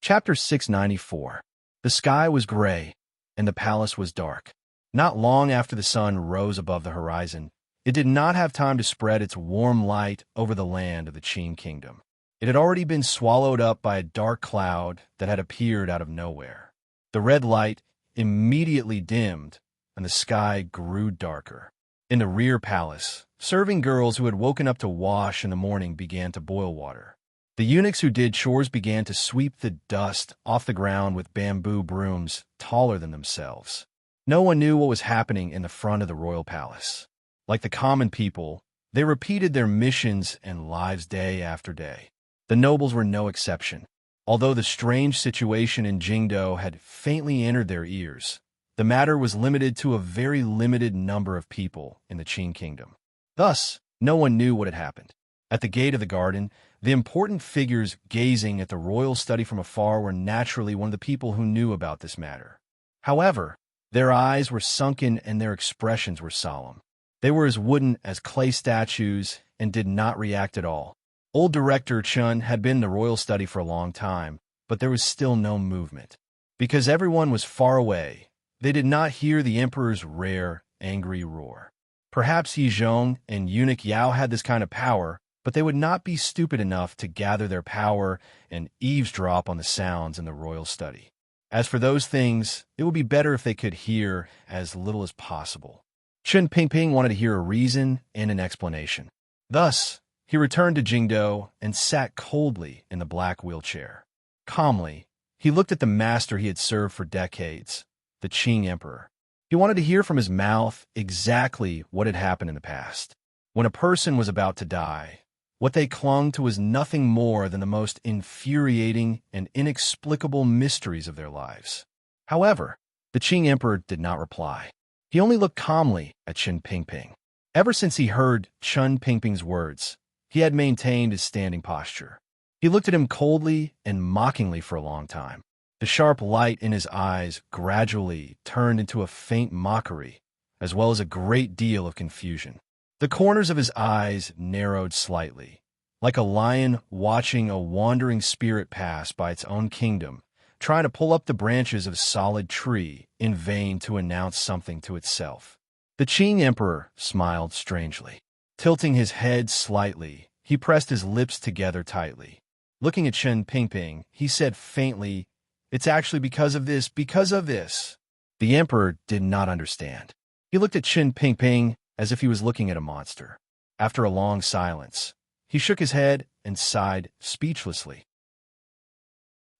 Chapter 694. The sky was gray, and the palace was dark. Not long after the sun rose above the horizon, it did not have time to spread its warm light over the land of the Qin kingdom. It had already been swallowed up by a dark cloud that had appeared out of nowhere. The red light immediately dimmed, and the sky grew darker. In the rear palace, serving girls who had woken up to wash in the morning began to boil water. The eunuchs who did chores began to sweep the dust off the ground with bamboo brooms taller than themselves. No one knew what was happening in the front of the royal palace. Like the common people, they repeated their missions and lives day after day. The nobles were no exception. Although the strange situation in Jingdo had faintly entered their ears, the matter was limited to a very limited number of people in the Qin kingdom. Thus, no one knew what had happened. At the gate of the garden, the important figures gazing at the royal study from afar were naturally one of the people who knew about this matter. However, their eyes were sunken and their expressions were solemn. They were as wooden as clay statues and did not react at all. Old Director Chun had been in the royal study for a long time, but there was still no movement. Because everyone was far away, they did not hear the emperor's rare, angry roar. Perhaps Yi Zhong and Eunuch Yao had this kind of power, but they would not be stupid enough to gather their power and eavesdrop on the sounds in the royal study. As for those things, it would be better if they could hear as little as possible. Chen Pingping wanted to hear a reason and an explanation. Thus, he returned to Jingdo and sat coldly in the black wheelchair. Calmly, he looked at the master he had served for decades, the Qing emperor. He wanted to hear from his mouth exactly what had happened in the past. When a person was about to die, what they clung to was nothing more than the most infuriating and inexplicable mysteries of their lives. However, the Qing emperor did not reply. He only looked calmly at Chen Pingping. Ever since he heard Chen Pingping's words, he had maintained his standing posture. He looked at him coldly and mockingly for a long time. The sharp light in his eyes gradually turned into a faint mockery, as well as a great deal of confusion. The corners of his eyes narrowed slightly, like a lion watching a wandering spirit pass by its own kingdom, trying to pull up the branches of a solid tree in vain to announce something to itself. The Qing emperor smiled strangely. Tilting his head slightly, he pressed his lips together tightly. Looking at Chen Pingping, he said faintly, "It's actually because of this, because of this." The emperor did not understand. He looked at Chen Pingping as if he was looking at a monster. After a long silence, he shook his head and sighed speechlessly.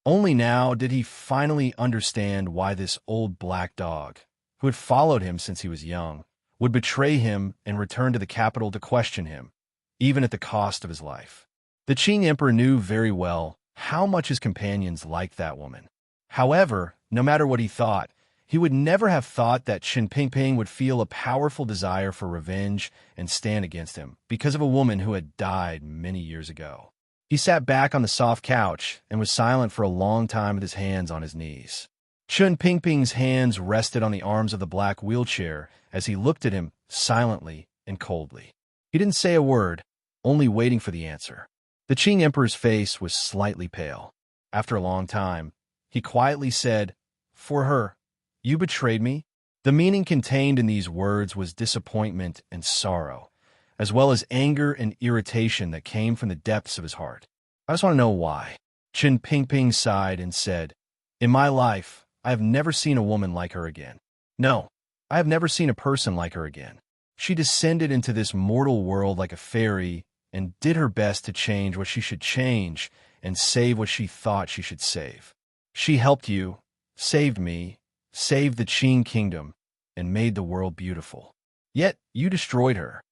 Only now did he finally understand why this old black dog, who had followed him since he was young, would betray him and return to the capital to question him, even at the cost of his life. The Qing emperor knew very well how much his companions liked that woman. However, no matter what he thought, he would never have thought that Chen Pingping would feel a powerful desire for revenge and stand against him because of a woman who had died many years ago. He sat back on the soft couch and was silent for a long time with his hands on his knees. Chen Pingping's hands rested on the arms of the black wheelchair as he looked at him silently and coldly. He didn't say a word, only waiting for the answer. The Qing emperor's face was slightly pale. After a long time, he quietly said, "For her, you betrayed me?" The meaning contained in these words was disappointment and sorrow, as well as anger and irritation that came from the depths of his heart. "I just want to know why." Chen Pingping sighed and said, "In my life, I have never seen a woman like her again. No, I have never seen a person like her again. She descended into this mortal world like a fairy and did her best to change what she should change and save what she thought she should save. She helped you, saved me, saved the Qing kingdom, and made the world beautiful. Yet you destroyed her."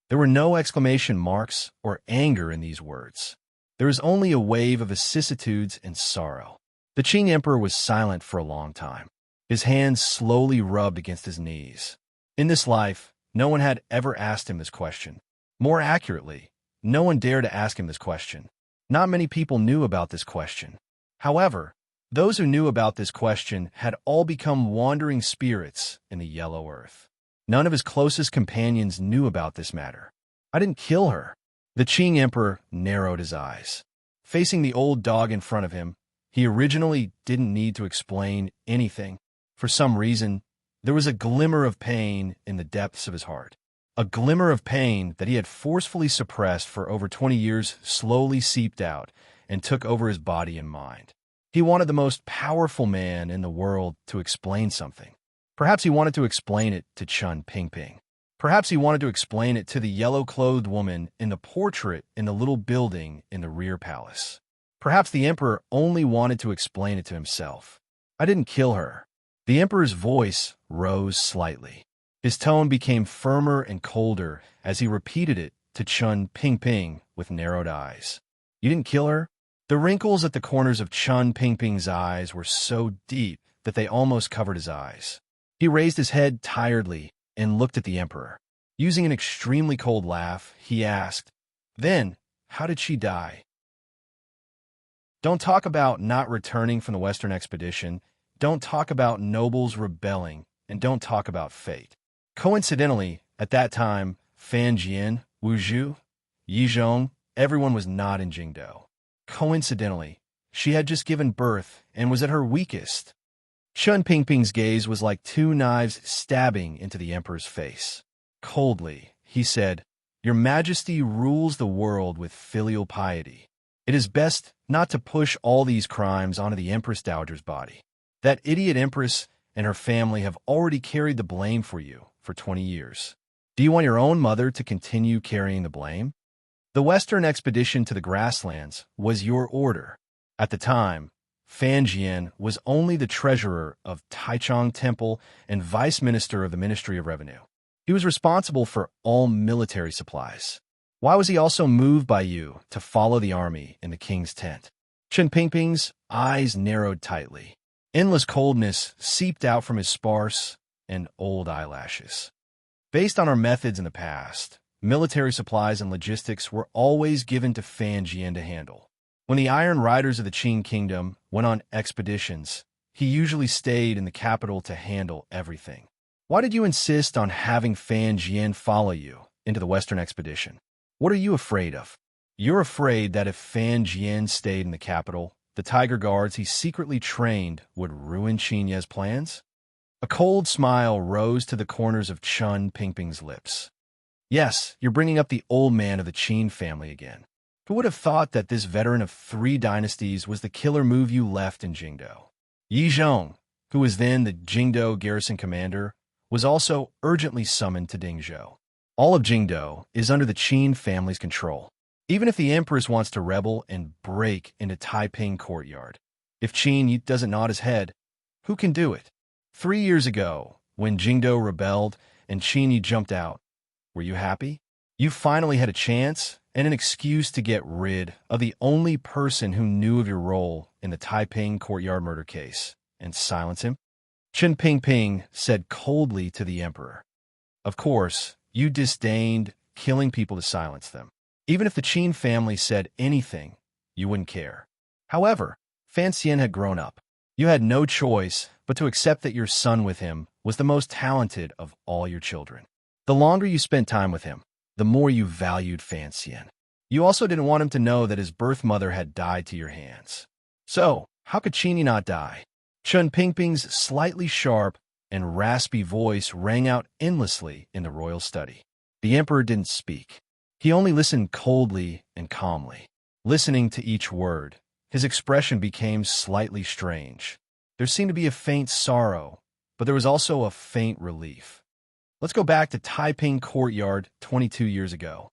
There were no exclamation marks or anger in these words. There was only a wave of vicissitudes and sorrow. The Qing emperor was silent for a long time. His hands slowly rubbed against his knees. In this life, no one had ever asked him this question. More accurately, no one dared to ask him this question. Not many people knew about this question. However, those who knew about this question had all become wandering spirits in the yellow earth. None of his closest companions knew about this matter. "I didn't kill her." The Qing emperor narrowed his eyes. Facing the old dog in front of him, He originally didn't need to explain anything. For some reason, there was a glimmer of pain in the depths of his heart. A glimmer of pain that he had forcefully suppressed for over 20 years slowly seeped out and took over his body and mind. He wanted the most powerful man in the world to explain something. Perhaps he wanted to explain it to Chun Pingping. Perhaps he wanted to explain it to the yellow-clothed woman in the portrait in the little building in the rear palace. Perhaps the emperor only wanted to explain it to himself. I didn't kill her. The emperor's voice rose slightly. His tone became firmer and colder as he repeated it to Chun Pingping with narrowed eyes. You didn't kill her? The wrinkles at the corners of Chun Pingping's eyes were so deep that they almost covered his eyes. He raised his head tiredly and looked at the emperor. Using an extremely cold laugh, he asked, "Then, how did she die?" Don't talk about not returning from the Western expedition. Don't talk about nobles rebelling. And don't talk about fate. Coincidentally, at that time, Fan Jian, Wu Zhu, Yi Zhong, everyone was not in Jingdo. Coincidentally, she had just given birth and was at her weakest. Chun Pingping's gaze was like two knives stabbing into the emperor's face. Coldly, he said, "Your Majesty rules the world with filial piety. It is best not to push all these crimes onto the Empress Dowager's body. That idiot Empress and her family have already carried the blame for you for 20 years. Do you want your own mother to continue carrying the blame? The Western expedition to the grasslands was your order. At the time, Fan Jian was only the treasurer of Taichung Temple and vice minister of the Ministry of Revenue. He was responsible for all military supplies. Why was he also moved by you to follow the army in the king's tent?" Chun Pingping's eyes narrowed tightly. Endless coldness seeped out from his sparse and old eyelashes. Based on our methods in the past, military supplies and logistics were always given to Fan Jian to handle. When the Iron Riders of the Qing Kingdom went on expeditions, he usually stayed in the capital to handle everything. Why did you insist on having Fan Jian follow you into the Western expedition? What are you afraid of? You're afraid that if Fan Jian stayed in the capital, the Tiger Guards he secretly trained would ruin Qinye's plans? A cold smile rose to the corners of Chun Pingping's lips. Yes, you're bringing up the old man of the Qin family again. Who would have thought that this veteran of 3 dynasties was the killer move you left in Jingdo? Yi Zhong, who was then the Jingdo garrison commander, was also urgently summoned to Dingzhou. All of Jingdo is under the Qin family's control. Even if the Empress wants to rebel and break into Taiping courtyard, if Qin doesn't nod his head, who can do it? 3 years ago, when Jingdo rebelled and Qin jumped out, were you happy? You finally had a chance and an excuse to get rid of the only person who knew of your role in the Taiping courtyard murder case and silence him? Chun Pingping said coldly to the emperor, "Of course, you disdained killing people to silence them. Even if the Qin family said anything, you wouldn't care. However, Fan Xian had grown up. You had no choice but to accept that your son with him was the most talented of all your children. The longer you spent time with him, the more you valued Fan Xian. You also didn't want him to know that his birth mother had died to your hands. So, how could Qin not die?" Chun Pingping's slightly sharp and raspy voice rang out endlessly in the royal study. The emperor didn't speak. He only listened coldly and calmly. Listening to each word, his expression became slightly strange. There seemed to be a faint sorrow, but there was also a faint relief. Let's go back to Taiping courtyard 22 years ago.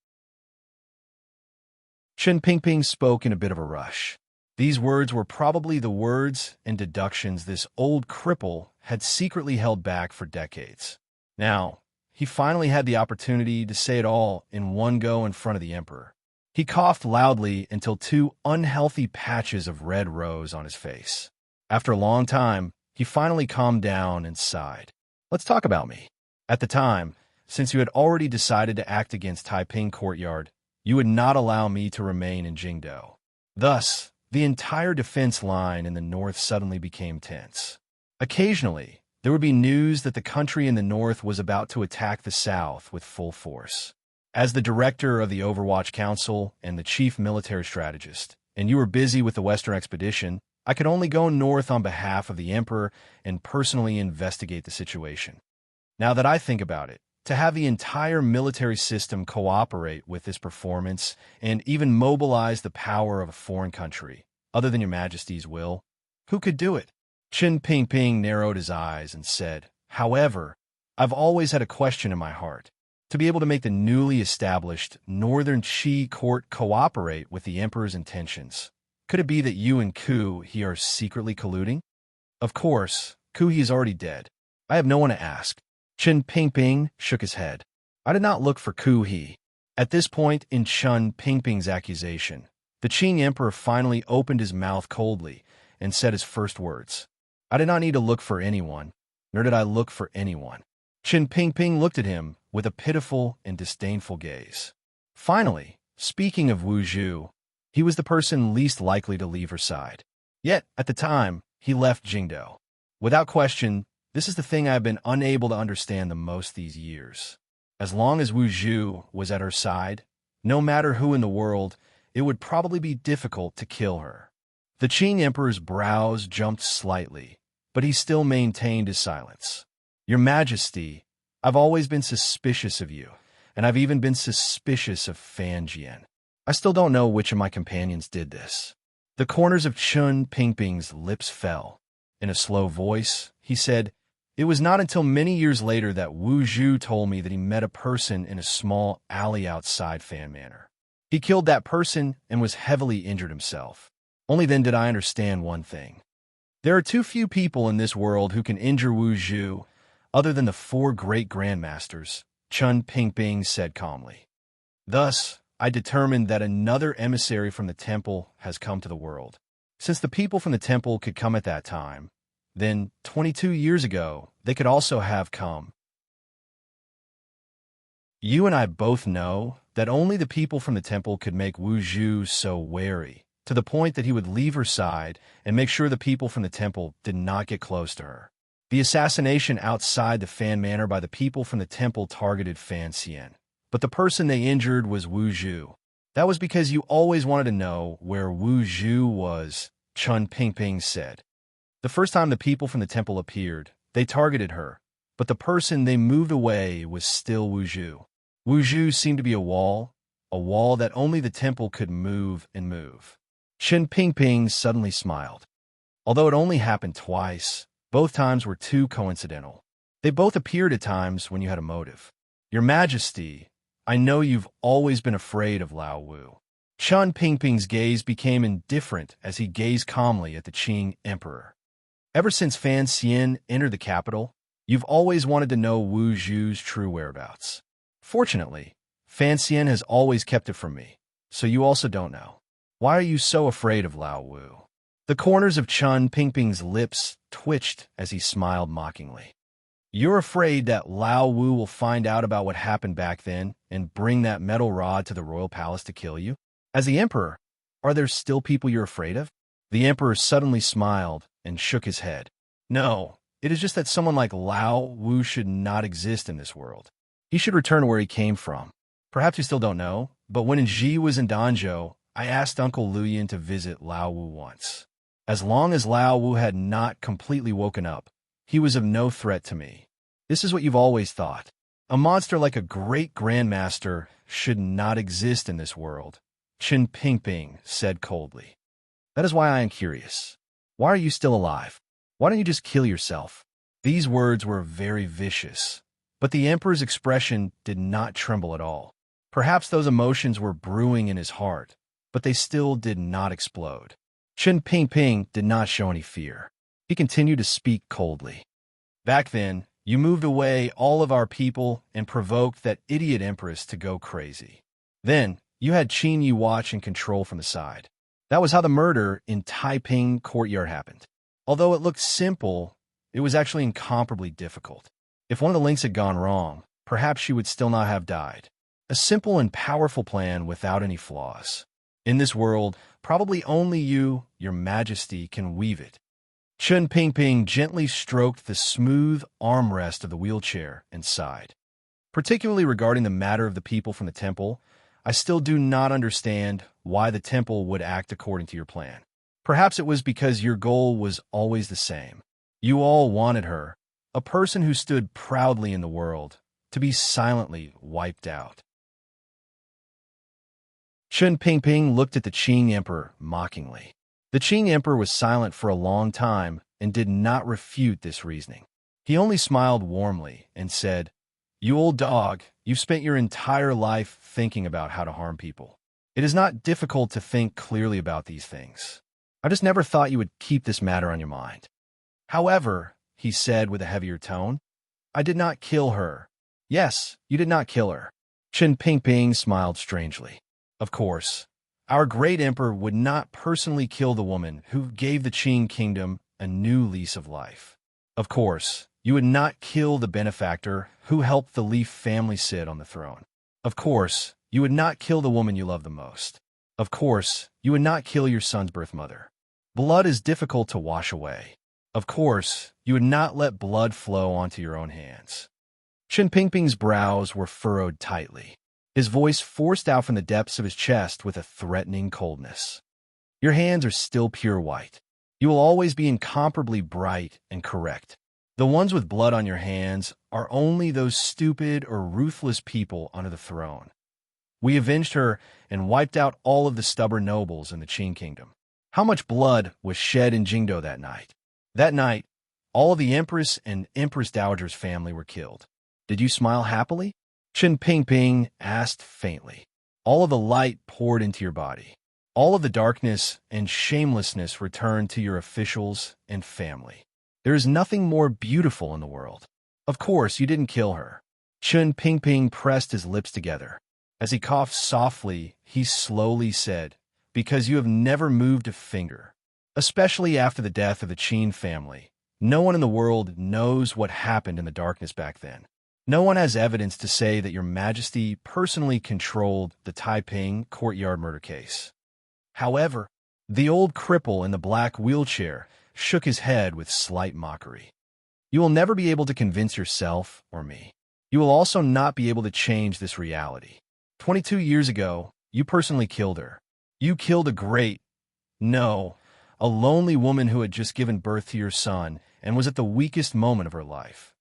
Chun Pingping spoke in a bit of a rush. These words were probably the words and deductions this old cripple had secretly held back for decades. Now, he finally had the opportunity to say it all in one go in front of the emperor. He coughed loudly until 2 unhealthy patches of red rose on his face. After a long time, he finally calmed down and sighed. "Let's talk about me. At the time, since you had already decided to act against Taiping courtyard, you would not allow me to remain in Jingdo. Thus, the entire defense line in the north suddenly became tense. Occasionally, there would be news that the country in the north was about to attack the south with full force. As the director of the Overwatch Council and the chief military strategist, and you were busy with the Western expedition, I could only go north on behalf of the emperor and personally investigate the situation. Now that I think about it, to have the entire military system cooperate with this performance and even mobilize the power of a foreign country, other than your majesty's will, who could do it? Qin Pingping narrowed his eyes and said, however, I've always had a question in my heart. To be able to make the newly established Northern Qi court cooperate with the emperor's intentions, could it be that you and Ku He are secretly colluding? Of course, Ku He is already dead. I have no one to ask. Qin Pingping shook his head. I did not look for Ku He. At this point in Qin Pingping's accusation, the Qing emperor finally opened his mouth coldly and said his first words. I did not need to look for anyone, nor did I look for anyone. Qin Pingping looked at him with a pitiful and disdainful gaze. Finally, speaking of Wu Zhu, he was the person least likely to leave her side. Yet, at the time, he left Jingdou. Without question, this is the thing I have been unable to understand the most these years. As long as Wu Zhu was at her side, no matter who in the world, it would probably be difficult to kill her. The Qing emperor's brows jumped slightly, but he still maintained his silence. Your Majesty, I've always been suspicious of you, and I've even been suspicious of Fan Jian. I still don't know which of my companions did this. The corners of Qin Pingping's lips fell. In a slow voice, he said, it was not until many years later that Wu Zhu told me that he met a person in a small alley outside Fan Manor. He killed that person and was heavily injured himself. Only then did I understand one thing. There are too few people in this world who can injure Wu Zhu, other than the 4 great grandmasters, Qin Pingping said calmly. Thus, I determined that another emissary from the temple has come to the world. Since the people from the temple could come at that time, then 22 years ago, they could also have come. You and I both know that only the people from the temple could make Wu Zhu so wary, to the point that he would leave her side and make sure the people from the temple did not get close to her. The assassination outside the Fan Manor by the people from the temple targeted Fan Xian, but the person they injured was Wu Zhu. That was because you always wanted to know where Wu Zhu was, Qin Pingping said. The first time the people from the temple appeared, they targeted her, but the person they moved away was still Wu Zhu. Wu Zhu seemed to be a wall that only the temple could move and move. Qin Pingping suddenly smiled. Although it only happened twice, both times were too coincidental. They both appeared at times when you had a motive. Your Majesty, I know you've always been afraid of Lao Wu. Qin Pingping's gaze became indifferent as he gazed calmly at the Qing emperor. Ever since Fan Xian entered the capital, you've always wanted to know Wu Zhu's true whereabouts. Fortunately, Fan Xian has always kept it from me, so you also don't know. Why are you so afraid of Lao Wu? The corners of Qin Pingping's lips twitched as he smiled mockingly. You're afraid that Lao Wu will find out about what happened back then and bring that metal rod to the royal palace to kill you? As the emperor, are there still people you're afraid of? The emperor suddenly smiled and shook his head. No, it is just that someone like Lao Wu should not exist in this world. He should return where he came from. Perhaps you still don't know, but when Ji was in Danzhou, I asked Uncle Luyan to visit Lao Wu once. As long as Lao Wu had not completely woken up, he was of no threat to me. This is what you've always thought. A monster like a great grandmaster should not exist in this world, Qin Pingping said coldly. That is why I am curious. Why are you still alive? Why don't you just kill yourself? These words were very vicious, but the emperor's expression did not tremble at all. Perhaps those emotions were brewing in his heart, but they still did not explode. Qin Pingping did not show any fear. He continued to speak coldly. Back then, you moved away all of our people and provoked that idiot empress to go crazy. Then, you had Qin Yi watch and control from the side. That was how the murder in Taiping courtyard happened. Although it looked simple, it was actually incomparably difficult. If one of the links had gone wrong, perhaps she would still not have died. A simple and powerful plan without any flaws. In this world, probably only you, your Majesty, can weave it. Qin Pingping gently stroked the smooth armrest of the wheelchair and sighed. Particularly regarding the matter of the people from the temple, I still do not understand why the temple would act according to your plan. Perhaps it was because your goal was always the same. You all wanted her, a person who stood proudly in the world, to be silently wiped out. Chun Pingping looked at the Qing emperor mockingly. The Qing emperor was silent for a long time and did not refute this reasoning. He only smiled warmly and said, "You old dog, you've spent your entire life thinking about how to harm people. It is not difficult to think clearly about these things. I just never thought you would keep this matter on your mind. However," he said with a heavier tone, "I did not kill her." "Yes, you did not kill her." Qin Pingping smiled strangely. "Of course, our great emperor would not personally kill the woman who gave the Qing kingdom a new lease of life. Of course, you would not kill the benefactor who helped the Leaf family sit on the throne. Of course, you would not kill the woman you love the most. Of course, you would not kill your son's birth mother. Blood is difficult to wash away. Of course, you would not let blood flow onto your own hands." Qin Pingping's brows were furrowed tightly. His voice forced out from the depths of his chest with a threatening coldness. "Your hands are still pure white. You will always be incomparably bright and correct. The ones with blood on your hands are only those stupid or ruthless people under the throne. We avenged her and wiped out all of the stubborn nobles in the Qing kingdom. How much blood was shed in Jingdo that night? That night, all of the Empress and Empress Dowager's family were killed. Did you smile happily?" Qin Pingping asked faintly. All of the light poured into your body. All of the darkness and shamelessness returned to your officials and family. There is nothing more beautiful in the world. Of course, you didn't kill her. Qin Pingping pressed his lips together. As he coughed softly, he slowly said, "Because you have never moved a finger. Especially after the death of the Qin family. No one in the world knows what happened in the darkness back then. No one has evidence to say that your majesty personally controlled the Taiping courtyard murder case." However, the old cripple in the black wheelchair shook his head with slight mockery. "You will never be able to convince yourself or me. You will also not be able to change this reality. 22 years ago, you personally killed her. You killed a lonely woman who had just given birth to your son and was at the weakest moment of her life.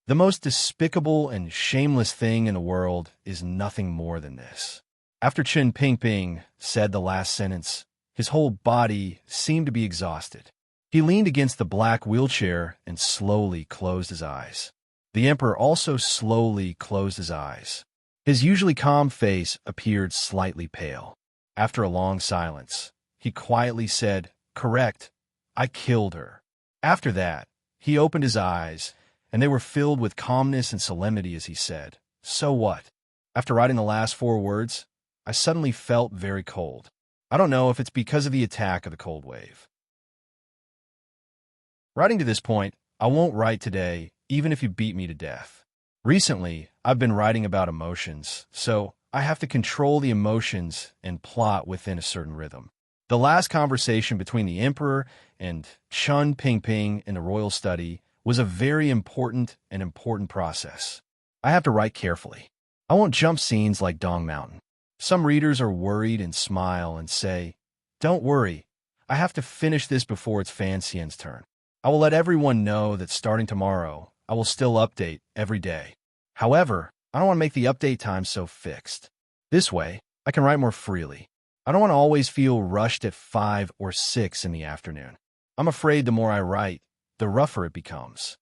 The most despicable and shameless thing in the world is nothing more than this." After Qin Pingping said the last sentence, his whole body seemed to be exhausted. He leaned against the black wheelchair and slowly closed his eyes. The emperor also slowly closed his eyes. His usually calm face appeared slightly pale. After a long silence, he quietly said, "Correct, I killed her." After that, he opened his eyes, and they were filled with calmness and solemnity as he said, "So what?" After writing the last 4 words, I suddenly felt very cold. I don't know if it's because of the attack of the cold wave. Writing to this point, I won't write today, even if you beat me to death. Recently, I've been writing about emotions, so I have to control the emotions and plot within a certain rhythm. The last conversation between the emperor and Chun Pingping in the royal study was a very important process. I have to write carefully. I won't jump scenes like Dong Mountain. Some readers are worried and smile and say, "Don't worry, I have to finish this before it's Fan Xian's turn." I will let everyone know that starting tomorrow, I will still update every day. However, I don't want to make the update time so fixed. This way, I can write more freely. I don't want to always feel rushed at 5 or 6 in the afternoon. I'm afraid the more I write, the rougher it becomes.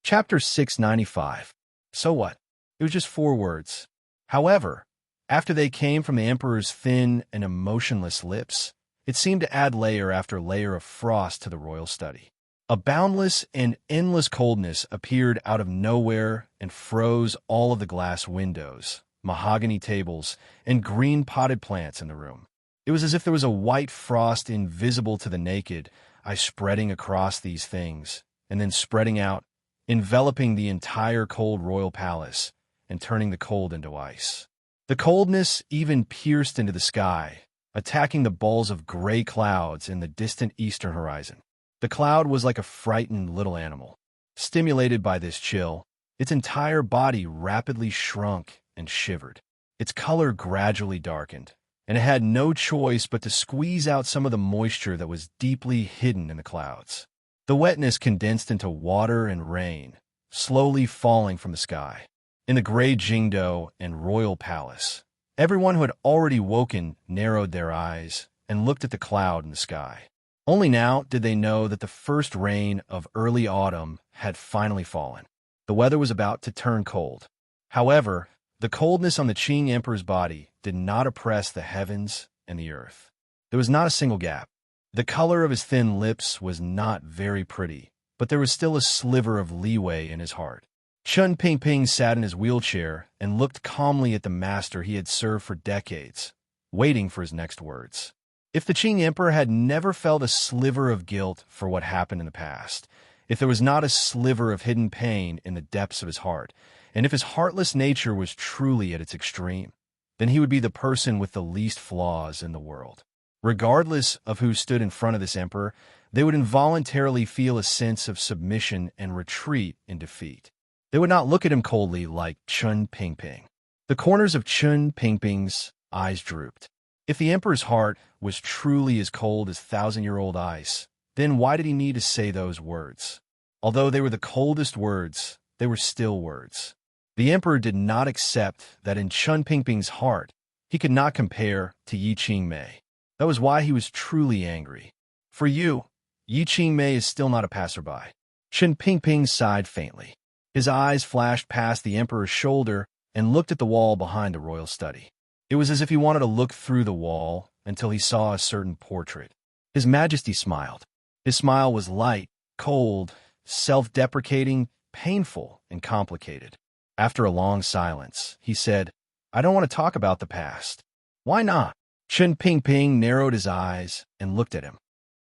Chapter 695. So what? It was just 4 words. However, after they came from the emperor's thin and emotionless lips, it seemed to add layer after layer of frost to the royal study. A boundless and endless coldness appeared out of nowhere and froze all of the glass windows, mahogany tables, and green potted plants in the room. It was as if there was a white frost invisible to the naked eye spreading across these things, and then spreading out, enveloping the entire cold royal palace and turning the cold into ice. The coldness even pierced into the sky, attacking the balls of gray clouds in the distant eastern horizon. The cloud was like a frightened little animal. Stimulated by this chill, its entire body rapidly shrunk and shivered. Its color gradually darkened, and it had no choice but to squeeze out some of the moisture that was deeply hidden in the clouds. The wetness condensed into water and rain, slowly falling from the sky. In the gray Jingdo and royal palace, everyone who had already woken narrowed their eyes and looked at the cloud in the sky. Only now did they know that the first rain of early autumn had finally fallen. The weather was about to turn cold. However, the coldness on the Qing Emperor's body did not oppress the heavens and the earth. There was not a single gap. The color of his thin lips was not very pretty, but there was still a sliver of leeway in his heart. Chun Pingping sat in his wheelchair and looked calmly at the master he had served for decades, waiting for his next words. If the Qing Emperor had never felt a sliver of guilt for what happened in the past, if there was not a sliver of hidden pain in the depths of his heart, and if his heartless nature was truly at its extreme, then he would be the person with the least flaws in the world. Regardless of who stood in front of this emperor, they would involuntarily feel a sense of submission and retreat in defeat. They would not look at him coldly like Chun Pingping. The corners of Chun Pingping's eyes drooped. If the emperor's heart was truly as cold as thousand-year-old ice, then why did he need to say those words? Although they were the coldest words, they were still words. The emperor did not accept that in Chun Pingping's heart, he could not compare to Yi Qingmei. That was why he was truly angry. For you, Yi Qingmei is still not a passerby. Chun Pingping sighed faintly. His eyes flashed past the emperor's shoulder and looked at the wall behind the royal study. It was as if he wanted to look through the wall until he saw a certain portrait. His Majesty smiled. His smile was light, cold, self-deprecating, painful, and complicated. After a long silence, he said, "I don't want to talk about the past." "Why not?" Chun Pingping narrowed his eyes and looked at him.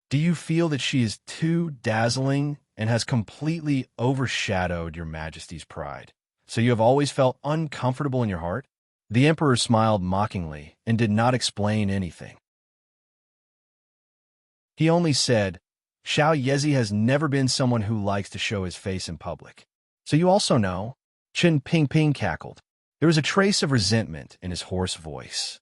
"Do you feel that she is too dazzling and has completely overshadowed your Majesty's pride? So you have always felt uncomfortable in your heart?" The emperor smiled mockingly and did not explain anything. He only said, "Xiao Yezi has never been someone who likes to show his face in public. So you also know?" Chun Pingping cackled. There was a trace of resentment in his hoarse voice.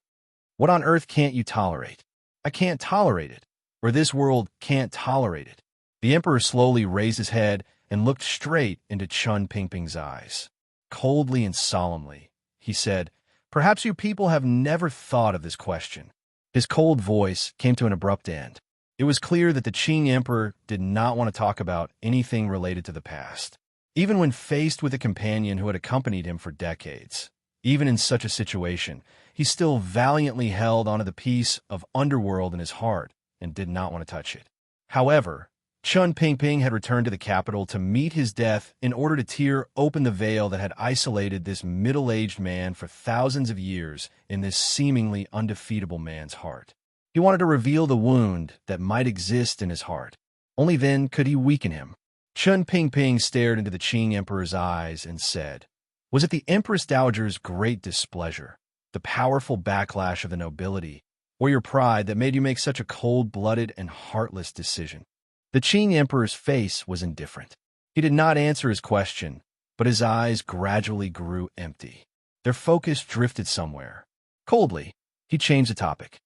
"What on earth can't you tolerate?" "I can't tolerate it, or this world can't tolerate it." The emperor slowly raised his head and looked straight into Chun Pingping's eyes. Coldly and solemnly, he said, "Perhaps you people have never thought of this question." His cold voice came to an abrupt end. It was clear that the Qing Emperor did not want to talk about anything related to the past. Even when faced with a companion who had accompanied him for decades, even in such a situation, he still valiantly held onto the piece of underworld in his heart and did not want to touch it. However, Chun Pingping had returned to the capital to meet his death in order to tear open the veil that had isolated this middle-aged man for thousands of years in this seemingly undefeatable man's heart. He wanted to reveal the wound that might exist in his heart. Only then could he weaken him. Chun Pingping stared into the Qing Emperor's eyes and said, "Was it the Empress Dowager's great displeasure, the powerful backlash of the nobility, or your pride that made you make such a cold-blooded and heartless decision?" The Qing Emperor's face was indifferent. He did not answer his question, but his eyes gradually grew empty. Their focus drifted somewhere. Coldly, he changed the topic.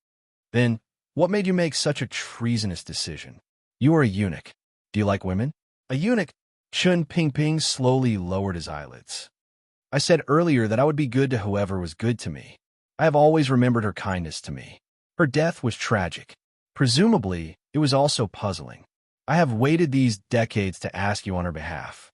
"Then, what made you make such a treasonous decision? You are a eunuch. Do you like women?" "A eunuch?" Chun Pingping slowly lowered his eyelids. "I said earlier that I would be good to whoever was good to me. I have always remembered her kindness to me. Her death was tragic. Presumably, it was also puzzling. I have waited these decades to ask you on her behalf.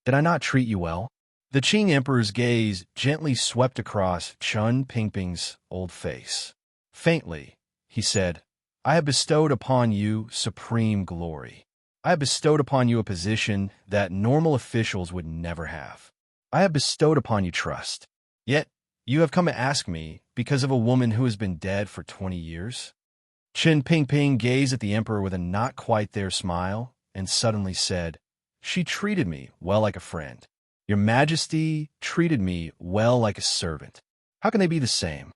Did I not treat you well?" The Qing Emperor's gaze gently swept across Chun Pingping's old face. Faintly, he said, "I have bestowed upon you supreme glory. I have bestowed upon you a position that normal officials would never have. I have bestowed upon you trust. Yet, you have come to ask me because of a woman who has been dead for 20 years? Chun Pingping gazed at the emperor with a not-quite-there smile and suddenly said, "She treated me well like a friend. Your Majesty treated me well like a servant. How can they be the same?"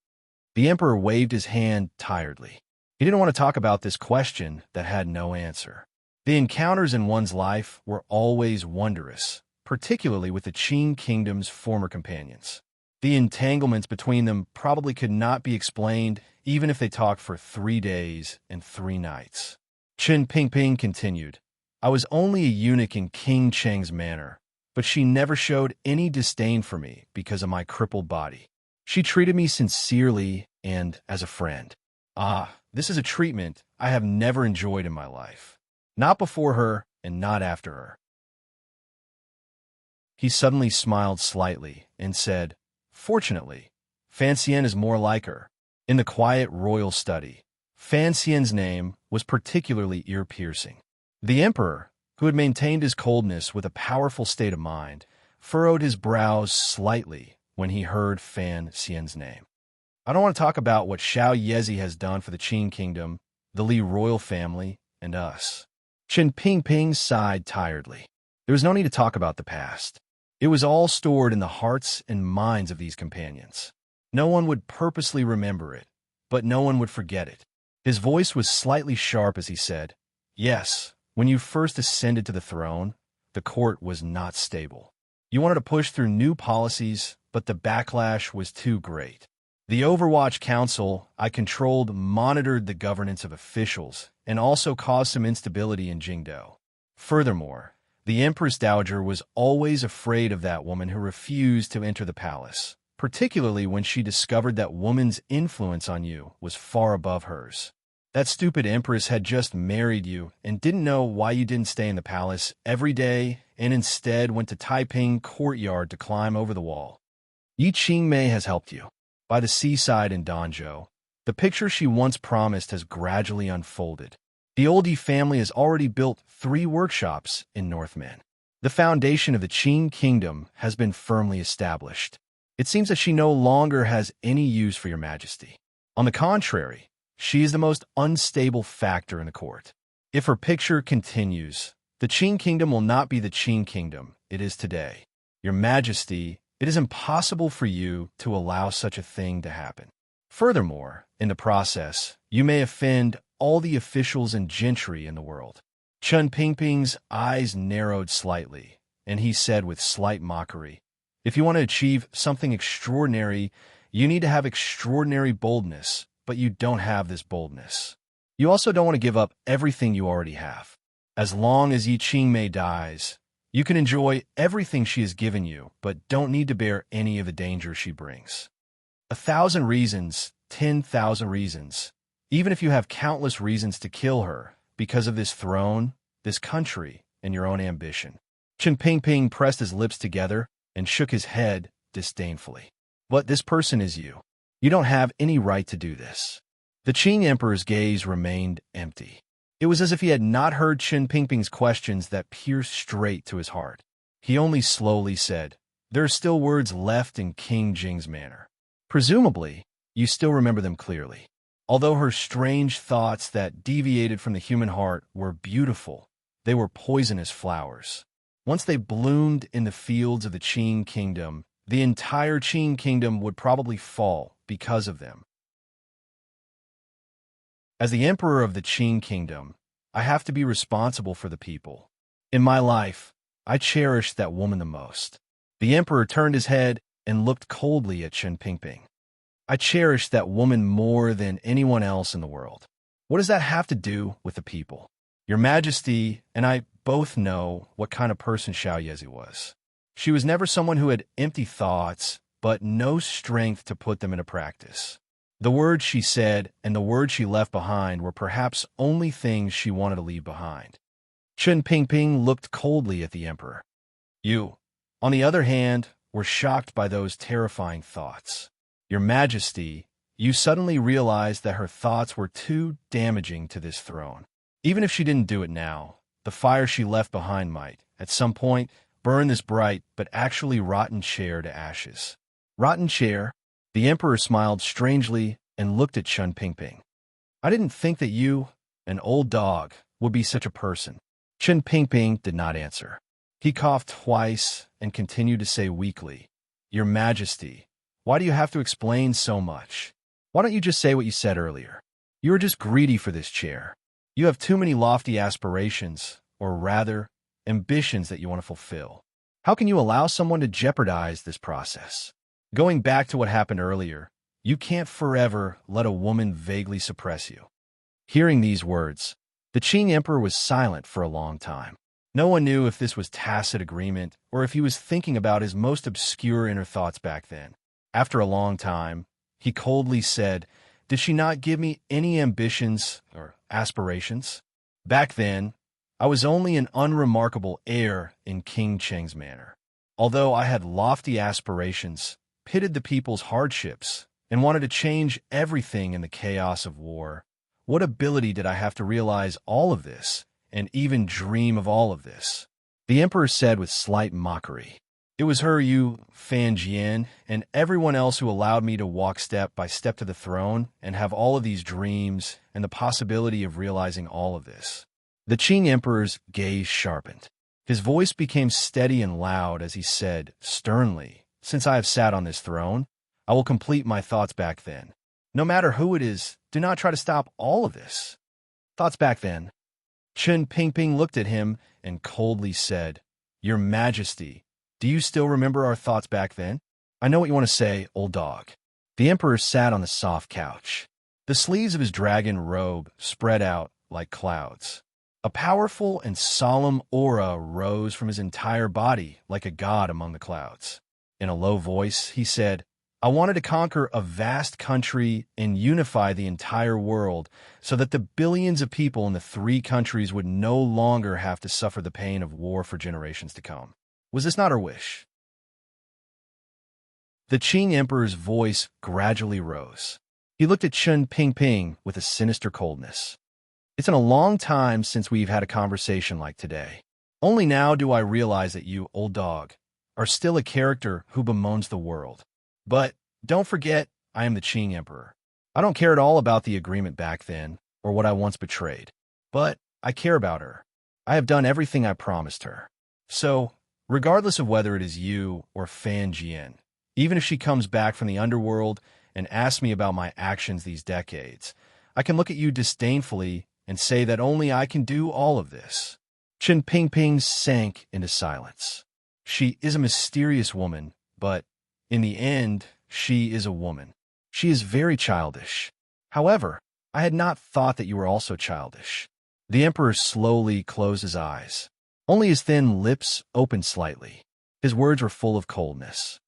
The emperor waved his hand tiredly. He didn't want to talk about this question that had no answer. The encounters in one's life were always wondrous, particularly with the Qing kingdom's former companions. The entanglements between them probably could not be explained even if they talked for 3 days and 3 nights. Chen Pingping continued, I was only a eunuch in King Cheng's manor, but she never showed any disdain for me because of my crippled body. She treated me sincerely and as a friend. This is a treatment I have never enjoyed in my life. Not before her and not after her. He suddenly smiled slightly and said, Fortunately, Fan Xian is more like her. In the quiet royal study, Fan Xian's name was particularly ear-piercing. The emperor, who had maintained his coldness with a powerful state of mind, furrowed his brows slightly when he heard Fan Xian's name. I don't want to talk about what Xiao Yezi has done for the Qin kingdom, the Li royal family, and us. Chen Pingping sighed tiredly. There was no need to talk about the past. It was all stored in the hearts and minds of these companions. No one would purposely remember it, but no one would forget it. His voice was slightly sharp as he said, Yes, when you first ascended to the throne, the court was not stable. You wanted to push through new policies, but the backlash was too great. The Overwatch Council I controlled monitored the governance of officials and also caused some instability in Jingdou. Furthermore, the Empress Dowager was always afraid of that woman who refused to enter the palace, particularly when she discovered that woman's influence on you was far above hers. That stupid empress had just married you and didn't know why you didn't stay in the palace every day and instead went to Taiping courtyard to climb over the wall. Yi Qingmei has helped you. By the seaside in Danzhou, the picture she once promised has gradually unfolded. The old Yi family has already built 3 workshops in Northman. The foundation of the Qin kingdom has been firmly established. It seems that she no longer has any use for your majesty. On the contrary, she is the most unstable factor in the court. If her picture continues, the Qin kingdom will not be the Qin kingdom it is today. Your majesty, it is impossible for you to allow such a thing to happen. Furthermore, in the process, you may offend all the officials and gentry in the world. Chen Pingping's eyes narrowed slightly, and he said with slight mockery, If you want to achieve something extraordinary, you need to have extraordinary boldness, but you don't have this boldness. You also don't want to give up everything you already have. As long as Yi Qingmei dies, you can enjoy everything she has given you, but don't need to bear any of the danger she brings. 1,000 reasons, 10,000 reasons, even if you have countless reasons to kill her because of this throne, this country, and your own ambition. Chen Pingping pressed his lips together and shook his head disdainfully. But this person is you. You don't have any right to do this. The Qing emperor's gaze remained empty. It was as if he had not heard Chen Pingping's questions that pierced straight to his heart. He only slowly said, There are still words left in King Jing's manor. Presumably, you still remember them clearly. Although her strange thoughts that deviated from the human heart were beautiful, they were poisonous flowers. Once they bloomed in the fields of the Qin kingdom, the entire Qin kingdom would probably fall because of them. As the emperor of the Qin kingdom, I have to be responsible for the people. In my life, I cherish that woman the most. The emperor turned his head and looked coldly at Chen Pingping. I cherish that woman more than anyone else in the world. What does that have to do with the people? Your Majesty and I both know what kind of person Xiao Yezi was. She was never someone who had empty thoughts, but no strength to put them into practice. The words she said and the words she left behind were perhaps only things she wanted to leave behind. Chen Pingping looked coldly at the emperor. You, on the other hand, were shocked by those terrifying thoughts. Your Majesty, you suddenly realized that her thoughts were too damaging to this throne. Even if she didn't do it now, the fire she left behind might, at some point, burn this bright but actually rotten chair to ashes. Rotten chair? The emperor smiled strangely and looked at Chen Pingping. I didn't think that you, an old dog, would be such a person. Chen Pingping did not answer. He coughed twice and continued to say weakly, Your Majesty, why do you have to explain so much? Why don't you just say what you said earlier? You are just greedy for this chair. You have too many lofty aspirations, or rather, ambitions that you want to fulfill. How can you allow someone to jeopardize this process? Going back to what happened earlier, you can't forever let a woman vaguely suppress you. Hearing these words, the Qing emperor was silent for a long time. No one knew if this was tacit agreement or if he was thinking about his most obscure inner thoughts back then. After a long time, he coldly said, "Did she not give me any ambitions or aspirations? Back then, I was only an unremarkable heir in King Cheng's manner. Although I had lofty aspirations, pitted the people's hardships, and wanted to change everything in the chaos of war, what ability did I have to realize all of this, and even dream of all of this?" The emperor said with slight mockery. "It was her, you, Fan Jian, and everyone else who allowed me to walk step by step to the throne and have all of these dreams and the possibility of realizing all of this." The Qing emperor's gaze sharpened. His voice became steady and loud as he said, sternly, "Since I have sat on this throne, I will complete my thoughts back then. No matter who it is, do not try to stop all of this." Thoughts back then. Chen Pingping looked at him and coldly said, "Your Majesty, do you still remember our thoughts back then?" "I know what you want to say, old dog." The emperor sat on the soft couch. The sleeves of his dragon robe spread out like clouds. A powerful and solemn aura rose from his entire body like a god among the clouds. In a low voice, he said, "I wanted to conquer a vast country and unify the entire world so that the billions of people in the 3 countries would no longer have to suffer the pain of war for generations to come. Was this not our wish?" The Qing emperor's voice gradually rose. He looked at Chen Pingping with a sinister coldness. "It's been a long time since we've had a conversation like today. Only now do I realize that you, old dog, are still a character who bemoans the world. But don't forget, I am the Qing emperor. I don't care at all about the agreement back then or what I once betrayed. But I care about her. I have done everything I promised her. So, regardless of whether it is you or Fan Jian, even if she comes back from the underworld and asks me about my actions these decades, I can look at you disdainfully and say that only I can do all of this." Chen Pingping sank into silence. She is a mysterious woman, but in the end, she is a woman. She is very childish. However, I had not thought that you were also childish. The emperor slowly closed his eyes. Only his thin lips opened slightly. His words were full of coldness.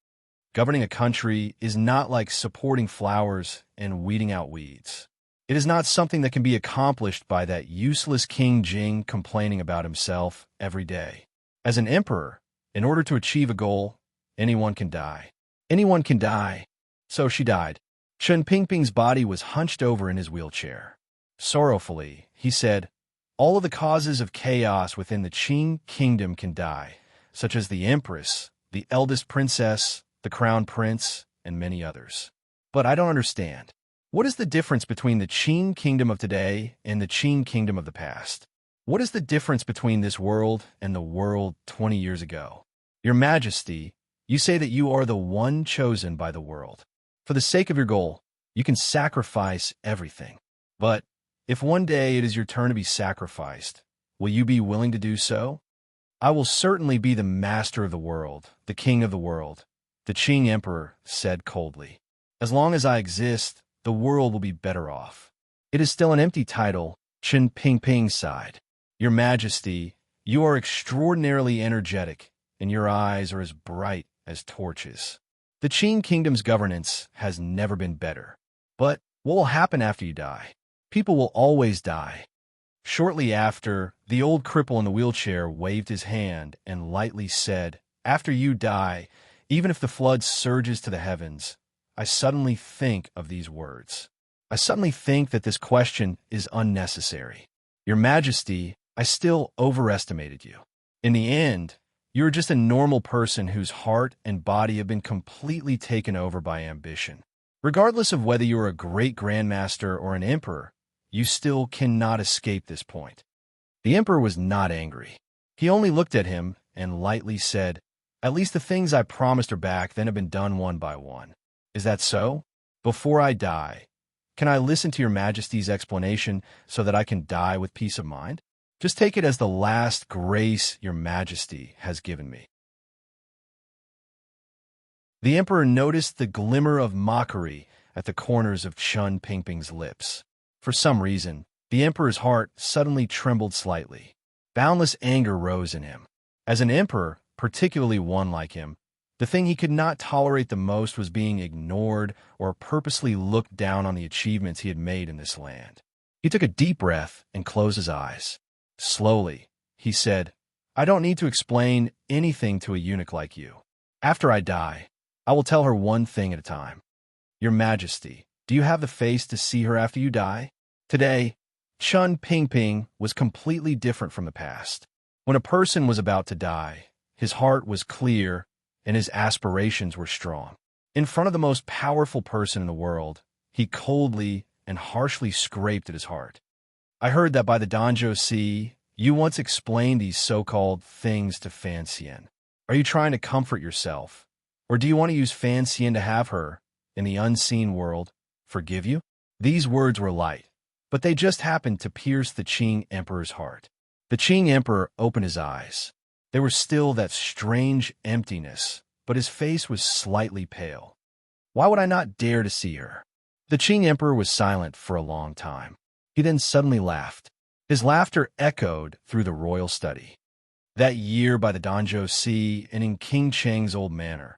Governing a country is not like supporting flowers and weeding out weeds. It is not something that can be accomplished by that useless King Jing complaining about himself every day. As an emperor, in order to achieve a goal, anyone can die. Anyone can die. So she died. Chen Pingping's body was hunched over in his wheelchair. Sorrowfully, he said, "All of the causes of chaos within the Qing kingdom can die, such as the empress, the eldest princess, the crown prince, and many others. But I don't understand. What is the difference between the Qing kingdom of today and the Qing kingdom of the past? What is the difference between this world and the world 20 years ago? Your Majesty, you say that you are the one chosen by the world. For the sake of your goal, you can sacrifice everything. But if one day it is your turn to be sacrificed, will you be willing to do so?" "I will certainly be the master of the world, the king of the world," the Qing emperor said coldly. "As long as I exist, the world will be better off." "It is still an empty title," Chen Pingping sighed. "Your Majesty, you are extraordinarily energetic, and your eyes are as bright as torches. The Qing kingdom's governance has never been better. But what will happen after you die? People will always die." Shortly after, the old cripple in the wheelchair waved his hand and lightly said, "After you die, even if the flood surges to the heavens, I suddenly think of these words. I suddenly think that this question is unnecessary. Your Majesty, I still overestimated you. In the end, you are just a normal person whose heart and body have been completely taken over by ambition. Regardless of whether you are a great grandmaster or an emperor, you still cannot escape this point." The emperor was not angry. He only looked at him and lightly said, "At least the things I promised her back then have been done one by one. Is that so? Before I die, can I listen to your Majesty's explanation so that I can die with peace of mind? Just take it as the last grace your Majesty has given me." The emperor noticed the glimmer of mockery at the corners of Chun Pingping's lips. For some reason, the emperor's heart suddenly trembled slightly. Boundless anger rose in him. As an emperor, particularly one like him, the thing he could not tolerate the most was being ignored or purposely looked down on the achievements he had made in this land. He took a deep breath and closed his eyes. Slowly, he said, "I don't need to explain anything to a eunuch like you. After I die, I will tell her one thing at a time. Your Majesty, do you have the face to see her after you die?" Today, Chun Pingping was completely different from the past. When a person was about to die, his heart was clear and his aspirations were strong. In front of the most powerful person in the world, he coldly and harshly scraped at his heart. "I heard that by the Danzhou Sea, you once explained these so-called things to Fan Xian. Are you trying to comfort yourself? Or do you want to use Fan Xian to have her, in the unseen world, forgive you?" These words were light, but they just happened to pierce the Qing Emperor's heart. The Qing Emperor opened his eyes. There was still that strange emptiness, but his face was slightly pale. "Why would I not dare to see her?" The Qing Emperor was silent for a long time. He then suddenly laughed. His laughter echoed through the royal study. "That year by the Danzhou Sea and in King Cheng's old manor,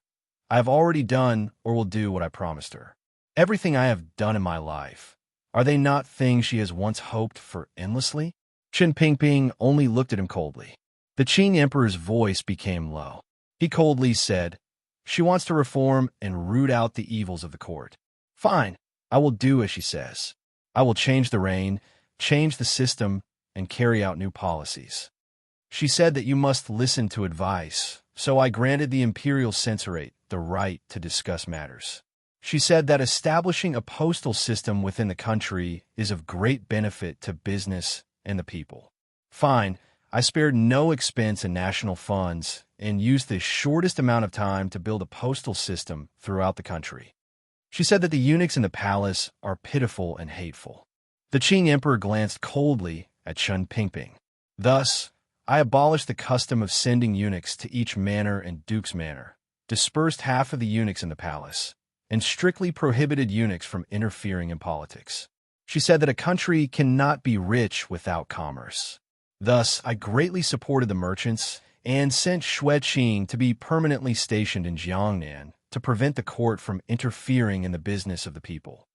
I have already done or will do what I promised her. Everything I have done in my life, are they not things she has once hoped for endlessly?" Chun Pingping only looked at him coldly. The Qing Emperor's voice became low. He coldly said, "She wants to reform and root out the evils of the court. Fine, I will do as she says. I will change the reign, change the system, and carry out new policies. She said that you must listen to advice, so I granted the imperial censorate the right to discuss matters. She said that establishing a postal system within the country is of great benefit to business and the people. Fine, I spared no expense in national funds and used the shortest amount of time to build a postal system throughout the country. She said that the eunuchs in the palace are pitiful and hateful." The Qing Emperor glanced coldly at Chun Pingping. "Thus, I abolished the custom of sending eunuchs to each manor and duke's manor, dispersed half of the eunuchs in the palace, and strictly prohibited eunuchs from interfering in politics. She said that a country cannot be rich without commerce. Thus, I greatly supported the merchants and sent Xue Qing to be permanently stationed in Jiangnan to prevent the court from interfering in the business of the people.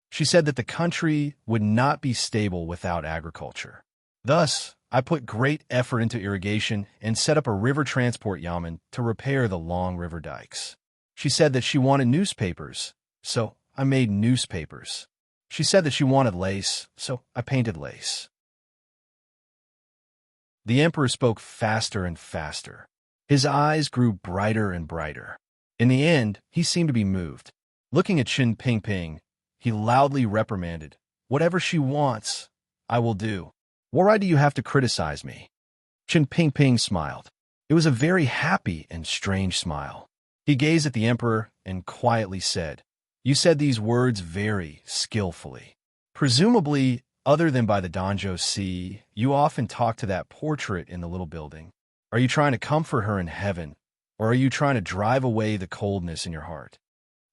She said that the country would not be stable without agriculture. Thus, I put great effort into irrigation and set up a river transport yamen to repair the long river dikes. She said that she wanted newspapers, so I made newspapers. She said that she wanted lace, so I painted lace." The emperor spoke faster and faster. His eyes grew brighter and brighter. In the end, he seemed to be moved. Looking at Chun Pingping, he loudly reprimanded, "Whatever she wants, I will do. What right do you have to criticize me?" Chun Pingping smiled. It was a very happy and strange smile. He gazed at the emperor and quietly said, "You said these words very skillfully. Presumably, other than by the Danzhou Sea, you often talk to that portrait in the little building. Are you trying to comfort her in heaven, or are you trying to drive away the coldness in your heart?"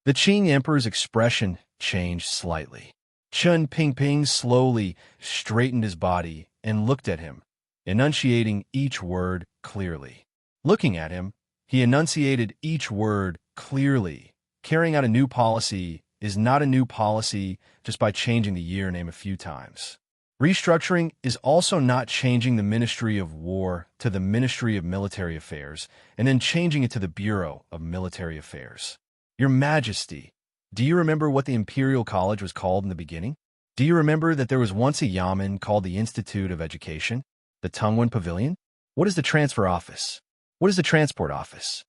The Qing Emperor's expression changed slightly. Chun Pingping slowly straightened his body and looked at him, enunciating each word clearly. Looking at him, he enunciated each word clearly. Carrying out a new policy is not a new policy just by changing the year name a few times. Restructuring is also not changing the Ministry of War to the Ministry of Military Affairs and then changing it to the Bureau of Military Affairs. Your Majesty, do you remember what the Imperial College was called in the beginning? Do you remember that there was once a yamen called the Institute of Education, the Tungwan Pavilion? What is the Transfer Office? What is the Transport Office?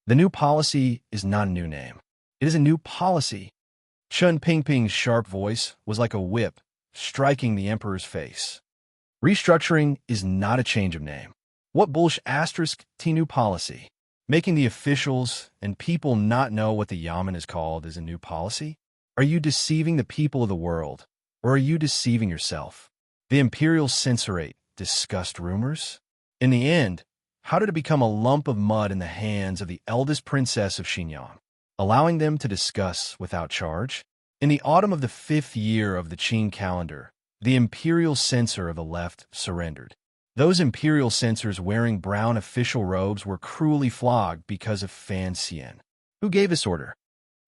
The new policy is not a new name. It is a new policy. Chun Pingping's sharp voice was like a whip, striking the emperor's face. Restructuring is not a change of name. What bullsh asterisk T new policy? Making the officials and people not know what the yamen is called is a new policy? Are you deceiving the people of the world, or are you deceiving yourself? The imperial censorate discussed rumors. In the end, how did it become a lump of mud in the hands of the eldest princess of Xinjiang? allowing them to discuss without charge. In the autumn of the 5th year of the Qing calendar, the imperial censor of the left surrendered. Those imperial censors wearing brown official robes were cruelly flogged because of Fan Xian. Who gave this order?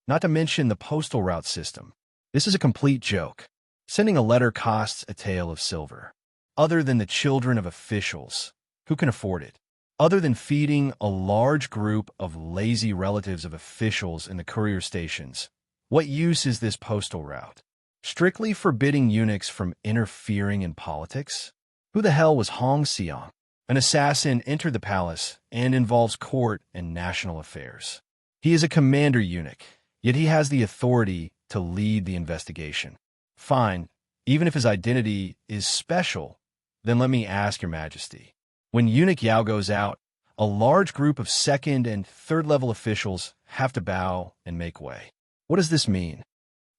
Not to mention the postal route system. This is a complete joke. Sending a letter costs a tale of silver. Other than the children of officials, who can afford it? Other than feeding a large group of lazy relatives of officials in the courier stations, what use is this postal route? Strictly forbidding eunuchs from interfering in politics? Who the hell was Hong Xiang? An assassin entered the palace and involves court and national affairs. He is a commander eunuch, yet he has the authority to lead the investigation. Fine, even if his identity is special, then let me ask your majesty. When Eunuch Yao goes out, a large group of second and third level officials have to bow and make way. What does this mean?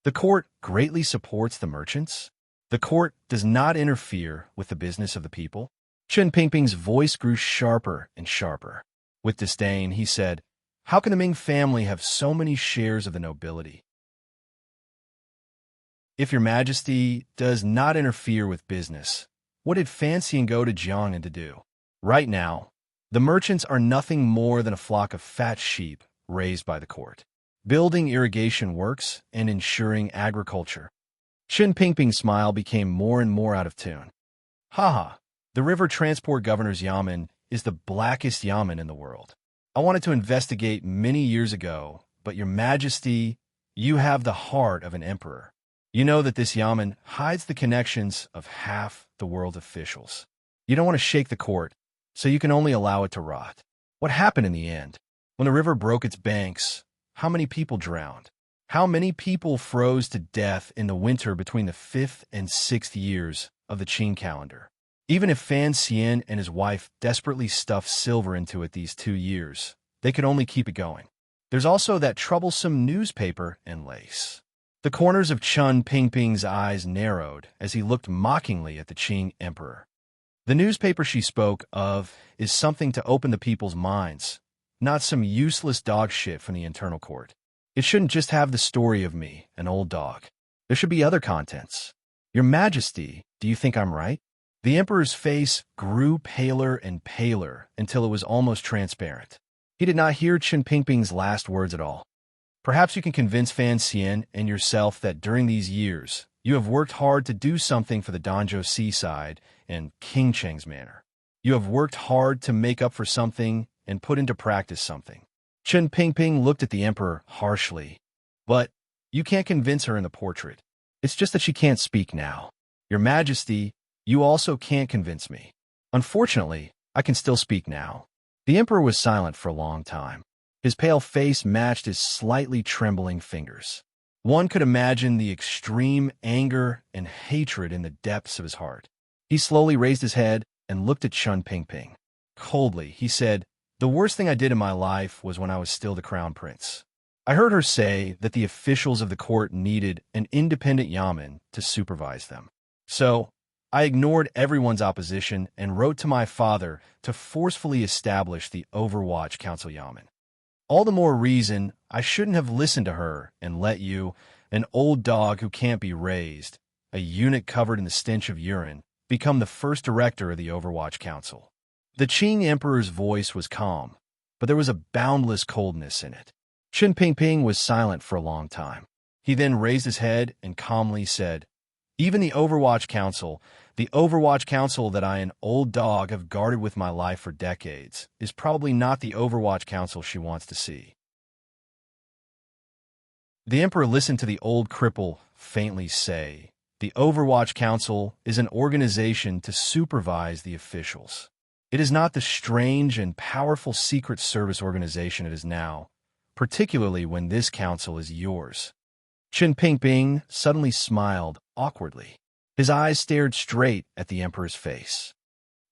The court greatly supports the merchants. The court does not interfere with the business of the people. Chen Pingping's voice grew sharper and sharper. With disdain, he said, "How can the Ming family have so many shares of the nobility? If your majesty does not interfere with business, what did Fan Xian go to Jiangnan to do? Right now, the merchants are nothing more than a flock of fat sheep raised by the court, building irrigation works and ensuring agriculture." Chen Pingping's smile became more and more out of tune. Haha, the river transport governor's yamen is the blackest yamen in the world. I wanted to investigate many years ago, but your majesty, you have the heart of an emperor. You know that this yamen hides the connections of half the world's officials. You don't want to shake the court, so you can only allow it to rot. What happened in the end? When the river broke its banks, how many people drowned? How many people froze to death in the winter between the 5th and 6th years of the Qing calendar? Even if Fan Xian and his wife desperately stuffed silver into it these 2 years, they could only keep it going. There's also that troublesome newspaper and lace. The corners of Chen Pingping's eyes narrowed as he looked mockingly at the Qing emperor. The newspaper she spoke of is something to open the people's minds, not some useless dog shit from the internal court. It shouldn't just have the story of me, an old dog. There should be other contents. Your Majesty, do you think I'm right? The emperor's face grew paler and paler until it was almost transparent. He did not hear Chen Pingping's last words at all. Perhaps you can convince Fan Xian and yourself that during these years, you have worked hard to do something for the Danzhou seaside and King Cheng's manor. You have worked hard to make up for something and put into practice something. Chen Pingping looked at the emperor harshly. But you can't convince her in the portrait. It's just that she can't speak now. Your Majesty, you also can't convince me. Unfortunately, I can still speak now. The emperor was silent for a long time. His pale face matched his slightly trembling fingers. One could imagine the extreme anger and hatred in the depths of his heart. He slowly raised his head and looked at Chen Pingping. Coldly, he said, "The worst thing I did in my life was when I was still the crown prince. I heard her say that the officials of the court needed an independent yamen to supervise them. So, I ignored everyone's opposition and wrote to my father to forcefully establish the Overwatch Council yamen. All the more reason I shouldn't have listened to her and let you, an old dog who can't be raised, a eunuch covered in the stench of urine, become the first director of the Overwatch Council." The Qing emperor's voice was calm, but there was a boundless coldness in it. Chen Pingping was silent for a long time. He then raised his head and calmly said, "Even the Overwatch Council that I, an old dog, have guarded with my life for decades, is probably not the Overwatch Council she wants to see." The emperor listened to the old cripple faintly say, "The Overwatch Council is an organization to supervise the officials. It is not the strange and powerful secret service organization it is now, particularly when this council is yours." Chen Pingping suddenly smiled awkwardly. His eyes stared straight at the emperor's face.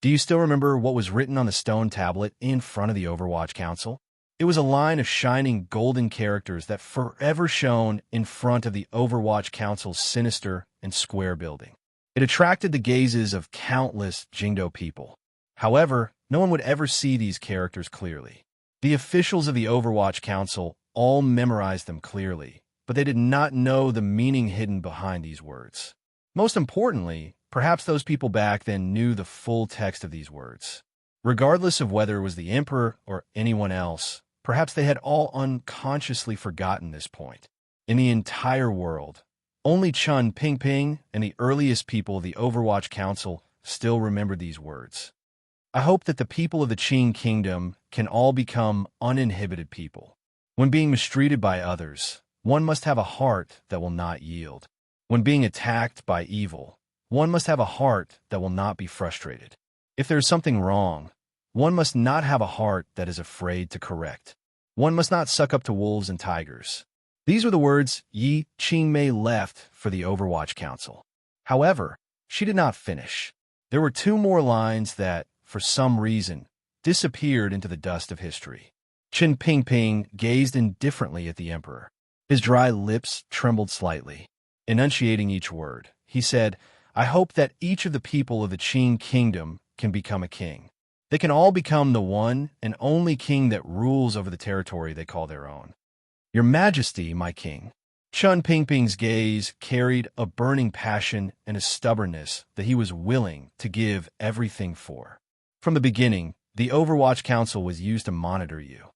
"Do you still remember what was written on the stone tablet in front of the Overwatch Council?" It was a line of shining golden characters that forever shone in front of the Overwatch Council's sinister and square building. It attracted the gazes of countless Jingdo people. However, no one would ever see these characters clearly. The officials of the Overwatch Council all memorized them clearly, but they did not know the meaning hidden behind these words. Most importantly, perhaps those people back then knew the full text of these words. Regardless of whether it was the emperor or anyone else, perhaps they had all unconsciously forgotten this point. In the entire world, only Chun Pingping and the earliest people of the Overwatch Council still remembered these words. I hope that the people of the Qing Kingdom can all become uninhibited people. When being mistreated by others, one must have a heart that will not yield. When being attacked by evil, one must have a heart that will not be frustrated. If there is something wrong, one must not have a heart that is afraid to correct. One must not suck up to wolves and tigers. These were the words Yi Qingmei left for the Overwatch Council. However, she did not finish. There were two more lines that, for some reason, disappeared into the dust of history. Qin Pingping gazed indifferently at the emperor. His dry lips trembled slightly. Enunciating each word, he said, I hope that each of the people of the Qing Kingdom can become a king. They can all become the one and only king that rules over the territory they call their own. Your Majesty, my king. Chun Pingping's gaze carried a burning passion and a stubbornness that he was willing to give everything for. From the beginning, the Overwatch Council was used to monitor you.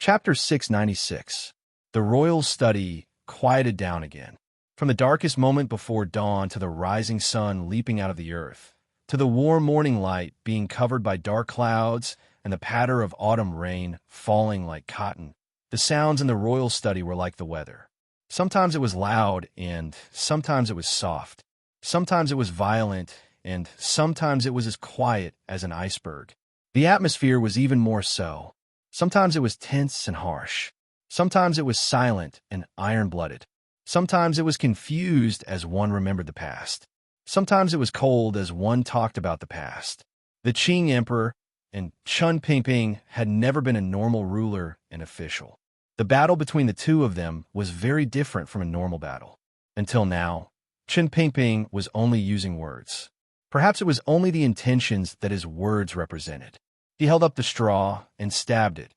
Chapter 696. The royal study quieted down again. From the darkest moment before dawn to the rising sun leaping out of the earth, to the warm morning light being covered by dark clouds and the patter of autumn rain falling like cotton, the sounds in the royal study were like the weather. Sometimes it was loud and sometimes it was soft. Sometimes it was violent and sometimes it was as quiet as an iceberg. The atmosphere was even more so. Sometimes it was tense and harsh. Sometimes it was silent and iron-blooded. Sometimes it was confused as one remembered the past. Sometimes it was cold as one talked about the past. The Qing Emperor and Chun Pingping had never been a normal ruler and official. The battle between the two of them was very different from a normal battle. Until now, Chun Pingping was only using words. Perhaps it was only the intentions that his words represented. He held up the straw and stabbed it,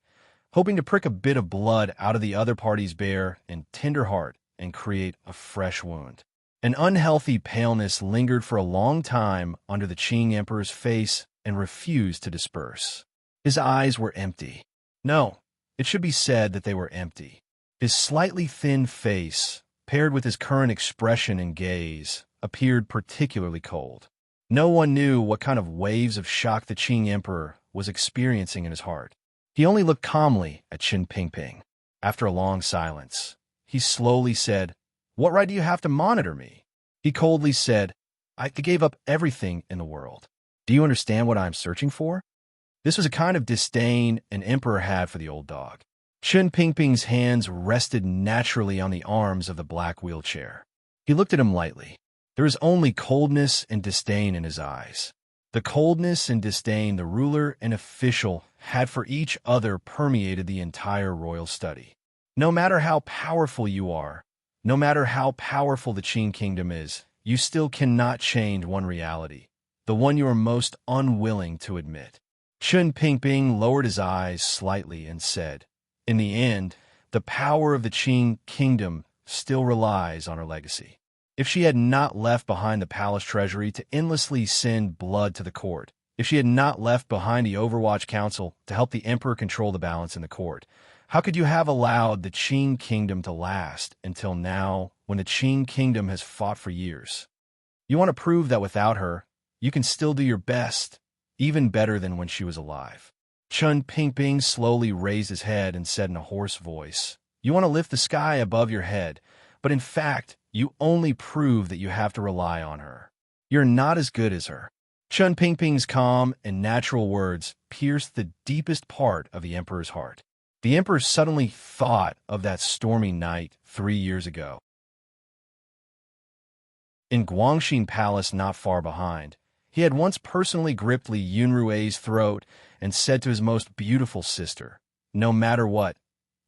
hoping to prick a bit of blood out of the other party's bare and tender heart and create a fresh wound. An unhealthy paleness lingered for a long time under the Qing Emperor's face and refused to disperse. His eyes were empty. No, it should be said that they were empty. His slightly thin face, paired with his current expression and gaze, appeared particularly cold. No one knew what kind of waves of shock the Qing Emperor was experiencing in his heart. He only looked calmly at Qin Pingping. After a long silence, he slowly said, What right do you have to monitor me? He coldly said, I gave up everything in the world. Do you understand what I am searching for? This was a kind of disdain an emperor had for the old dog. Qin Pingping's hands rested naturally on the arms of the black wheelchair. He looked at him lightly. There was only coldness and disdain in his eyes. The coldness and disdain the ruler and official had for each other permeated the entire royal study. No matter how powerful you are, no matter how powerful the Qing Kingdom is, you still cannot change one reality, the one you are most unwilling to admit. Qin Pingping lowered his eyes slightly and said, In the end, the power of the Qing Kingdom still relies on her legacy. If she had not left behind the palace treasury to endlessly send blood to the court, if she had not left behind the Overwatch Council to help the emperor control the balance in the court, how could you have allowed the Qing Kingdom to last until now when the Qing Kingdom has fought for years? You want to prove that without her, you can still do your best, even better than when she was alive. Chun Pingping slowly raised his head and said in a hoarse voice, You want to lift the sky above your head, but in fact, you only prove that you have to rely on her. You're not as good as her. Chun Pingping's calm and natural words pierced the deepest part of the emperor's heart. The emperor suddenly thought of that stormy night 3 years ago. In Guangxin Palace not far behind, he had once personally gripped Li Yunrui's throat and said to his most beautiful sister, No matter what,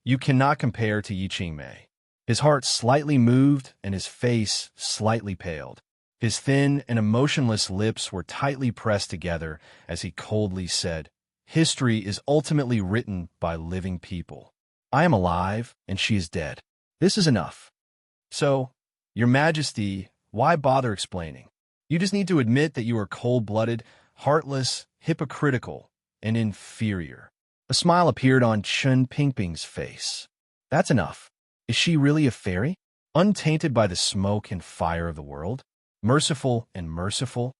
you cannot compare to Yi Qingmei. His heart slightly moved and his face slightly paled. His thin and emotionless lips were tightly pressed together as he coldly said, "History is ultimately written by living people. I am alive, and she is dead. This is enough. So, Your Majesty, why bother explaining? You just need to admit that you are cold-blooded, heartless, hypocritical, and inferior." A smile appeared on Chen Pingping's face. That's enough. Is she really a fairy? Untainted by the smoke and fire of the world? Merciful and merciful?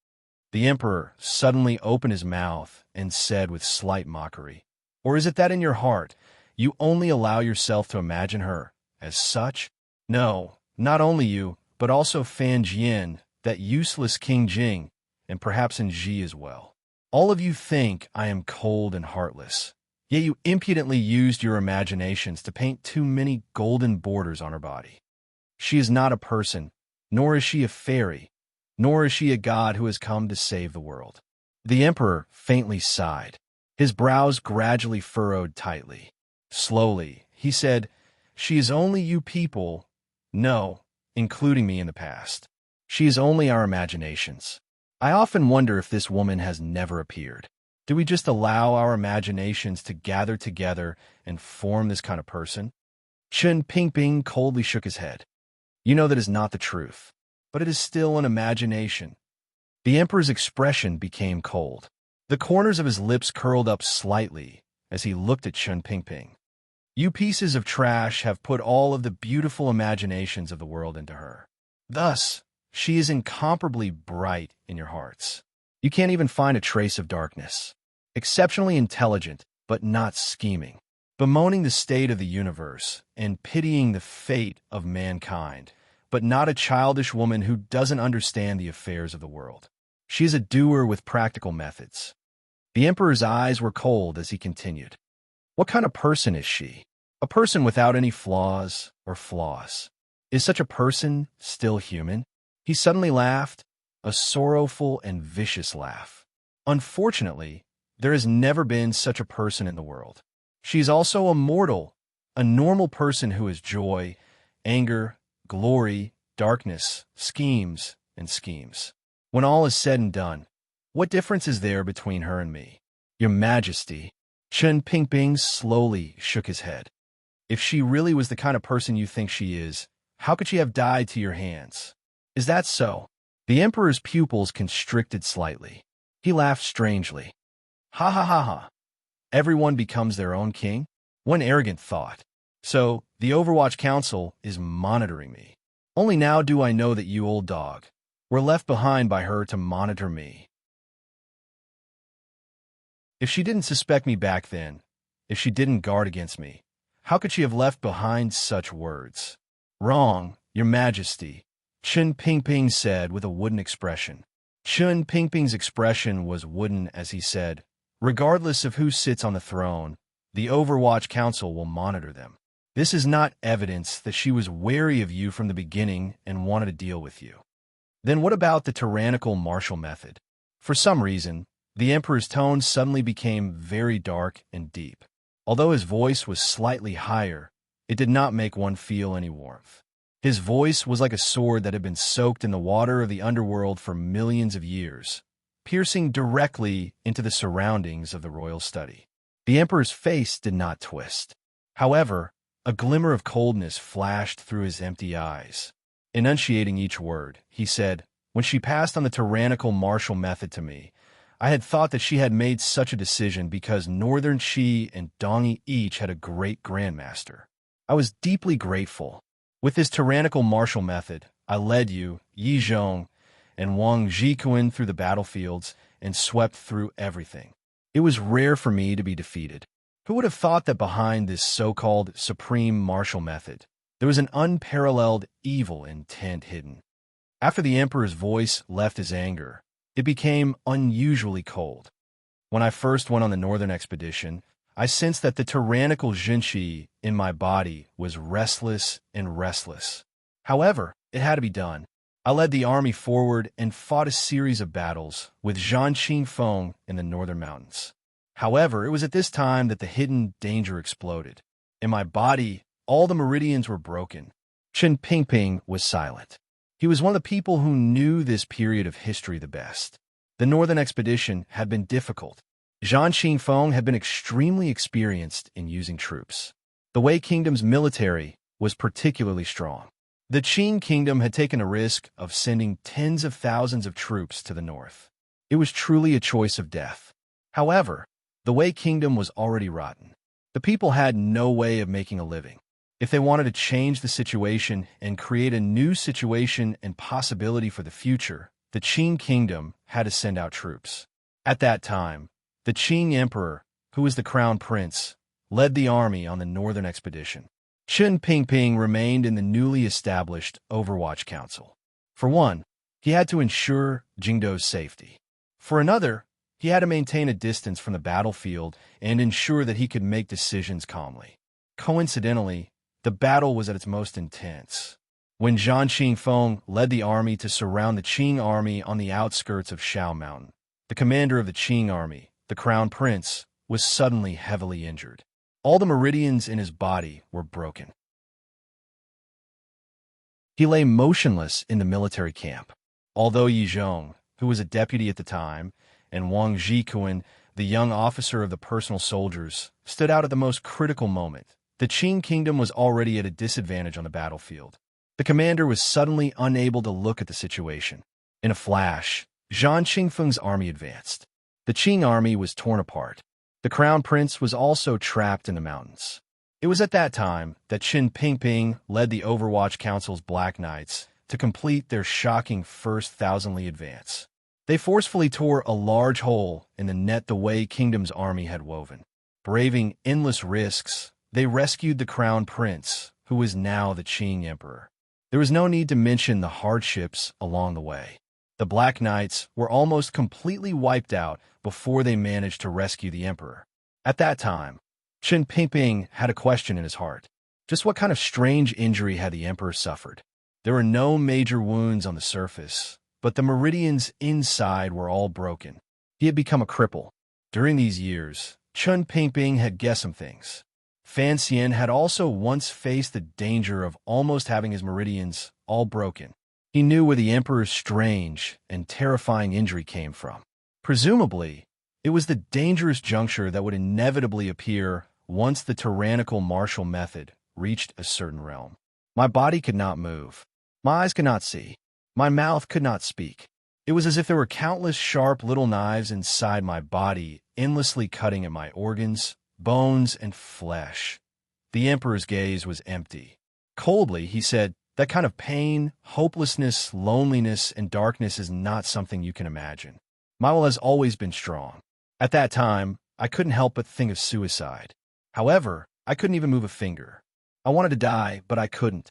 The emperor suddenly opened his mouth and said with slight mockery, "Or is it that in your heart you only allow yourself to imagine her as such? No, not only you, but also Fan Jian, that useless King Jing, and perhaps Ji as well. All of you think I am cold and heartless, yet you impudently used your imaginations to paint too many golden borders on her body. She is not a person, nor is she a fairy, nor is she a god who has come to save the world." The emperor faintly sighed. His brows gradually furrowed tightly. Slowly, he said, "She is only you people, no, including me in the past. She is only our imaginations. I often wonder if this woman has never appeared. Do we just allow our imaginations to gather together and form this kind of person?" Chen Pingping coldly shook his head. "You know that is not the truth, but it is still an imagination." The emperor's expression became cold. The corners of his lips curled up slightly as he looked at Chen Pingping. "You pieces of trash have put all of the beautiful imaginations of the world into her. Thus, she is incomparably bright in your hearts. You can't even find a trace of darkness. Exceptionally intelligent, but not scheming. Bemoaning the state of the universe and pitying the fate of mankind, but not a childish woman who doesn't understand the affairs of the world. She is a doer with practical methods." The emperor's eyes were cold as he continued. "What kind of person is she? A person without any flaws or flaws. Is such a person still human?" He suddenly laughed, a sorrowful and vicious laugh. "Unfortunately, there has never been such a person in the world. She is also a mortal, a normal person who has joy, anger, glory, darkness, schemes, and schemes. When all is said and done, what difference is there between her and me?" "Your Majesty," Chen Pingping slowly shook his head. "If she really was the kind of person you think she is, how could she have died to your hands? Is that so?" The emperor's pupils constricted slightly. He laughed strangely. "Ha ha ha ha. Everyone becomes their own king? One arrogant thought. So, the Overwatch Council is monitoring me. Only now do I know that you, old dog, were left behind by her to monitor me. If she didn't suspect me back then, if she didn't guard against me, how could she have left behind such words?" "Wrong, Your Majesty," Chen Pingping said with a wooden expression. Chen Pingping's expression was wooden as he said, "Regardless of who sits on the throne, the Overwatch Council will monitor them. This is not evidence that she was wary of you from the beginning and wanted to deal with you." "Then what about the tyrannical martial method?" For some reason, the emperor's tone suddenly became very dark and deep. Although his voice was slightly higher, it did not make one feel any warmth. His voice was like a sword that had been soaked in the water of the underworld for millions of years, piercing directly into the surroundings of the royal study. The emperor's face did not twist. However, a glimmer of coldness flashed through his empty eyes. Enunciating each word, he said, "When she passed on the tyrannical martial method to me, I had thought that she had made such a decision because Northern Qi and Dongyi each had a great grandmaster. I was deeply grateful. With this tyrannical martial method, I led you, Yi Zhong, and Wang Zhikuan through the battlefields and swept through everything. It was rare for me to be defeated. Who would have thought that behind this so-called supreme martial method, there was an unparalleled evil intent hidden?" After the emperor's voice left his anger, it became unusually cold. "When I first went on the northern expedition, I sensed that the tyrannical Jinqi in my body was restless and restless. However, it had to be done. I led the army forward and fought a series of battles with Zhang Qingfeng in the northern mountains. However, it was at this time that the hidden danger exploded. In my body, all the meridians were broken." Chen Pingping was silent. He was one of the people who knew this period of history the best. The northern expedition had been difficult. Zhang Qingfeng had been extremely experienced in using troops. The Wei Kingdom's military was particularly strong. The Qing Kingdom had taken a risk of sending tens of thousands of troops to the north. It was truly a choice of death. However, the Wei Kingdom was already rotten. The people had no way of making a living. If they wanted to change the situation and create a new situation and possibility for the future, the Qing Kingdom had to send out troops. At that time, the Qing Emperor, who was the crown prince, led the army on the northern expedition. Qin Pingping remained in the newly established Overwatch Council. For one, he had to ensure Jingdo's safety. For another, he had to maintain a distance from the battlefield and ensure that he could make decisions calmly. Coincidentally, the battle was at its most intense. When Zhang Qingfeng led the army to surround the Qing army on the outskirts of Shao Mountain, the commander of the Qing army, the crown prince, was suddenly heavily injured. All the meridians in his body were broken. He lay motionless in the military camp. Although Yi Zhong, who was a deputy at the time, and Wang Zhikuan, the young officer of the personal soldiers, stood out at the most critical moment, the Qing Kingdom was already at a disadvantage on the battlefield. The commander was suddenly unable to look at the situation. In a flash, Zhang Qingfeng's army advanced. The Qing army was torn apart. The crown prince was also trapped in the mountains. It was at that time that Qin Pingping led the Overwatch Council's Black Knights to complete their shocking first thousand-li advance. They forcefully tore a large hole in the net the Wei Kingdom's army had woven. Braving endless risks, they rescued the crown prince, who was now the Qing emperor. There was no need to mention the hardships along the way. The Black Knights were almost completely wiped out before they managed to rescue the emperor. At that time, Qin Pingping had a question in his heart. Just what kind of strange injury had the emperor suffered? There were no major wounds on the surface, but the meridians inside were all broken. He had become a cripple. During these years, Qin Pingping had guessed some things. Fan Xian had also once faced the danger of almost having his meridians all broken. He knew where the emperor's strange and terrifying injury came from. Presumably, it was the dangerous juncture that would inevitably appear once the tyrannical martial method reached a certain realm. My body could not move. My eyes could not see. My mouth could not speak. It was as if there were countless sharp little knives inside my body, endlessly cutting at my organs, bones, and flesh. The emperor's gaze was empty. Coldly, he said, "That kind of pain, hopelessness, loneliness, and darkness is not something you can imagine. My will has always been strong. At that time, I couldn't help but think of suicide. However, I couldn't even move a finger. I wanted to die, but I couldn't."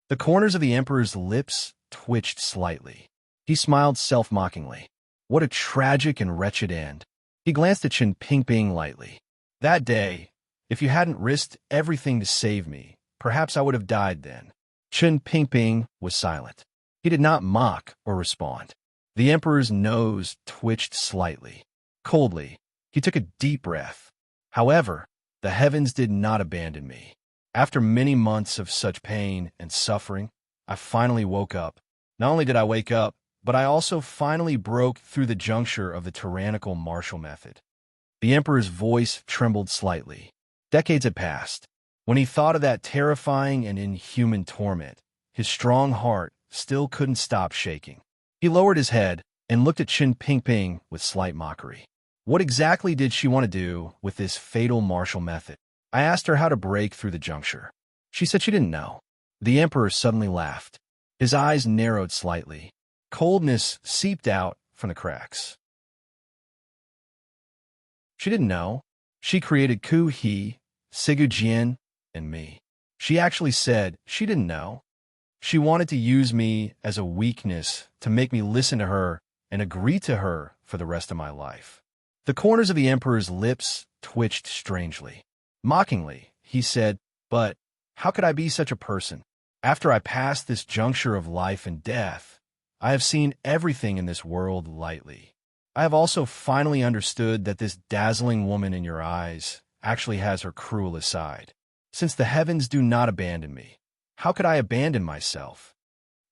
The corners of the emperor's lips twitched slightly. He smiled self-mockingly. What a tragic and wretched end. He glanced at Qin Pingping lightly. "That day, if you hadn't risked everything to save me, perhaps I would have died then." Qin Pingping was silent. He did not mock or respond. The emperor's nose twitched slightly. Coldly, he took a deep breath. "However, the heavens did not abandon me. After many months of such pain and suffering, I finally woke up. Not only did I wake up, but I also finally broke through the juncture of the tyrannical martial method." The emperor's voice trembled slightly. Decades had passed. When he thought of that terrifying and inhuman torment, his strong heart still couldn't stop shaking. He lowered his head and looked at Qin Pingping with slight mockery. What exactly did she want to do with this fatal martial method? I asked her how to break through the juncture. She said she didn't know. The emperor suddenly laughed. His eyes narrowed slightly. Coldness seeped out from the cracks. She didn't know. She created Ku He, Sigu Jian, and me. She actually said she didn't know. She wanted to use me as a weakness to make me listen to her and agree to her for the rest of my life. The corners of the emperor's lips twitched strangely. Mockingly, he said, "But how could I be such a person? After I passed this juncture of life and death, I have seen everything in this world lightly. I have also finally understood that this dazzling woman in your eyes actually has her cruelest side. Since the heavens do not abandon me, how could I abandon myself?"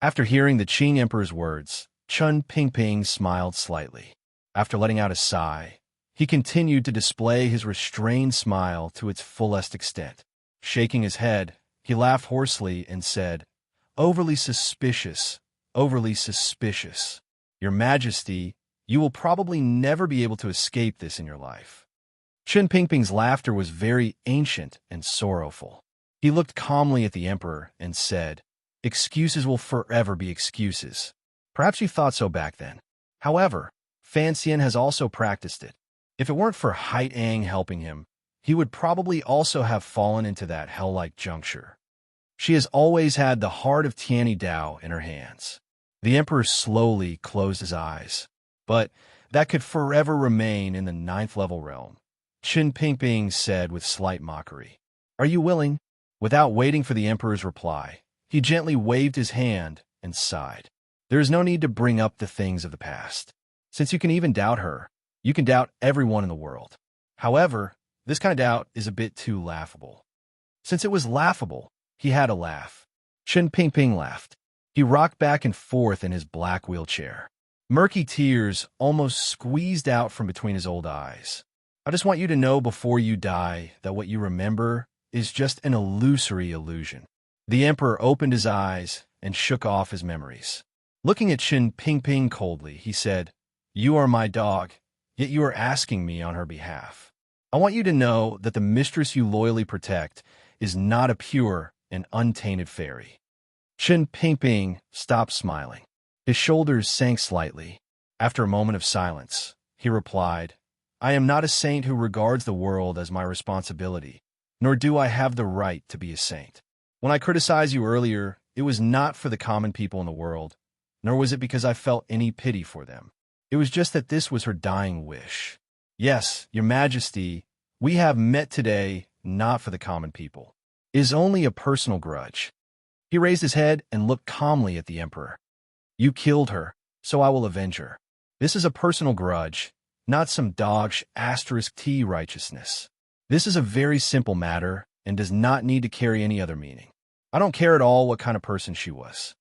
After hearing the Qing Emperor's words, Chun Pingping smiled slightly. After letting out a sigh, he continued to display his restrained smile to its fullest extent. Shaking his head, he laughed hoarsely and said, "Overly suspicious, overly suspicious. Your Majesty, you will probably never be able to escape this in your life." Chun Pingping's laughter was very ancient and sorrowful. He looked calmly at the emperor and said, "Excuses will forever be excuses. Perhaps you thought so back then. However, Fan Xian has also practiced it. If it weren't for Hai Ang helping him, he would probably also have fallen into that hell-like juncture. She has always had the heart of Tianyi Dao in her hands." The emperor slowly closed his eyes. "But that could forever remain in the 9th level realm," Chun Pingping said with slight mockery. "Are you willing?" Without waiting for the emperor's reply, he gently waved his hand and sighed. "There is no need to bring up the things of the past. Since you can even doubt her, you can doubt everyone in the world. However, this kind of doubt is a bit too laughable." Since it was laughable, he had a laugh. Chun Pingping laughed. He rocked back and forth in his black wheelchair. Murky tears almost squeezed out from between his old eyes. "I just want you to know before you die that what you remember is just an illusory illusion." The emperor opened his eyes and shook off his memories. Looking at Chun Pingping coldly, he said, "You are my dog, yet you are asking me on her behalf. I want you to know that the mistress you loyally protect is not a pure and untainted fairy." Chun Pingping stopped smiling. His shoulders sank slightly. After a moment of silence, he replied, "I am not a saint who regards the world as my responsibility, nor do I have the right to be a saint. When I criticized you earlier, it was not for the common people in the world, nor was it because I felt any pity for them. It was just that this was her dying wish. Yes, Your Majesty, we have met today not for the common people. It is only a personal grudge." He raised his head and looked calmly at the emperor. "You killed her, so I will avenge her. This is a personal grudge, not some dog's asterisk T righteousness. This is a very simple matter and does not need to carry any other meaning. I don't care at all what kind of person she was.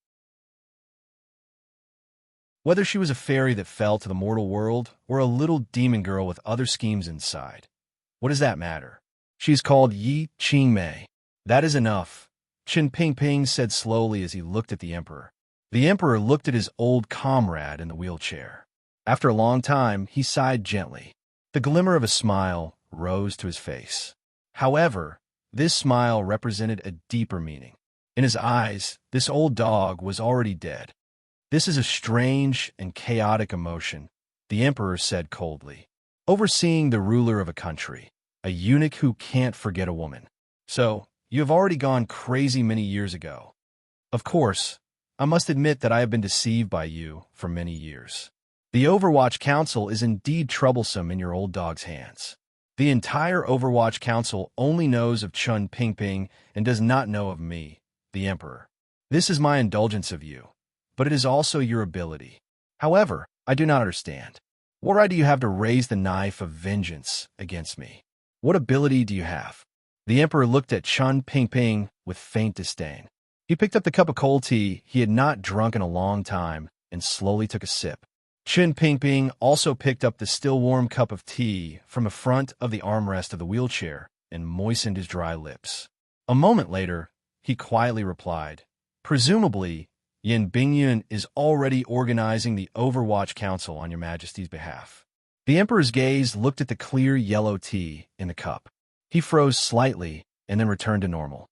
Whether she was a fairy that fell to the mortal world or a little demon girl with other schemes inside, what does that matter? She is called Yi Qingmei. That is enough," Chun Pingping said slowly as he looked at the emperor. The emperor looked at his old comrade in the wheelchair. After a long time, he sighed gently. The glimmer of a smile rose to his face. However, this smile represented a deeper meaning. In his eyes, this old dog was already dead. "This is a strange and chaotic emotion," the emperor said coldly. "Overseeing the ruler of a country, a eunuch who can't forget a woman. So, you have already gone crazy many years ago. Of course, I must admit that I have been deceived by you for many years. The Overwatch Council is indeed troublesome in your old dog's hands. The entire Overwatch Council only knows of Chun Pingping and does not know of me, the Emperor. This is my indulgence of you, but it is also your ability. However, I do not understand. What right do you have to raise the knife of vengeance against me? What ability do you have?" The Emperor looked at Chun Pingping with faint disdain. He picked up the cup of cold tea he had not drunk in a long time and slowly took a sip. Chun Pingping also picked up the still warm cup of tea from the front of the armrest of the wheelchair and moistened his dry lips. A moment later, he quietly replied, "Presumably, Yin Bingyun is already organizing the Overwatch Council on your Majesty's behalf." The Emperor's gaze looked at the clear yellow tea in the cup. He froze slightly and then returned to normal.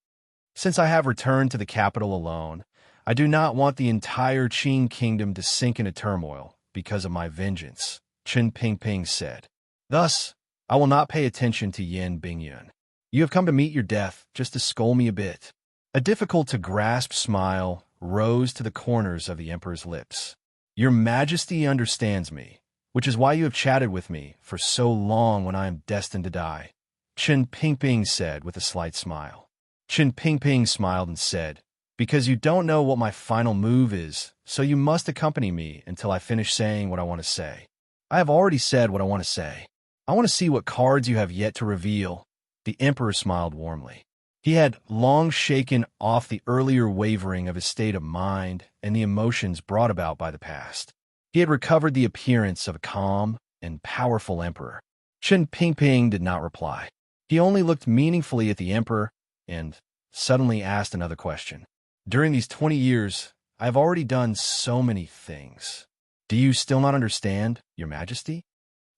"Since I have returned to the capital alone, I do not want the entire Qing kingdom to sink into turmoil because of my vengeance," Chun Pingping said. "Thus, I will not pay attention to Yin Bingyun. You have come to meet your death just to scold me a bit." A difficult-to-grasp smile rose to the corners of the Emperor's lips. "Your Majesty understands me, which is why you have chatted with me for so long when I am destined to die," Chun Pingping said with a slight smile. Chun Pingping smiled and said, "Because you don't know what my final move is, so you must accompany me until I finish saying what I want to say. I have already said what I want to say. I want to see what cards you have yet to reveal." The Emperor smiled warmly. He had long shaken off the earlier wavering of his state of mind and the emotions brought about by the past. He had recovered the appearance of a calm and powerful emperor. Chen Pingping did not reply. He only looked meaningfully at the emperor and suddenly asked another question. During these 20 years, I have already done so many things. Do you still not understand, Your Majesty?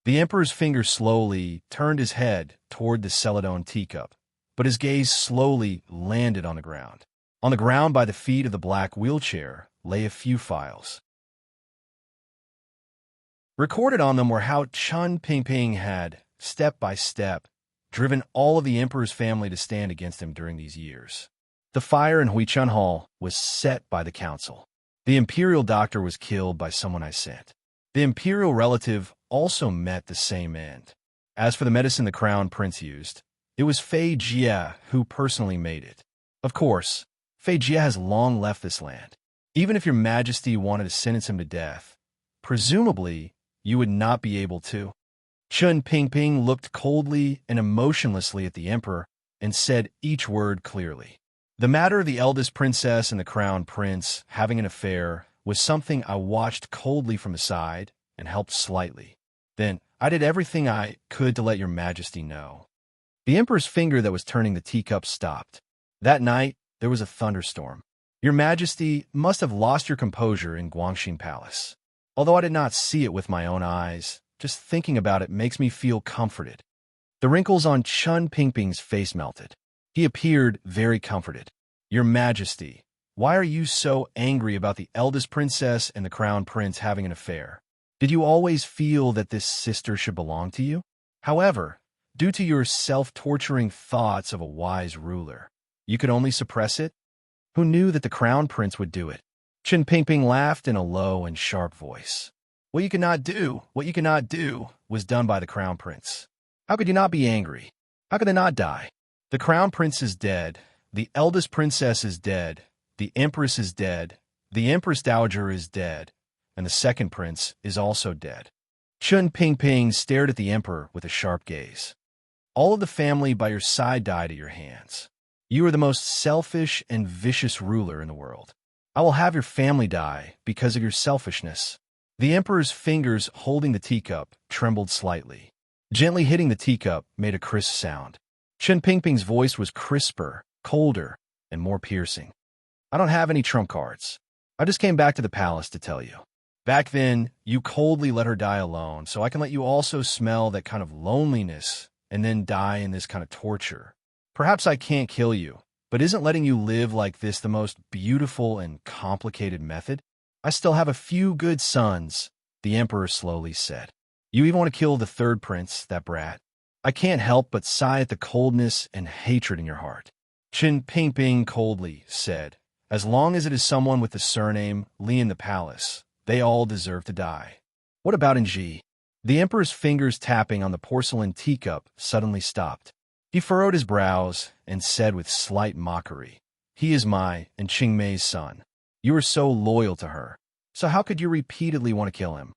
The emperor's finger slowly turned his head toward the celadon teacup, but his gaze slowly landed on the ground. On the ground by the feet of the black wheelchair lay a few files. Recorded on them were how Chen Pingping had, step by step, driven all of the emperor's family to stand against him during these years. The fire in Huichun Hall was set by the council. The imperial doctor was killed by someone I sent. The imperial relative also met the same end. As for the medicine the crown prince used, it was Fei Jie who personally made it. Of course, Fei Jie has long left this land. Even if your majesty wanted to sentence him to death, presumably you would not be able to. Chen Pingping looked coldly and emotionlessly at the emperor and said each word clearly. The matter of the eldest princess and the crown prince having an affair was something I watched coldly from the side and helped slightly. Then I did everything I could to let your majesty know. The emperor's finger that was turning the teacup stopped. That night, there was a thunderstorm. Your majesty must have lost your composure in Guangxin Palace. Although I did not see it with my own eyes, just thinking about it makes me feel comforted. The wrinkles on Chen Pingping's face melted. He appeared very comforted. Your majesty, why are you so angry about the eldest princess and the crown prince having an affair? Did you always feel that this sister should belong to you? However, due to your self-torturing thoughts of a wise ruler, you could only suppress it? Who knew that the crown prince would do it? Chen Pingping laughed in a low and sharp voice. What you cannot do was done by the crown prince. How could you not be angry? How could they not die? The crown prince is dead, the eldest princess is dead, the empress is dead, the empress dowager is dead, and the second prince is also dead. Chen Pingping stared at the emperor with a sharp gaze. All of the family by your side died at your hands. You are the most selfish and vicious ruler in the world. I will have your family die because of your selfishness. The emperor's fingers holding the teacup trembled slightly. Gently hitting the teacup made a crisp sound. Chen Pingping's voice was crisper, colder, and more piercing. I don't have any trump cards. I just came back to the palace to tell you. Back then, you coldly let her die alone, so I can let you also smell that kind of loneliness and then die in this kind of torture. Perhaps I can't kill you, but isn't letting you live like this the most beautiful and complicated method? I still have a few good sons, the emperor slowly said. You even want to kill the third prince, that brat. I can't help but sigh at the coldness and hatred in your heart. Chen Pingping coldly said, as long as it is someone with the surname Li in the palace, they all deserve to die. What about Nji? The emperor's fingers tapping on the porcelain teacup suddenly stopped. He furrowed his brows and said with slight mockery, he is my and Qingmei's son. You are so loyal to her, so how could you repeatedly want to kill him?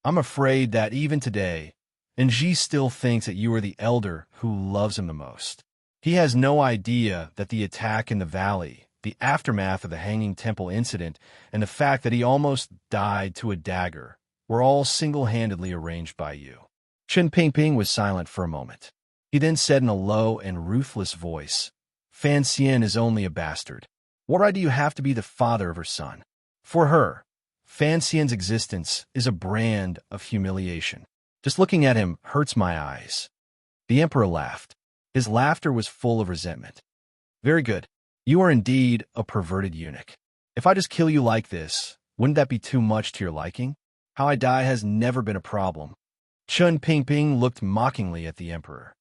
I'm afraid that even today, Nji still thinks that you are the elder who loves him the most. He has no idea that the attack in the valley, the aftermath of the Hanging Temple incident, and the fact that he almost died to a dagger were all single-handedly arranged by you. Chen Pingping was silent for a moment. He then said in a low and ruthless voice, Fan Xian is only a bastard. What right do you have to be the father of her son? For her, Fan Xian's existence is a brand of humiliation. Just looking at him hurts my eyes. The emperor laughed. His laughter was full of resentment. Very good. You are indeed a perverted eunuch. If I just kill you like this, wouldn't that be too much to your liking? How I die has never been a problem. Chen Pingping looked mockingly at the emperor.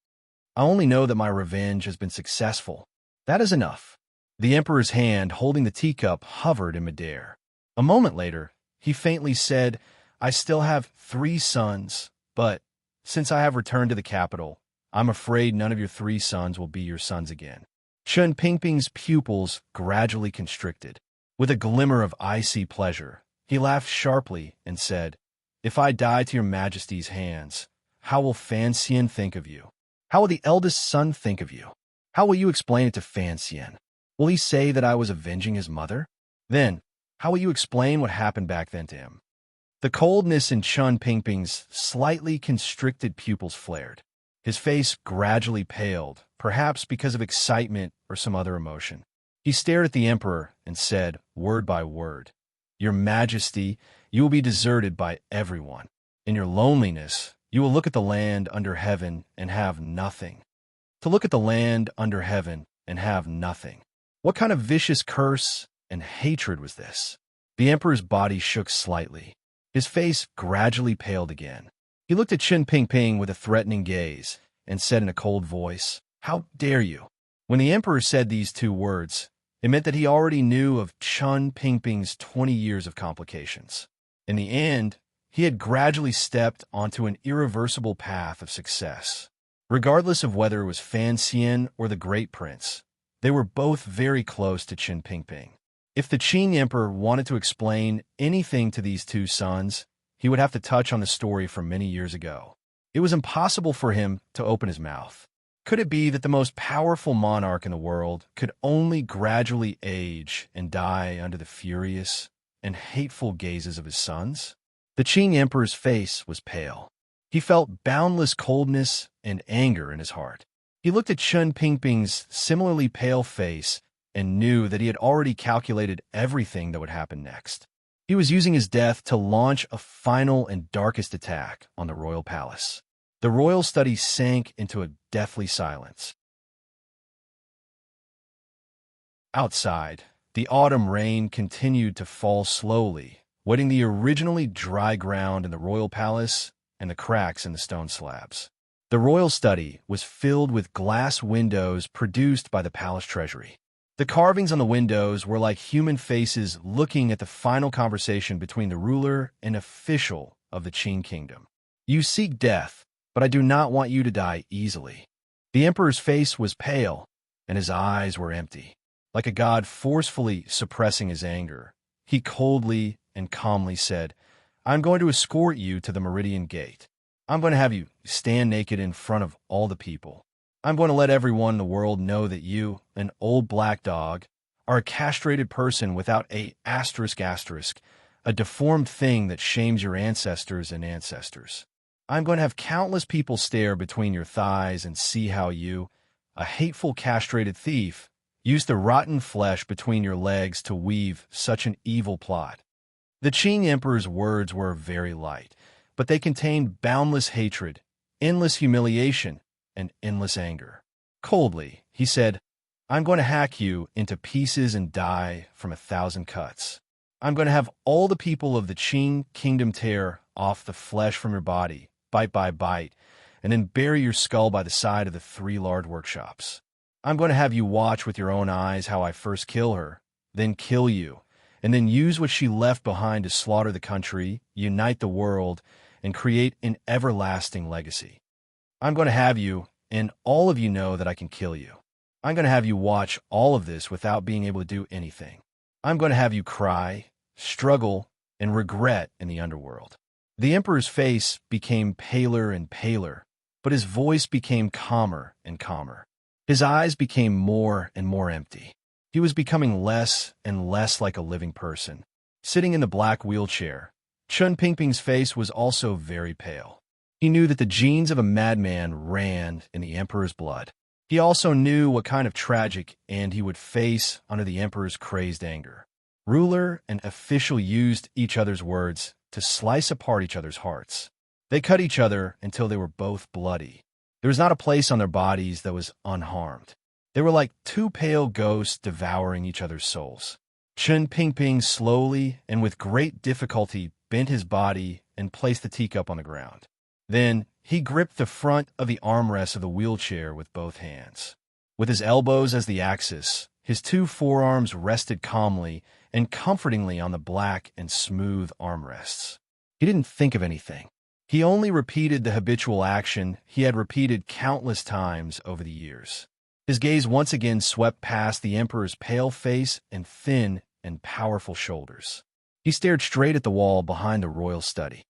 I only know that my revenge has been successful. That is enough. The emperor's hand holding the teacup hovered in midair. A moment later, he faintly said, I still have 3 sons, but since I have returned to the capital, I'm afraid none of your 3 sons will be your sons again. Chen Pingping's pupils gradually constricted. With a glimmer of icy pleasure, he laughed sharply and said, If I die to your majesty's hands, how will Fan Xian think of you? How will the eldest son think of you? How will you explain it to Fan Xian? Will he say that I was avenging his mother? Then, how will you explain what happened back then to him? The coldness in Chun Pingping's slightly constricted pupils flared. His face gradually paled, perhaps because of excitement or some other emotion. He stared at the emperor and said, word by word, Your Majesty, you will be deserted by everyone. In your loneliness, you will look at the land under heaven and have nothing. To look at the land under heaven and have nothing. What kind of vicious curse and hatred was this? The emperor's body shook slightly. His face gradually paled again. He looked at Chun Pingping with a threatening gaze and said in a cold voice, How dare you? When the emperor said these two words, it meant that he already knew of Chun Pingping's 20 years of complications. In the end, he had gradually stepped onto an irreversible path of success. Regardless of whether it was Fan Xian or the Great Prince, they were both very close to Chun Pingping. If the Qing Emperor wanted to explain anything to these two sons, he would have to touch on the story from many years ago. It was impossible for him to open his mouth. Could it be that the most powerful monarch in the world could only gradually age and die under the furious and hateful gazes of his sons? The Qing Emperor's face was pale. He felt boundless coldness and anger in his heart. He looked at Chun Pingping's similarly pale face and knew that he had already calculated everything that would happen next. He was using his death to launch a final and darkest attack on the royal palace. The royal study sank into a deathly silence. Outside, the autumn rain continued to fall slowly, wetting the originally dry ground in the royal palace and the cracks in the stone slabs. The royal study was filled with glass windows produced by the palace treasury. The carvings on the windows were like human faces looking at the final conversation between the ruler and official of the Qing kingdom. You seek death, but I do not want you to die easily. The emperor's face was pale, and his eyes were empty. Like a god forcefully suppressing his anger, he coldly and calmly said, I'm going to escort you to the Meridian Gate. I'm going to have you stand naked in front of all the people. I'm going to let everyone in the world know that you, an old black dog, are a castrated person without a asterisk, a deformed thing that shames your ancestors and ancestors. I'm going to have countless people stare between your thighs and see how you, a hateful castrated thief, used the rotten flesh between your legs to weave such an evil plot. The Qing Emperor's words were very light, but they contained boundless hatred, endless humiliation, and endless anger. Coldly, he said, I'm going to hack you into pieces and die from 1,000 cuts. I'm going to have all the people of the Qing kingdom tear off the flesh from your body, bite by bite, and then bury your skull by the side of the 3 large workshops. I'm going to have you watch with your own eyes how I first kill her, then kill you, and then use what she left behind to slaughter the country, unite the world, and create an everlasting legacy. I'm going to have you, and all of you know that I can kill you. I'm going to have you watch all of this without being able to do anything. I'm going to have you cry, struggle, and regret in the underworld. The emperor's face became paler and paler, but his voice became calmer and calmer. His eyes became more and more empty. He was becoming less and less like a living person. Sitting in the black wheelchair, Chun Pingping's face was also very pale. He knew that the genes of a madman ran in the emperor's blood. He also knew what kind of tragic end he would face under the emperor's crazed anger. Ruler and official used each other's words to slice apart each other's hearts. They cut each other until they were both bloody. There was not a place on their bodies that was unharmed. They were like 2 pale ghosts devouring each other's souls. Chun Pingping slowly and with great difficulty bent his body and placed the teacup on the ground. Then he gripped the front of the armrest of the wheelchair with both hands. With his elbows as the axis, his 2 forearms rested calmly and comfortingly on the black and smooth armrests. He didn't think of anything. He only repeated the habitual action he had repeated countless times over the years. His gaze once again swept past the emperor's pale face and thin and powerful shoulders. He stared straight at the wall behind the royal study.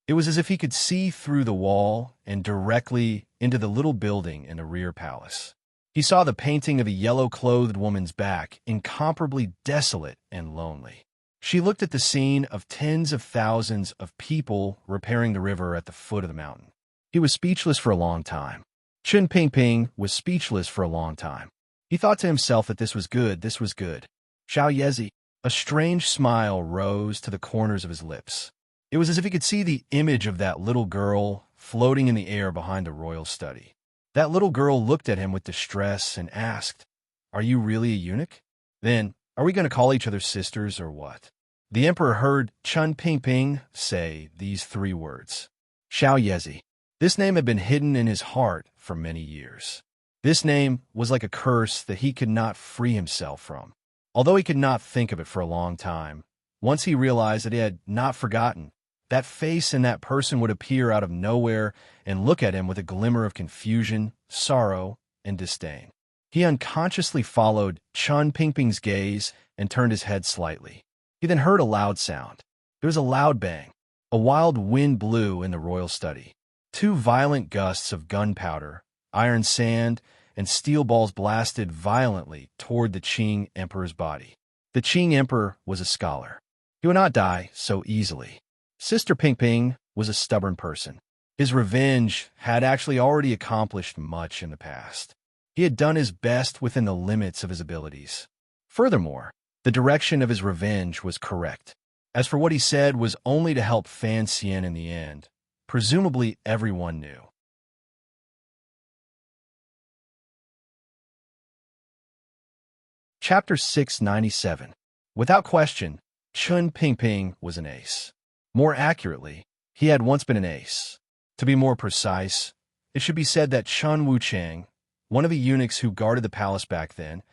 It was as if he could see through the wall and directly into the little building in the rear palace. He saw the painting of a yellow-clothed woman's back, incomparably desolate and lonely. She looked at the scene of tens of thousands of people repairing the river at the foot of the mountain. He was speechless for a long time. Chen Pingping was speechless for a long time. He thought to himself that this was good, this was good. Xiao Yezi. A strange smile rose to the corners of his lips. It was as if he could see the image of that little girl floating in the air behind the royal study. That little girl looked at him with distress and asked, "Are you really a eunuch? Then, are we going to call each other sisters or what?" The emperor heard Chen Pingping say these three words. Xiao Yezi. This name had been hidden in his heart for many years. This name was like a curse that he could not free himself from. Although he could not think of it for a long time, once he realized that he had not forgotten, that face and that person would appear out of nowhere and look at him with a glimmer of confusion, sorrow, and disdain. He unconsciously followed Chen Pingping's gaze and turned his head slightly. He then heard a loud sound. There was a loud bang. A wild wind blew in the royal study. Two violent gusts of gunpowder, iron sand, and steel balls blasted violently toward the Qing emperor's body. The Qing emperor was a scholar. He would not die so easily. Sister Pingping was a stubborn person. His revenge had actually already accomplished much in the past. He had done his best within the limits of his abilities. Furthermore, the direction of his revenge was correct. As for what he said was only to help Fan Xian in the end, presumably everyone knew. Chapter 697. Without question, Chen Pingping was an ace. More accurately, he had once been an ace. To be more precise, it should be said that Chen Wuchang, one of the eunuchs who guarded the palace back then,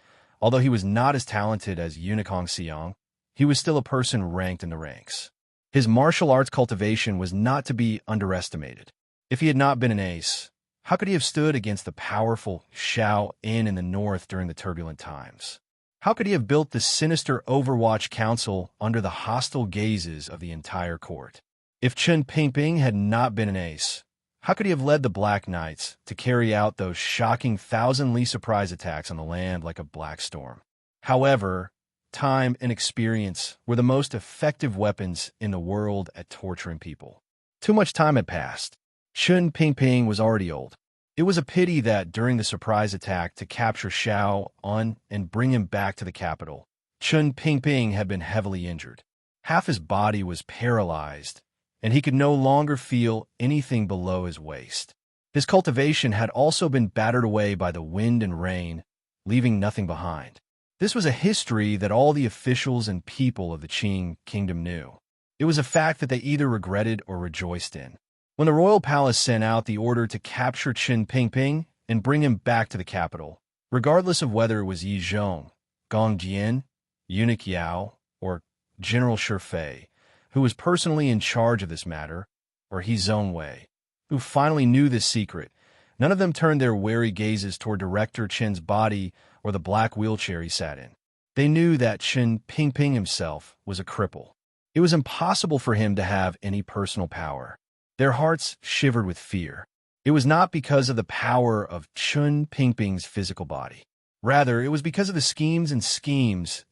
although he was not as talented as eunuch Hong Xiang, he was still a person ranked in the ranks. His martial arts cultivation was not to be underestimated. If he had not been an ace, how could he have stood against the powerful Xiao in the north during the turbulent times? How could he have built the sinister Overwatch Council under the hostile gazes of the entire court? If Chen Pingping had not been an ace, how could he have led the Black Knights to carry out those shocking thousand-li surprise attacks on the land like a black storm? However, time and experience were the most effective weapons in the world at torturing people. Too much time had passed. Chen Pingping was already old. It was a pity that during the surprise attack to capture Xiao On and bring him back to the capital, Chen Pingping had been heavily injured. Half his body was paralyzed, and he could no longer feel anything below his waist. His cultivation had also been battered away by the wind and rain, leaving nothing behind. This was a history that all the officials and people of the Qing kingdom knew. It was a fact that they either regretted or rejoiced in. When the royal palace sent out the order to capture Chen Pingping and bring him back to the capital, regardless of whether it was Yi Zhong, Gong Jian, Eunuch Yao, or General Shifei, who was personally in charge of this matter, or He Zhongwei, who finally knew this secret, none of them turned their wary gazes toward Director Chen's body or the black wheelchair he sat in. They knew that Chen Pingping himself was a cripple. It was impossible for him to have any personal power. Their hearts shivered with fear. It was not because of the power of Chen Pingping's physical body. Rather, it was because of the schemes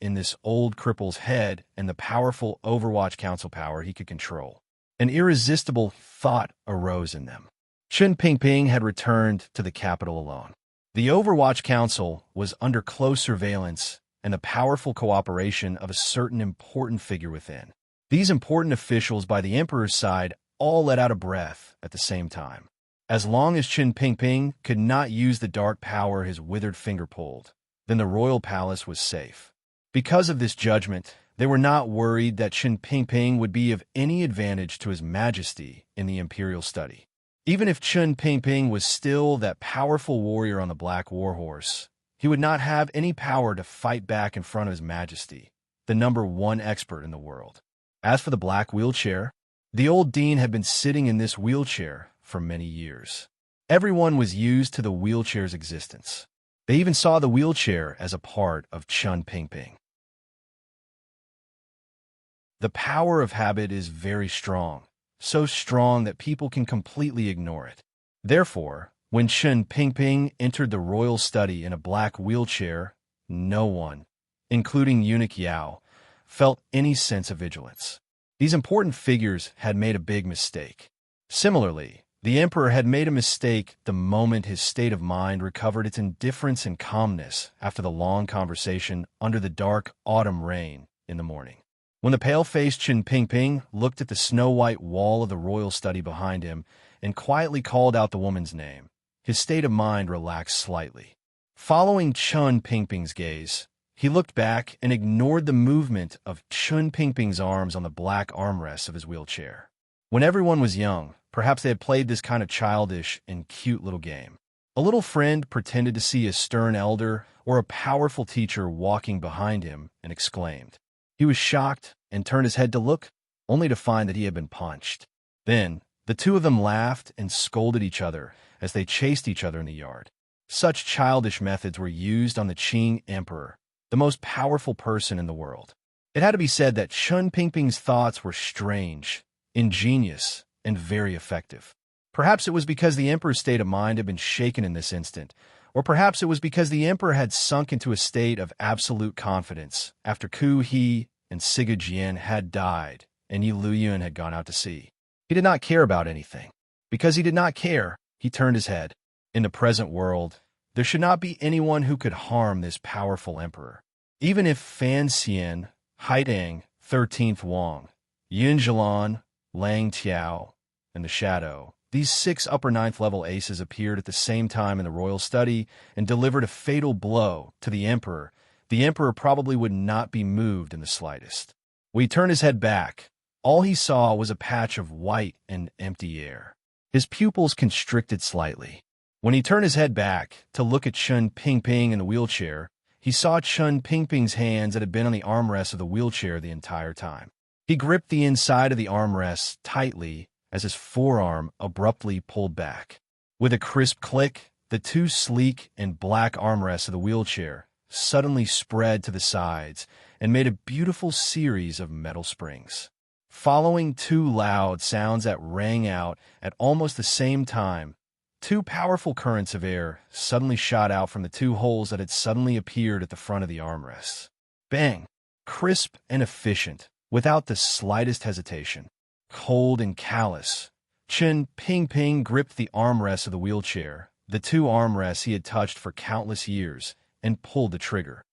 in this old cripple's head and the powerful Overwatch Council power he could control. An irresistible thought arose in them. Chen Pingping had returned to the capital alone. The Overwatch Council was under close surveillance and the powerful cooperation of a certain important figure within. These important officials by the emperor's side all let out a breath at the same time. As long as Chen Pingping could not use the dark power his withered finger pulled, then the royal palace was safe. Because of this judgment, they were not worried that Chen Pingping would be of any advantage to His Majesty in the imperial study. Even if Chen Pingping was still that powerful warrior on the black warhorse, he would not have any power to fight back in front of His Majesty, the #1 expert in the world. As for the black wheelchair, the old dean had been sitting in this wheelchair for many years. Everyone was used to the wheelchair's existence. They even saw the wheelchair as a part of Chen Pingping. The power of habit is very strong, so strong that people can completely ignore it. Therefore, when Chen Pingping entered the royal study in a black wheelchair, no one, including eunuch Yao, felt any sense of vigilance. These important figures had made a big mistake. Similarly, the emperor had made a mistake the moment his state of mind recovered its indifference and calmness after the long conversation under the dark autumn rain in the morning. When the pale-faced Chen Pingping looked at the snow-white wall of the royal study behind him and quietly called out the woman's name, his state of mind relaxed slightly. Following Chen Pingping's gaze, he looked back and ignored the movement of Chen Pingping's arms on the black armrests of his wheelchair. When everyone was young, perhaps they had played this kind of childish and cute little game. A little friend pretended to see a stern elder or a powerful teacher walking behind him and exclaimed. He was shocked and turned his head to look, only to find that he had been punched. Then, the two of them laughed and scolded each other as they chased each other in the yard. Such childish methods were used on the Qing emperor, the most powerful person in the world. It had to be said that Chen Pingping's thoughts were strange, ingenious, and very effective. Perhaps it was because the emperor's state of mind had been shaken in this instant, or perhaps it was because the emperor had sunk into a state of absolute confidence after Ku He and Siga Jian had died and Yi Luyun had gone out to sea. He did not care about anything. Because he did not care, he turned his head. In the present world, there should not be anyone who could harm this powerful emperor. Even if Fan Xian, Haidang, 13th Wang, Yin Zhilan, Lang Tiao, and the Shadow, these 6 upper 9th level aces appeared at the same time in the royal study and delivered a fatal blow to the emperor probably would not be moved in the slightest. When he turned his head back, all he saw was a patch of white and empty air. His pupils constricted slightly. When he turned his head back to look at Chen Pingping in the wheelchair, he saw Chen Pingping's hands that had been on the armrests of the wheelchair the entire time. He gripped the inside of the armrests tightly as his forearm abruptly pulled back. With a crisp click, the 2 sleek and black armrests of the wheelchair suddenly spread to the sides and made a beautiful series of metal springs. Following 2 loud sounds that rang out at almost the same time, 2 powerful currents of air suddenly shot out from the 2 holes that had suddenly appeared at the front of the armrests. Bang! Crisp and efficient, without the slightest hesitation. Cold and callous, Chen Pingping gripped the armrests of the wheelchair, the 2 armrests he had touched for countless years, and pulled the trigger.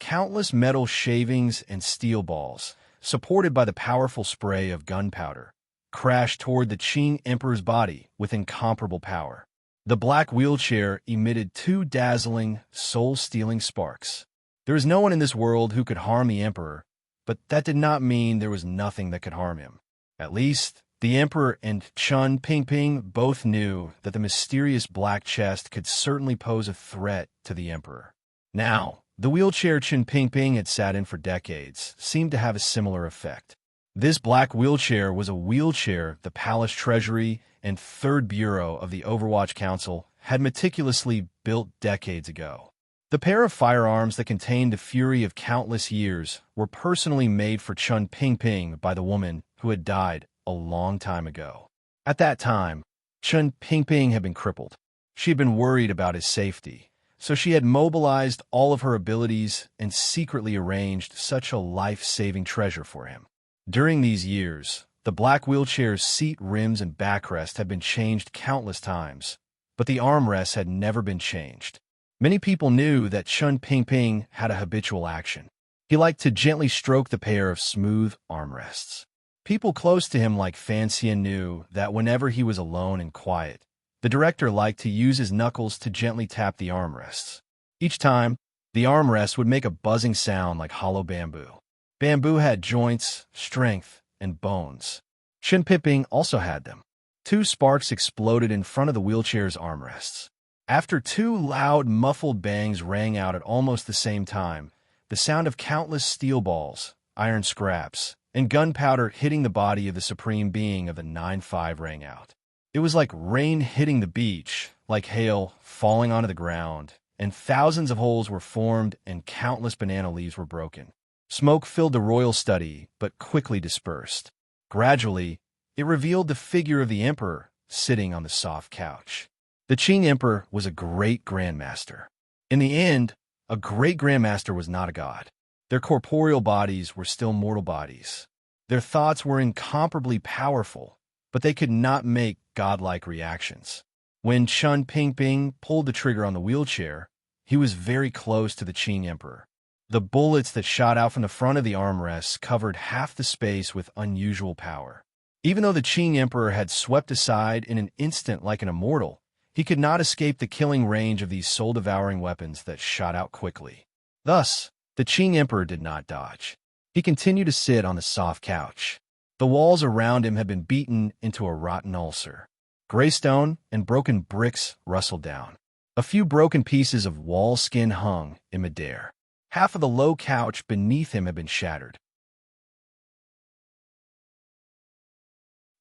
Countless metal shavings and steel balls, supported by the powerful spray of gunpowder, crashed toward the Qing emperor's body with incomparable power. The black wheelchair emitted 2 dazzling, soul-stealing sparks. There was no one in this world who could harm the emperor, but that did not mean there was nothing that could harm him. At least, the emperor and Chen Pingping both knew that the mysterious black chest could certainly pose a threat to the emperor. Now, the wheelchair Chen Pingping had sat in for decades seemed to have a similar effect. This black wheelchair was a wheelchair the Palace Treasury and Third Bureau of the Overwatch Council had meticulously built decades ago. The pair of firearms that contained the fury of countless years were personally made for Chen Pingping by the woman who had died a long time ago. At that time, Chen Pingping had been crippled. She had been worried about his safety, so she had mobilized all of her abilities and secretly arranged such a life-saving treasure for him. During these years, the black wheelchair's seat rims and backrest had been changed countless times, but the armrests had never been changed. Many people knew that Chen Pingping had a habitual action. He liked to gently stroke the pair of smooth armrests. People close to him like Fan Xian knew that whenever he was alone and quiet, the director liked to use his knuckles to gently tap the armrests. Each time, the armrest would make a buzzing sound like hollow bamboo. Bamboo had joints, strength, and bones. Chen Pingping also had them. 2 sparks exploded in front of the wheelchair's armrests. After 2 loud, muffled bangs rang out at almost the same time, the sound of countless steel balls, iron scraps, and gunpowder hitting the body of the supreme being of the 9-5 rang out. It was like rain hitting the beach, like hail falling onto the ground, and thousands of holes were formed and countless banana leaves were broken. Smoke filled the royal study, but quickly dispersed. Gradually, it revealed the figure of the emperor sitting on the soft couch. The Qing emperor was a great grandmaster. In the end, a great grandmaster was not a god. Their corporeal bodies were still mortal bodies. Their thoughts were incomparably powerful, but they could not make godlike reactions. When Chun Pingping pulled the trigger on the wheelchair, he was very close to the Qing emperor. The bullets that shot out from the front of the armrests covered half the space with unusual power. Even though the Qing emperor had swept aside in an instant like an immortal, he could not escape the killing range of these soul-devouring weapons that shot out quickly. Thus, the Qing emperor did not dodge. He continued to sit on the soft couch. The walls around him had been beaten into a rotten ulcer. Gray stone and broken bricks rustled down. A few broken pieces of wall skin hung in midair. Half of the low couch beneath him had been shattered.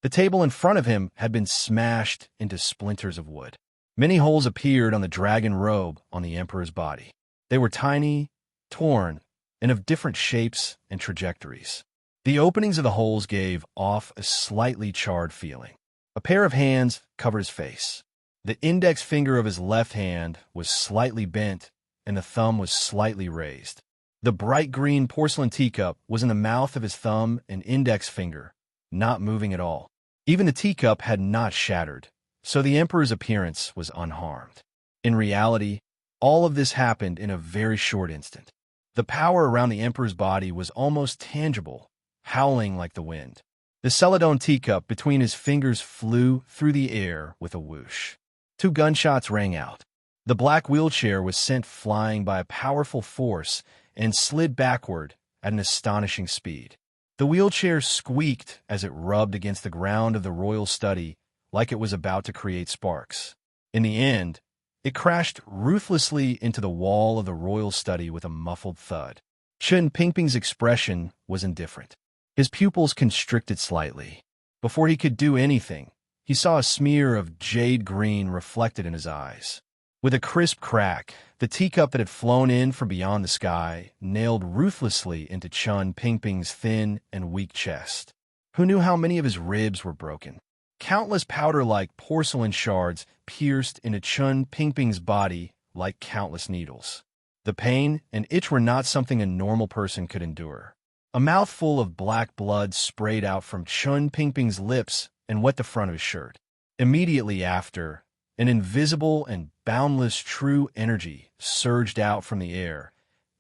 The table in front of him had been smashed into splinters of wood. Many holes appeared on the dragon robe on the emperor's body. They were tiny, torn, and of different shapes and trajectories. The openings of the holes gave off a slightly charred feeling. A pair of hands covered his face. The index finger of his left hand was slightly bent, and the thumb was slightly raised. The bright green porcelain teacup was in the mouth of his thumb and index finger, not moving at all. Even the teacup had not shattered, so the emperor's appearance was unharmed. In reality, all of this happened in a very short instant. The power around the emperor's body was almost tangible, howling like the wind. The celadon teacup between his fingers flew through the air with a whoosh. 2 gunshots rang out. The black wheelchair was sent flying by a powerful force and slid backward at an astonishing speed. The wheelchair squeaked as it rubbed against the ground of the royal study like it was about to create sparks. In the end, it crashed ruthlessly into the wall of the royal study with a muffled thud. Chun Pingping's expression was indifferent. His pupils constricted slightly. Before he could do anything, he saw a smear of jade green reflected in his eyes. With a crisp crack, the teacup that had flown in from beyond the sky nailed ruthlessly into Chun Pingping's thin and weak chest. Who knew how many of his ribs were broken? Countless powder-like porcelain shards pierced into Chun Pingping's body like countless needles. The pain and itch were not something a normal person could endure. A mouthful of black blood sprayed out from Chun Pingping's lips and wet the front of his shirt. Immediately after, an invisible and boundless true energy surged out from the air,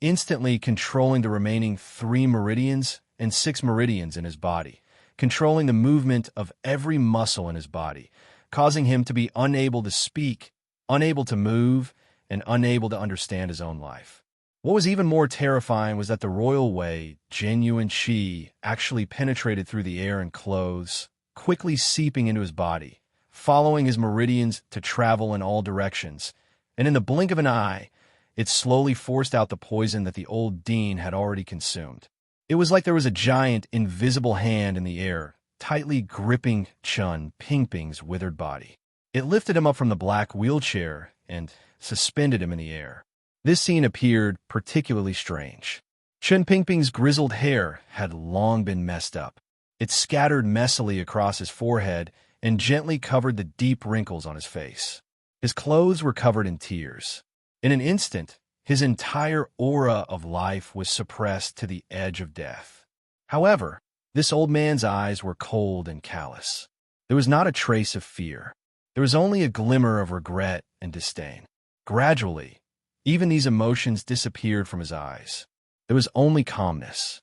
instantly controlling the remaining 3 meridians and 6 meridians in his body, controlling the movement of every muscle in his body, causing him to be unable to speak, unable to move, and unable to understand his own life. What was even more terrifying was that the royal way, genuine qi, actually penetrated through the air and clothes, quickly seeping into his body, following his meridians to travel in all directions, and in the blink of an eye, it slowly forced out the poison that the old dean had already consumed. It was like there was a giant, invisible hand in the air, tightly gripping Chun Pingping's withered body. It lifted him up from the black wheelchair and suspended him in the air. This scene appeared particularly strange. Chun Pingping's grizzled hair had long been messed up. It scattered messily across his forehead and gently covered the deep wrinkles on his face. His clothes were covered in tears. In an instant, his entire aura of life was suppressed to the edge of death. However, this old man's eyes were cold and callous. There was not a trace of fear. There was only a glimmer of regret and disdain. Gradually, even these emotions disappeared from his eyes. There was only calmness.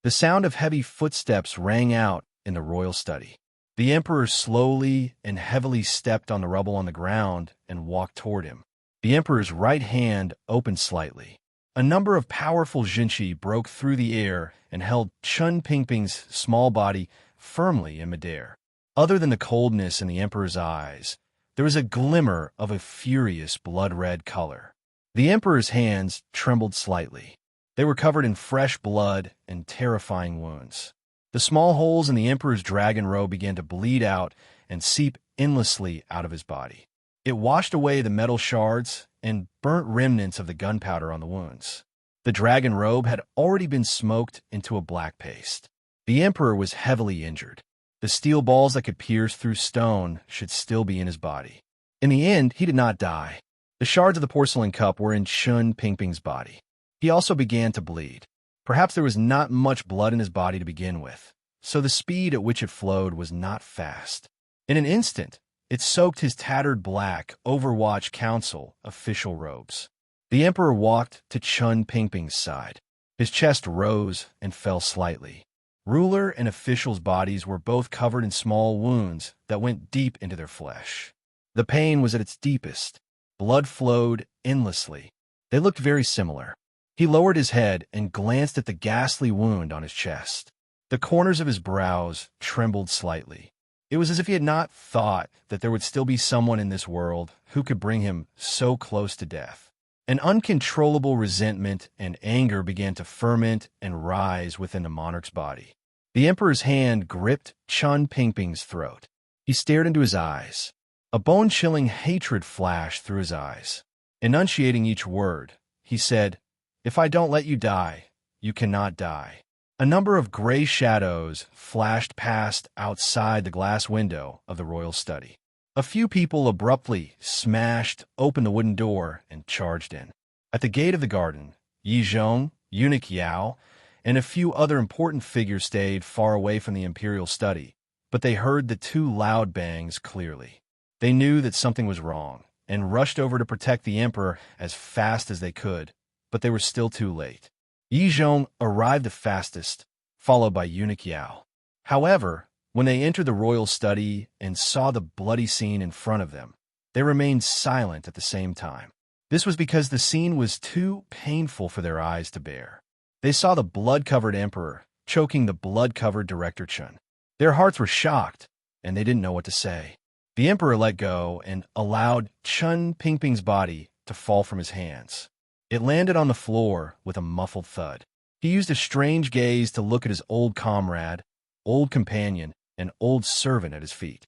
The sound of heavy footsteps rang out in the royal study. The emperor slowly and heavily stepped on the rubble on the ground and walked toward him. The emperor's right hand opened slightly. A number of powerful jinshi broke through the air and held Chun Pingping's small body firmly in midair. Other than the coldness in the emperor's eyes, there was a glimmer of a furious blood-red color. The emperor's hands trembled slightly. They were covered in fresh blood and terrifying wounds. The small holes in the emperor's dragon robe began to bleed out and seep endlessly out of his body. It washed away the metal shards and burnt remnants of the gunpowder on the wounds. The dragon robe had already been smoked into a black paste. The emperor was heavily injured. The steel balls that could pierce through stone should still be in his body. In the end, he did not die. The shards of the porcelain cup were in Chun Pingping's body. He also began to bleed. Perhaps there was not much blood in his body to begin with, so the speed at which it flowed was not fast. In an instant, it soaked his tattered black Overwatch Council official robes. The emperor walked to Chun Pingping's side. His chest rose and fell slightly. Ruler and officials' bodies were both covered in small wounds that went deep into their flesh. The pain was at its deepest. Blood flowed endlessly. They looked very similar. He lowered his head and glanced at the ghastly wound on his chest. The corners of his brows trembled slightly. It was as if he had not thought that there would still be someone in this world who could bring him so close to death. An uncontrollable resentment and anger began to ferment and rise within the monarch's body. The emperor's hand gripped Chun Pingping's throat. He stared into his eyes. A bone-chilling hatred flashed through his eyes. Enunciating each word, he said, "If I don't let you die, you cannot die." A number of gray shadows flashed past outside the glass window of the royal study. A few people abruptly smashed open the wooden door and charged in. At the gate of the garden, Yi Zhong, eunuch Yao, and a few other important figures stayed far away from the imperial study, but they heard the two loud bangs clearly. They knew that something was wrong and rushed over to protect the emperor as fast as they could, but they were still too late. Yi Zhong arrived the fastest, followed by eunuch Yao. However, when they entered the royal study and saw the bloody scene in front of them, they remained silent at the same time. This was because the scene was too painful for their eyes to bear. They saw the blood-covered emperor choking the blood-covered director Chun. Their hearts were shocked, and they didn't know what to say. The emperor let go and allowed Chun Pingping's body to fall from his hands. It landed on the floor with a muffled thud. He used a strange gaze to look at his old comrade, old companion, and old servant at his feet.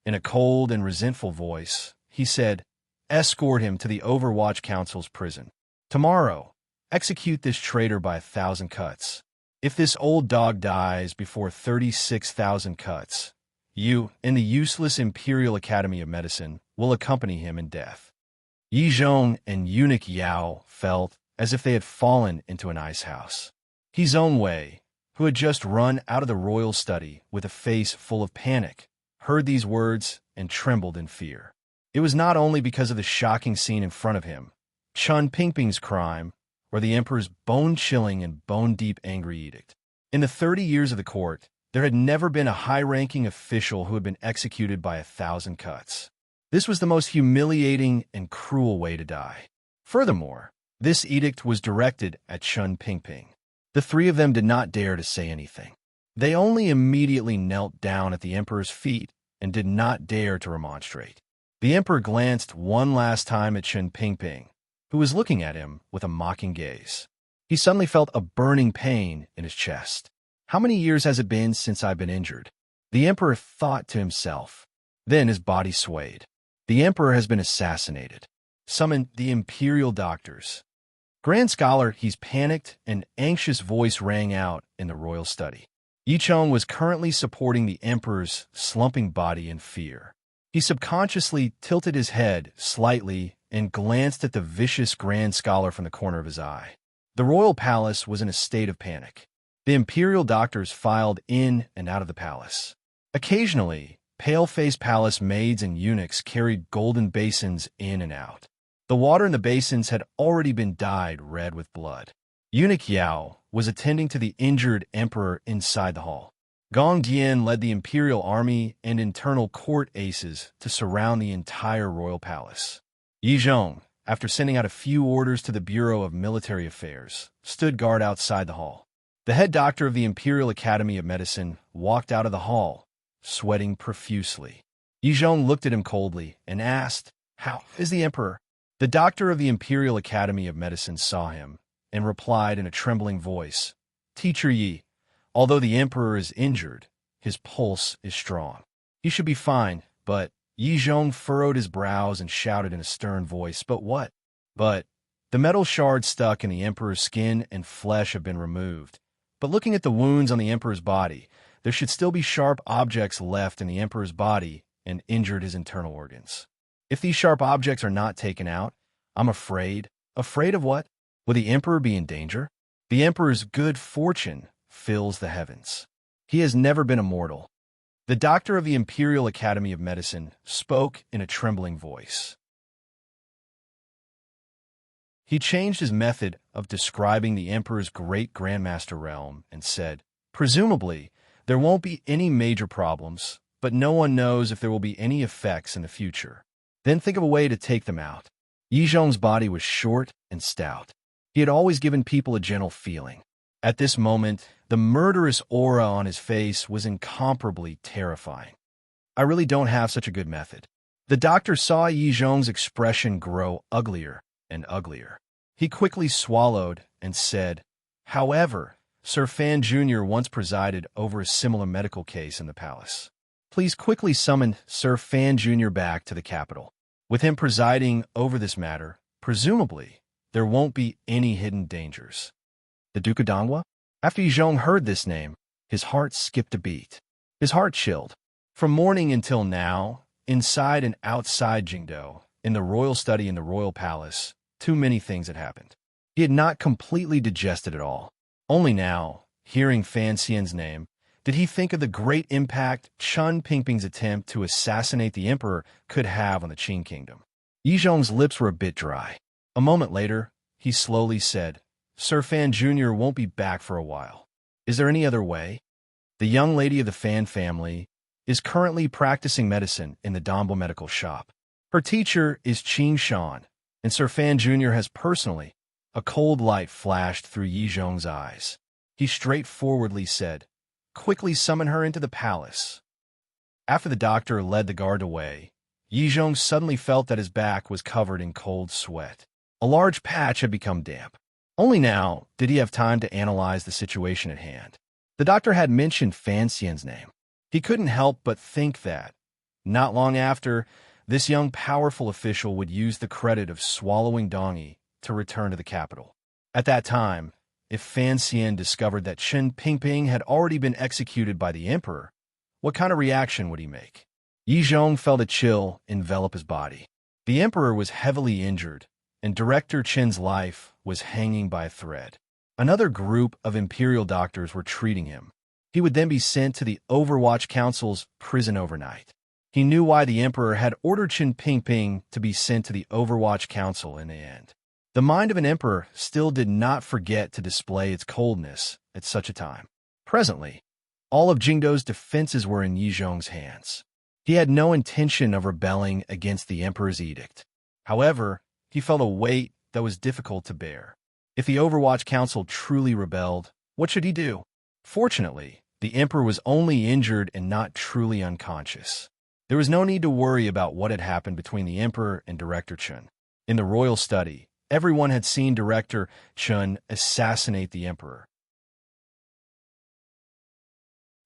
In a cold and resentful voice, he said, "Escort him to the Overwatch Council's prison. Tomorrow, execute this traitor by 1,000 cuts. If this old dog dies before 36,000 cuts, you, in the useless Imperial Academy of Medicine, will accompany him in death." Yi Zhong and eunuch Yao felt as if they had fallen into an ice house. Yi Zhongwei, who had just run out of the royal study with a face full of panic, heard these words and trembled in fear. It was not only because of the shocking scene in front of him, Chun Pingping's crime, or the emperor's bone-chilling and bone-deep angry edict. In the 30 years of the court, there had never been a high-ranking official who had been executed by 1,000 cuts. This was the most humiliating and cruel way to die. Furthermore, this edict was directed at Chun Pingping. The three of them did not dare to say anything. They only immediately knelt down at the emperor's feet and did not dare to remonstrate. The emperor glanced one last time at Chun Pingping, who was looking at him with a mocking gaze. He suddenly felt a burning pain in his chest. "How many years has it been since I've been injured?" The emperor thought to himself. Then his body swayed. "The emperor has been assassinated. Summon the imperial doctors." Grand Scholar, his panicked and anxious voice rang out in the royal study. Yi Chong was currently supporting the emperor's slumping body in fear. He subconsciously tilted his head slightly and glanced at the vicious Grand Scholar from the corner of his eye. The royal palace was in a state of panic. The imperial doctors filed in and out of the palace. Occasionally, pale-faced palace maids and eunuchs carried golden basins in and out. The water in the basins had already been dyed red with blood. Eunuch Yao was attending to the injured emperor inside the hall. Gong Dian led the imperial army and internal court aces to surround the entire royal palace. Yi Zhong, after sending out a few orders to the Bureau of Military Affairs, stood guard outside the hall. The head doctor of the Imperial Academy of Medicine walked out of the hall, sweating profusely. Yi Zhong looked at him coldly and asked, "How is the emperor?" The doctor of the Imperial Academy of Medicine saw him and replied in a trembling voice, "Teacher Yi, although the emperor is injured, his pulse is strong. He should be fine, but..." Yi Zhong furrowed his brows and shouted in a stern voice, "But what?" "But The metal shards stuck in the emperor's skin and flesh have been removed. But looking at the wounds on the emperor's body, there should still be sharp objects left in the emperor's body and injured his internal organs. If these sharp objects are not taken out, I'm afraid. Afraid of what? Will the emperor be in danger? The emperor's good fortune fills the heavens. He has never been immortal. The doctor of the Imperial Academy of Medicine spoke in a trembling voice. He changed his method of describing the emperor's great grandmaster realm and said, "Presumably, there won't be any major problems, but no one knows if there will be any effects in the future. Then think of a way to take them out." Yi Zhong's body was short and stout. He had always given people a gentle feeling. At this moment, the murderous aura on his face was incomparably terrifying. "I really don't have such a good method." The doctor saw Yi Zhong's expression grow uglier and uglier. He quickly swallowed and said, "However, Sir Fan Jr. once presided over a similar medical case in the palace. Please quickly summon Sir Fan Jr. back to the capital. With him presiding over this matter, presumably, there won't be any hidden dangers." The Duke of Dongwa? After Yi Zhong heard this name, his heart skipped a beat. His heart chilled. From morning until now, inside and outside Jingdo, in the royal study in the royal palace, too many things had happened. He had not completely digested it all. Only now, hearing Fan Xian's name, did he think of the great impact Chun Pingping's attempt to assassinate the emperor could have on the Qing kingdom. Yi Zhong's lips were a bit dry. A moment later, he slowly said, "Sir Fan Jr. won't be back for a while. Is there any other way?" The young lady of the Fan family is currently practicing medicine in the Dongbo medical shop. Her teacher is Qing Shan, and Sir Fan Jr. has personally. A cold light flashed through Yi Zhong's eyes. He straightforwardly said, "Quickly summon her into the palace." After the doctor led the guard away, Yi Zhong suddenly felt that his back was covered in cold sweat. A large patch had become damp. Only now did he have time to analyze the situation at hand. The doctor had mentioned Fan Xian's name. He couldn't help but think that, not long after, this young powerful official would use the credit of swallowing Dongyi to return to the capital. At that time, if Fan Xian discovered that Chen Pingping had already been executed by the emperor, what kind of reaction would he make? Yi Zhong felt a chill envelop his body. The emperor was heavily injured, and Director Chen's life was hanging by a thread. Another group of imperial doctors were treating him. He would then be sent to the Overwatch Council's prison overnight. He knew why the emperor had ordered Chen Pingping to be sent to the Overwatch Council in the end. The mind of an emperor still did not forget to display its coldness at such a time. Presently, all of Jingdo's defenses were in Yi Zhong's hands. He had no intention of rebelling against the emperor's edict. However, he felt a weight that was difficult to bear. If the Overwatch Council truly rebelled, what should he do? Fortunately, the emperor was only injured and not truly unconscious. There was no need to worry about what had happened between the emperor and Director Chen. In the royal study, everyone had seen Director Chen assassinate the emperor.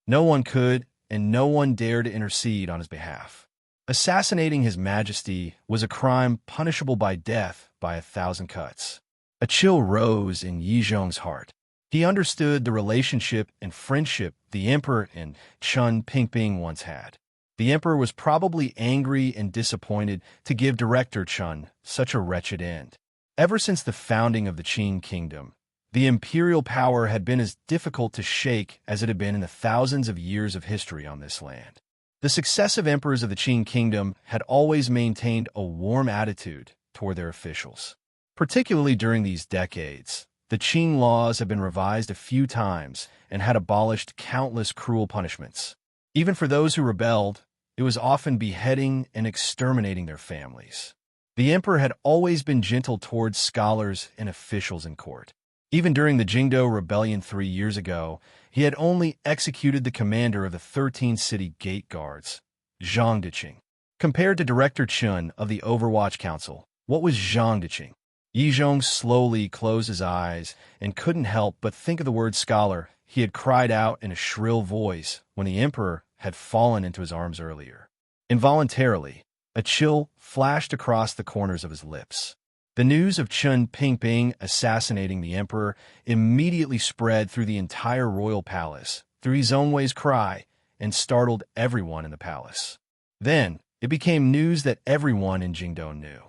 No one could, and no one dared to intercede on his behalf. Assassinating His Majesty was a crime punishable by death by 1,000 cuts. A chill rose in Yi Zhong's heart. He understood the relationship and friendship the emperor and Chen Pingping once had. The emperor was probably angry and disappointed to give Director Chen such a wretched end. Ever since the founding of the Qing kingdom, the imperial power had been as difficult to shake as it had been in the thousands of years of history on this land. The successive emperors of the Qing kingdom had always maintained a warm attitude toward their officials. Particularly during these decades, the Qing laws had been revised a few times and had abolished countless cruel punishments. Even for those who rebelled, it was often beheading and exterminating their families. The emperor had always been gentle towards scholars and officials in court. Even during the Jingdo Rebellion 3 years ago, he had only executed the commander of the 13 city gate guards, Zhang Deqing. Compared to Director Chen of the Overwatch Council, what was Zhang Deqing? Yi Zhong slowly closed his eyes and couldn't help but think of the word scholar he had cried out in a shrill voice when the emperor had fallen into his arms earlier. Involuntarily, a chill flashed across the corners of his lips. The news of Chun Pingping assassinating the emperor immediately spread through the entire royal palace, through his own way's cry, and startled everyone in the palace. Then, it became news that everyone in Jingdong knew.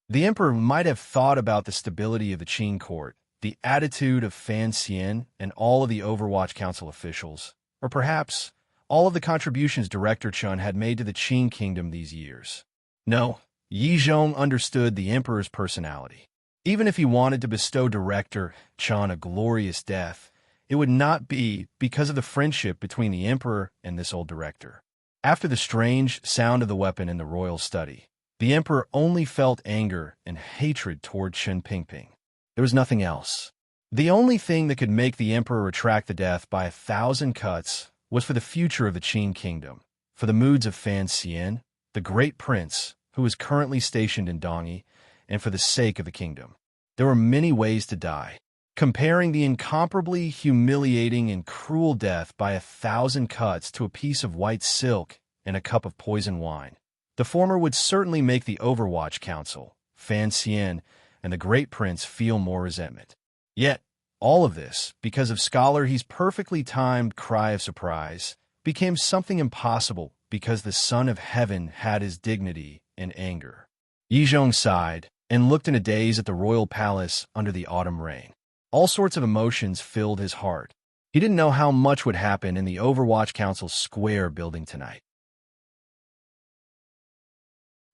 The emperor might have thought about the stability of the Qin court, the attitude of Fan Xian and all of the Overwatch Council officials, or perhaps all of the contributions Director Chun had made to the Qin kingdom these years. No, Yi Zhong understood the emperor's personality. Even if he wanted to bestow Director Chun a glorious death, it would not be because of the friendship between the emperor and this old director. After the strange sound of the weapon in the royal study, the emperor only felt anger and hatred toward Chun Pingping. There was nothing else. The only thing that could make the emperor retract the death by 1,000 cuts was for the future of the Qin kingdom, for the moods of Fan Xian, the great prince, who is currently stationed in Dongyi, and for the sake of the kingdom. There were many ways to die. Comparing the incomparably humiliating and cruel death by 1,000 cuts to a piece of white silk and a cup of poison wine, the former would certainly make the Overwatch Council, Fan Xian, and the great prince feel more resentment. Yet, all of this, because of Scholar He's perfectly timed cry of surprise, became something impossible because the Son of Heaven had his dignity and anger. Yi Zhong sighed and looked in a daze at the royal palace under the autumn rain. All sorts of emotions filled his heart. He didn't know how much would happen in the Overwatch Council Square building tonight.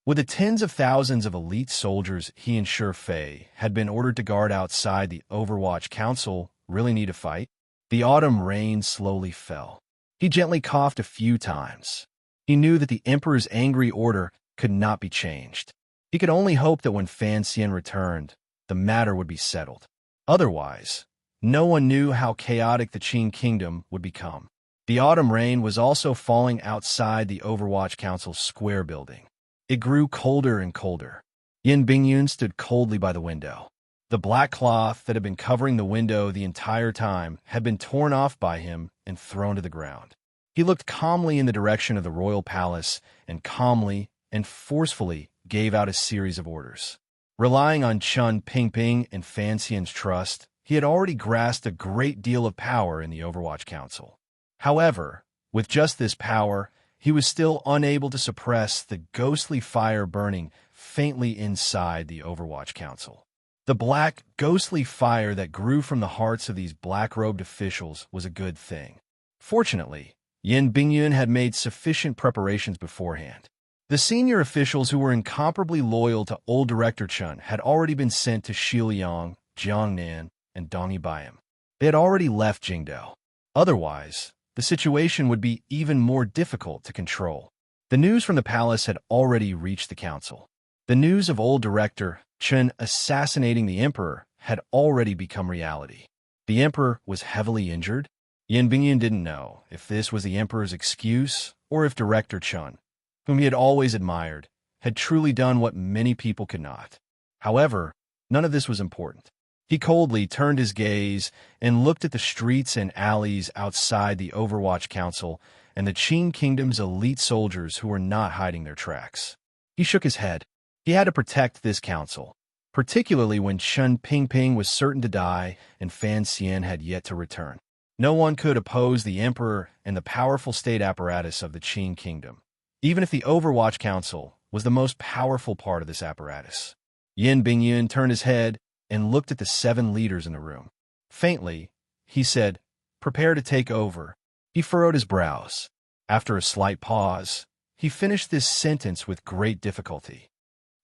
With the tens of thousands of elite soldiers he and Shi Fei had been ordered to guard outside the Overwatch Council really need to fight, the autumn rain slowly fell. He gently coughed a few times. He knew that the Emperor's angry order could not be changed. He could only hope that when Fan Xian returned, the matter would be settled. Otherwise, no one knew how chaotic the Qin kingdom would become. The autumn rain was also falling outside the Overwatch Council Square building. It grew colder and colder. Yin Bingyun stood coldly by the window. The black cloth that had been covering the window the entire time had been torn off by him and thrown to the ground. He looked calmly in the direction of the royal palace and calmly and forcefully gave out a series of orders. Relying on Chun Pingping and Fan Xian's trust, he had already grasped a great deal of power in the Overwatch Council. However, with just this power, he was still unable to suppress the ghostly fire burning faintly inside the Overwatch Council. The black, ghostly fire that grew from the hearts of these black-robed officials was a good thing. Fortunately, Yin Bingyun had made sufficient preparations beforehand. The senior officials who were incomparably loyal to old Director Chun had already been sent to Shiliang, Jiangnan, and Dongyi Bayam. They had already left Jingdao. Otherwise, the situation would be even more difficult to control. The news from the palace had already reached the council. The news of old Director Chun assassinating the emperor had already become reality. The emperor was heavily injured. Yin Bingyun didn't know if this was the emperor's excuse or if Director Chun, whom he had always admired, had truly done what many people could not. However, none of this was important. He coldly turned his gaze and looked at the streets and alleys outside the Overwatch Council and the Qin Kingdom's elite soldiers who were not hiding their tracks. He shook his head. He had to protect this council, particularly when Chun Pingping was certain to die and Fan Xian had yet to return. No one could oppose the emperor and the powerful state apparatus of the Qin Kingdom, even if the Overwatch Council was the most powerful part of this apparatus. Yin Bingyun turned his head and looked at the 7 leaders in the room. Faintly, he said, "Prepare to take over." He furrowed his brows. After a slight pause, he finished this sentence with great difficulty.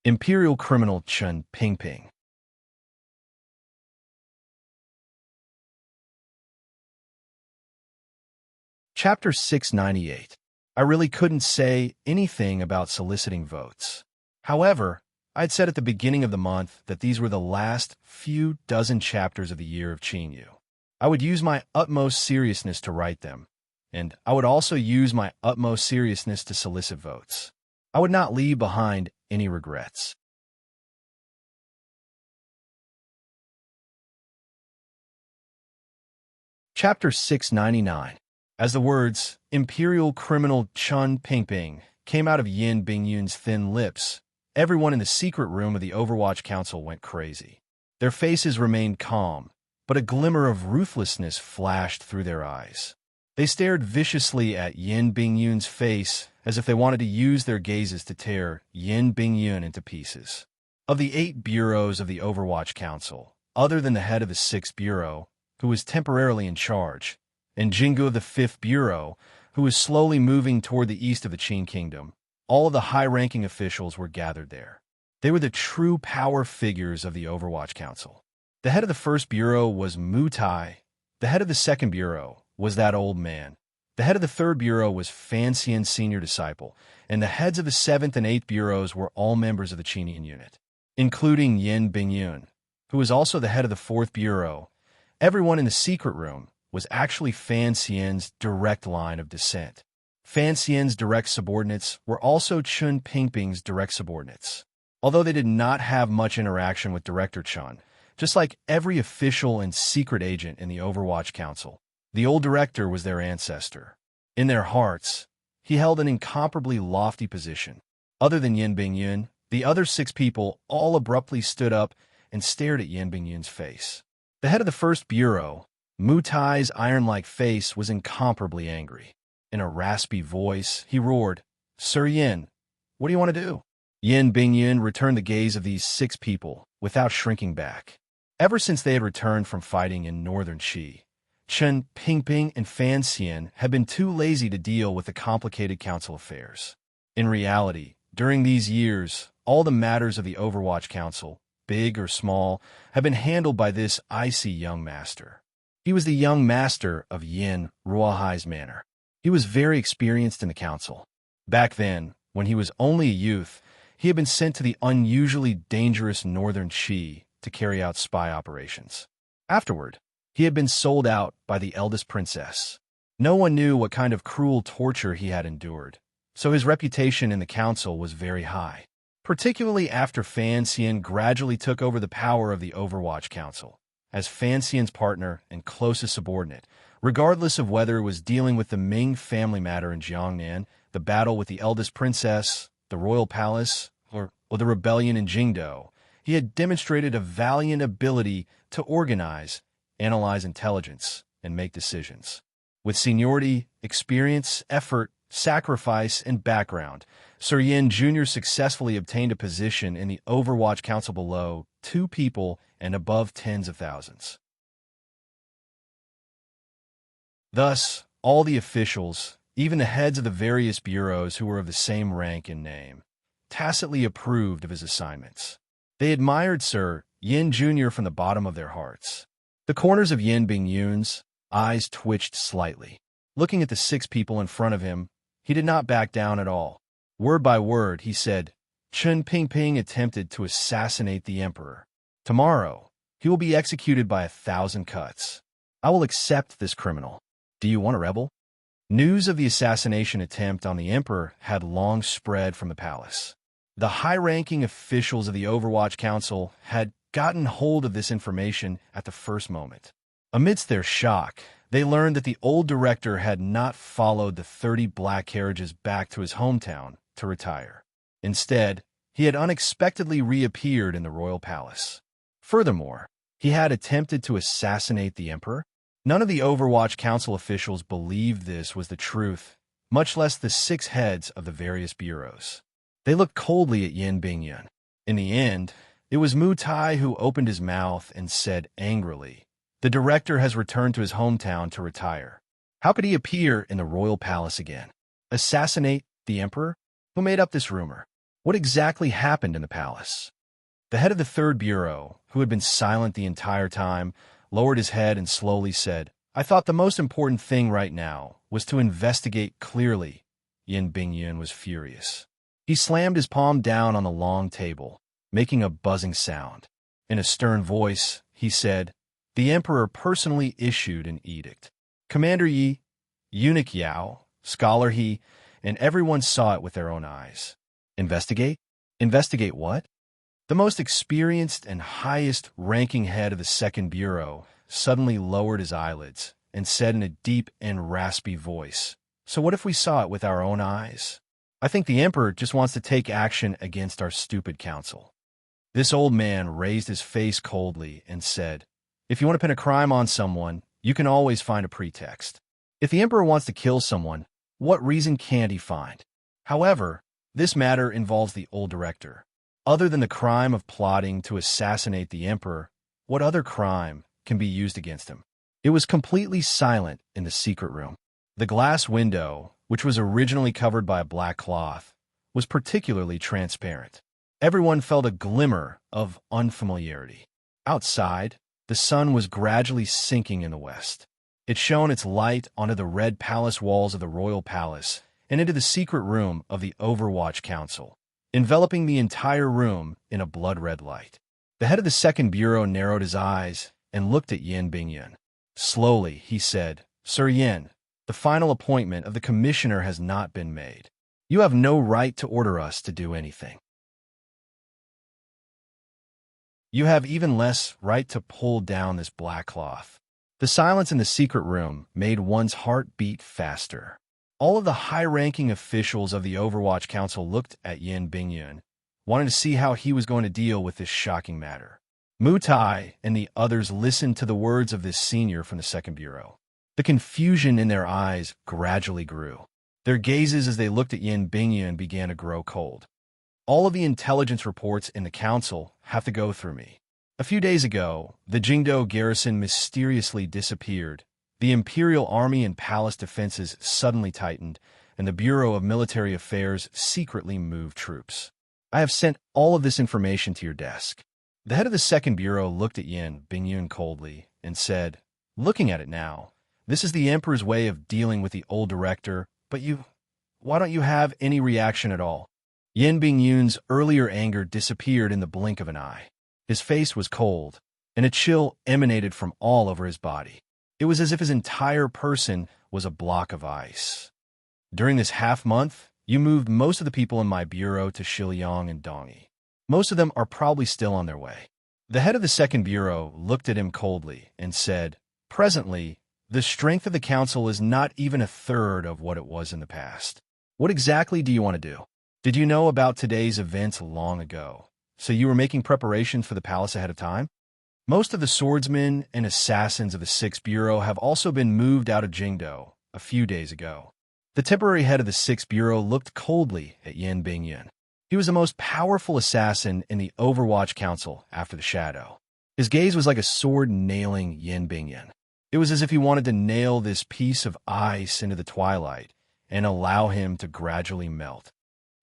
Imperial criminal Chun Pingping. Chapter 698. I really couldn't say anything about soliciting votes. However, I'd said at the beginning of the month that these were the last few dozen chapters of the year of Qingyu. I would use my utmost seriousness to write them, and I would also use my utmost seriousness to solicit votes. I would not leave behind any regrets. Chapter 699. As the words, Imperial Criminal Chun Pingping, came out of Yin Bingyun's thin lips, Everyone in the secret room of the Overwatch Council went crazy. Their faces remained calm, but a glimmer of ruthlessness flashed through their eyes. They stared viciously at Yin Bingyun's face as if they wanted to use their gazes to tear Yin Bingyun into pieces. Of the 8 bureaus of the Overwatch Council, other than the head of the 6th Bureau, who was temporarily in charge, and Jingu of the 5th Bureau, who was slowly moving toward the east of the Qin Kingdom, all of the high-ranking officials were gathered there. They were the true power figures of the Overwatch Council. The head of the 1st Bureau was Mu Tai. The head of the 2nd Bureau was that old man. The head of the 3rd Bureau was Fan Xian's senior disciple, and the heads of the 7th and 8th Bureaus were all members of the Qinian unit, including Yin Bingyun, who was also the head of the 4th Bureau. Everyone in the secret room was actually Fan Xian's direct line of descent. Fan Xian's direct subordinates were also Chun Pingping's direct subordinates. Although they did not have much interaction with Director Chun, just like every official and secret agent in the Overwatch Council, the old director was their ancestor. In their hearts, he held an incomparably lofty position. Other than Yin Bingyun, the other 6 people all abruptly stood up and stared at Yin Bingyun's face. The head of the 1st Bureau, Mu Tai's iron-like face was incomparably angry. In a raspy voice, he roared, "Sir Yin, what do you want to do?" Yin Bingyun returned the gaze of these 6 people without shrinking back. Ever since they had returned from fighting in northern Qi, Chen Pingping and Fan Xian had been too lazy to deal with the complicated council affairs. In reality, during these years, all the matters of the Overwatch Council, big or small, had been handled by this icy young master. He was the young master of Yin Ruohai's manor. He was very experienced in the council. Back then, when he was only a youth, he had been sent to the unusually dangerous northern Qi to carry out spy operations. Afterward, he had been sold out by the eldest princess. No one knew what kind of cruel torture he had endured, so his reputation in the council was very high, particularly after Fan Xian gradually took over the power of the Overwatch Council. As Fan Xian's partner and closest subordinate, regardless of whether it was dealing with the Ming family matter in Jiangnan, the battle with the eldest princess, the royal palace, or the rebellion in Jingdo, he had demonstrated a valiant ability to organize, analyze intelligence, and make decisions. With seniority, experience, effort, sacrifice, and background, Sir Yin Jr. successfully obtained a position in the Overwatch Council below 2 people and above tens of thousands. Thus, all the officials, even the heads of the various bureaus who were of the same rank and name, tacitly approved of his assignments. They admired Sir Yin Jr. from the bottom of their hearts. The corners of Yin Bingyun's eyes twitched slightly. Looking at the 6 people in front of him, he did not back down at all. Word by word, he said, "Chen Pingping attempted to assassinate the emperor. Tomorrow, he will be executed by 1,000 cuts. I will accept this criminal. Do you want to rebel?" News of the assassination attempt on the emperor had long spread from the palace. The high-ranking officials of the Overwatch Council had gotten hold of this information at the first moment. Amidst their shock, they learned that the old director had not followed the 30 black carriages back to his hometown to retire. Instead, he had unexpectedly reappeared in the royal palace. Furthermore, he had attempted to assassinate the emperor. None of the Overwatch Council officials believed this was the truth, much less the 6 heads of the various bureaus. They looked coldly at Yin Bingyun. In the end, it was Mu Tai who opened his mouth and said angrily, "The director has returned to his hometown to retire. How could he appear in the royal palace again? Assassinate the emperor? Who made up this rumor? What exactly happened in the palace?" The head of the 3rd Bureau, who had been silent the entire time, lowered his head and slowly said, "I thought the most important thing right now was to investigate clearly." Yin Bingyun was furious. He slammed his palm down on the long table, making a buzzing sound. In a stern voice, he said, "The emperor personally issued an edict. Commander Yi, Eunuch Yao, Scholar He, and everyone saw it with their own eyes. Investigate? Investigate what?" The most experienced and highest-ranking head of the 2nd Bureau suddenly lowered his eyelids and said in a deep and raspy voice, "So what if we saw it with our own eyes?" I think the emperor just wants to take action against our stupid council. This old man raised his face coldly and said, if you want to pin a crime on someone, you can always find a pretext. If the emperor wants to kill someone, what reason can't he find? However, this matter involves the old director. Other than the crime of plotting to assassinate the emperor, what other crime can be used against him? It was completely silent in the secret room. The glass window, which was originally covered by a black cloth, was particularly transparent. Everyone felt a glimmer of unfamiliarity. Outside, the sun was gradually sinking in the west. It shone its light onto the red palace walls of the royal palace and into the secret room of the Overwatch Council, enveloping the entire room in a blood-red light. The head of the second bureau narrowed his eyes and looked at Yin Bingyun. Slowly, he said, Sir Yin, the final appointment of the commissioner has not been made. You have no right to order us to do anything. You have even less right to pull down this black cloth. The silence in the secret room made one's heart beat faster. All of the high-ranking officials of the Overwatch Council looked at Yin Bingyun, wanting to see how he was going to deal with this shocking matter. Mutai and the others listened to the words of this senior from the Second Bureau. The confusion in their eyes gradually grew. Their gazes as they looked at Yin Bingyun began to grow cold. All of the intelligence reports in the council have to go through me. A few days ago, the Jingdo garrison mysteriously disappeared. The Imperial Army and palace defenses suddenly tightened, and the Bureau of Military Affairs secretly moved troops. I have sent all of this information to your desk. The head of the Second Bureau looked at Yin Bingyun coldly and said, looking at it now, this is the Emperor's way of dealing with the old director, but why don't you have any reaction at all? Yin Bingyun's earlier anger disappeared in the blink of an eye. His face was cold, and a chill emanated from all over his body. It was as if his entire person was a block of ice. During this half-month, you moved most of the people in my bureau to Shiliang and Dongyi. Most of them are probably still on their way. The head of the Second Bureau looked at him coldly and said, presently, the strength of the council is not even a third of what it was in the past. What exactly do you want to do? Did you know about today's events long ago, so you were making preparations for the palace ahead of time? Most of the swordsmen and assassins of the Sixth Bureau have also been moved out of Jingdo a few days ago. The temporary head of the Sixth Bureau looked coldly at Yin Bingyun. He was the most powerful assassin in the Overwatch Council after the Shadow. His gaze was like a sword nailing Yin Bingyun. It was as if he wanted to nail this piece of ice into the twilight and allow him to gradually melt.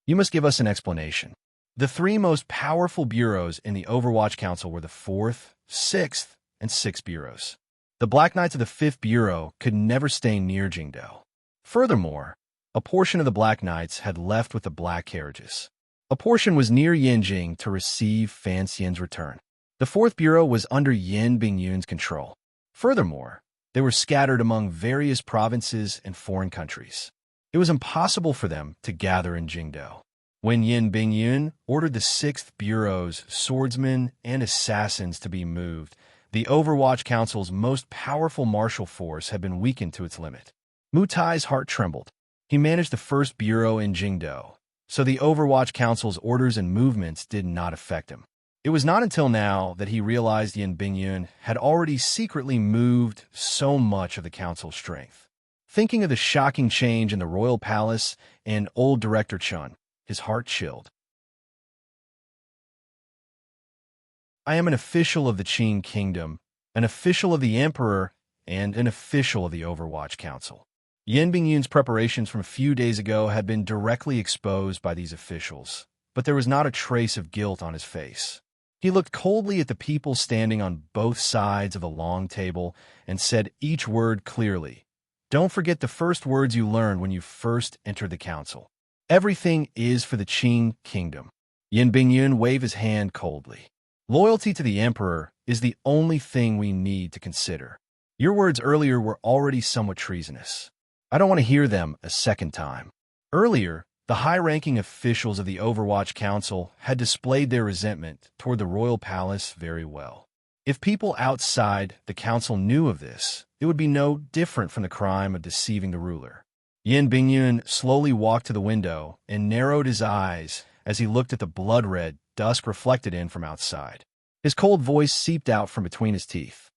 You must give us an explanation. The three most powerful bureaus in the Overwatch Council were the 4th, 6th, and 6th bureaus. The Black Knights of the 5th Bureau could never stay near Jingdo. Furthermore, a portion of the Black Knights had left with the Black Carriages. A portion was near Yinjing to receive Fan Xian's return. The 4th Bureau was under Yin Bingyun's control. Furthermore, they were scattered among various provinces and foreign countries. It was impossible for them to gather in Jingdo. When Yin Bingyun ordered the 6th Bureau's swordsmen and assassins to be moved, the Overwatch Council's most powerful martial force had been weakened to its limit. Mutai's heart trembled. He managed the 1st Bureau in Jingdo, so the Overwatch Council's orders and movements did not affect him. It was not until now that he realized Yin Bingyun had already secretly moved so much of the council's strength. Thinking of the shocking change in the royal palace and old Director Chun, his heart chilled. I am an official of the Qin Kingdom, an official of the Emperor, and an official of the Overwatch Council. Yin Bingyun's preparations from a few days ago had been directly exposed by these officials, but there was not a trace of guilt on his face. He looked coldly at the people standing on both sides of the long table and said each word clearly. Don't forget the first words you learned when you first entered the council. Everything is for the Qin Kingdom. Yin Bingyun waved his hand coldly. Loyalty to the Emperor is the only thing we need to consider. Your words earlier were already somewhat treasonous. I don't want to hear them a second time. Earlier, the high-ranking officials of the Overwatch Council had displayed their resentment toward the royal palace very well. If people outside the council knew of this, it would be no different from the crime of deceiving the ruler. Yin Bingyun slowly walked to the window and narrowed his eyes as he looked at the blood-red dusk reflected in from outside. His cold voice seeped out from between his teeth.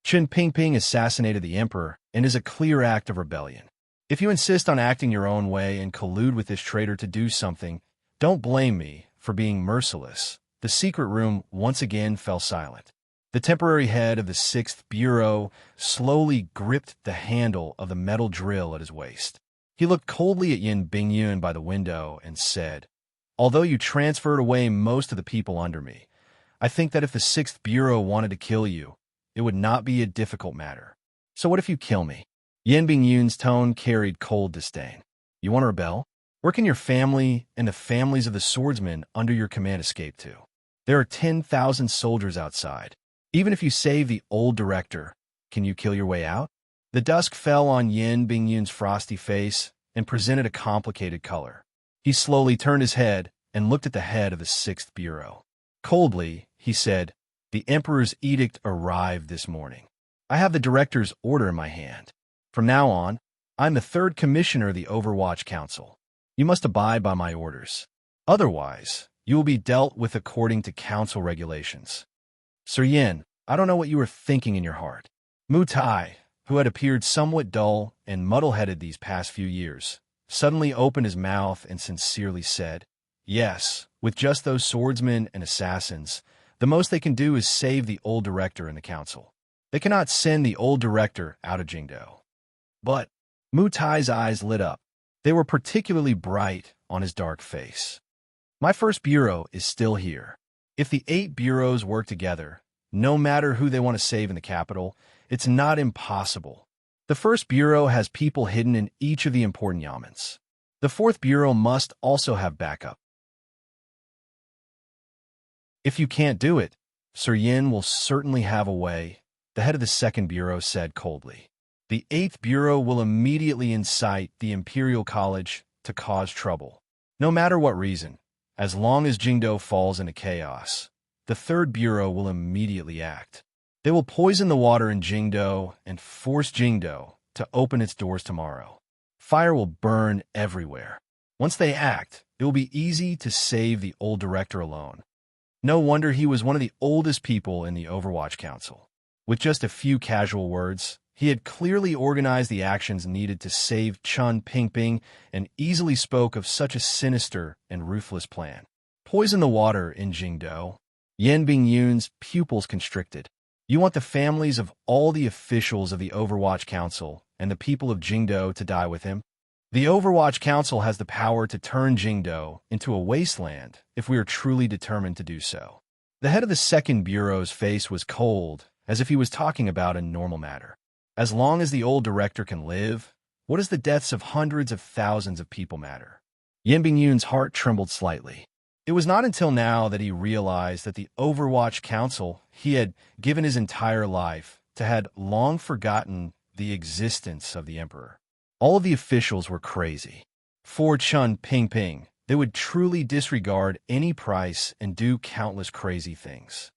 Chen Pingping assassinated the emperor and is a clear act of rebellion. If you insist on acting your own way and collude with this traitor to do something, don't blame me for being merciless. The secret room once again fell silent. The temporary head of the 6th Bureau slowly gripped the handle of the metal drill at his waist. He looked coldly at Yin Bingyun by the window and said, "Although you transferred away most of the people under me, I think that if the 6th Bureau wanted to kill you, it would not be a difficult matter. So what if you kill me?" Yin Bingyun's tone carried cold disdain. "You want to rebel? Where can your family and the families of the swordsmen under your command escape to? There are 10,000 soldiers outside. Even if you save the old director, can you kill your way out?" The dusk fell on Yin Bingyun's frosty face and presented a complicated color. He slowly turned his head and looked at the head of the 6th Bureau. Coldly, he said, "The Emperor's edict arrived this morning. I have the director's order in my hand. From now on, I'm the 3rd Commissioner of the Overwatch Council. You must abide by my orders. Otherwise, you will be dealt with according to council regulations." "Sir Yin, I don't know what you are thinking in your heart." Mu Tai, who had appeared somewhat dull and muddle-headed these past few years, suddenly opened his mouth and sincerely said, "Yes, with just those swordsmen and assassins, the most they can do is save the old director in the council. They cannot send the old director out of Jingdo." But Mu Tai's eyes lit up. They were particularly bright on his dark face. "My 1st Bureau is still here. If the 8 bureaus work together, no matter who they want to save in the capital, it's not impossible. The 1st Bureau has people hidden in each of the important yamens. The 4th Bureau must also have backup. If you can't do it, Sir Yin will certainly have a way," the head of the 2nd Bureau said coldly. "The 8th Bureau will immediately incite the Imperial College to cause trouble. No matter what reason, as long as Jingdo falls into chaos, the 3rd Bureau will immediately act. They will poison the water in Jingdo and force Jingdo to open its doors tomorrow. Fire will burn everywhere. Once they act, it will be easy to save the old director alone." No wonder he was one of the oldest people in the Overwatch Council. With just a few casual words, he had clearly organized the actions needed to save Chen Pingping and easily spoke of such a sinister and ruthless plan. Poison the water in Jingdo. Yin Bingyun's pupils constricted. "You want the families of all the officials of the Overwatch Council and the people of Jingdo to die with him? The Overwatch Council has the power to turn Jingdo into a wasteland if we are truly determined to do so." The head of the 2nd Bureau's face was cold, as if he was talking about a normal matter. As long as the old director can live, what does the deaths of hundreds of thousands of people matter? Yin Bingyun's heart trembled slightly. It was not until now that he realized that the Overwatch Council he had given his entire life to had long forgotten the existence of the Emperor. All of the officials were crazy. For Chen Pingping, they would truly disregard any price and do countless crazy things.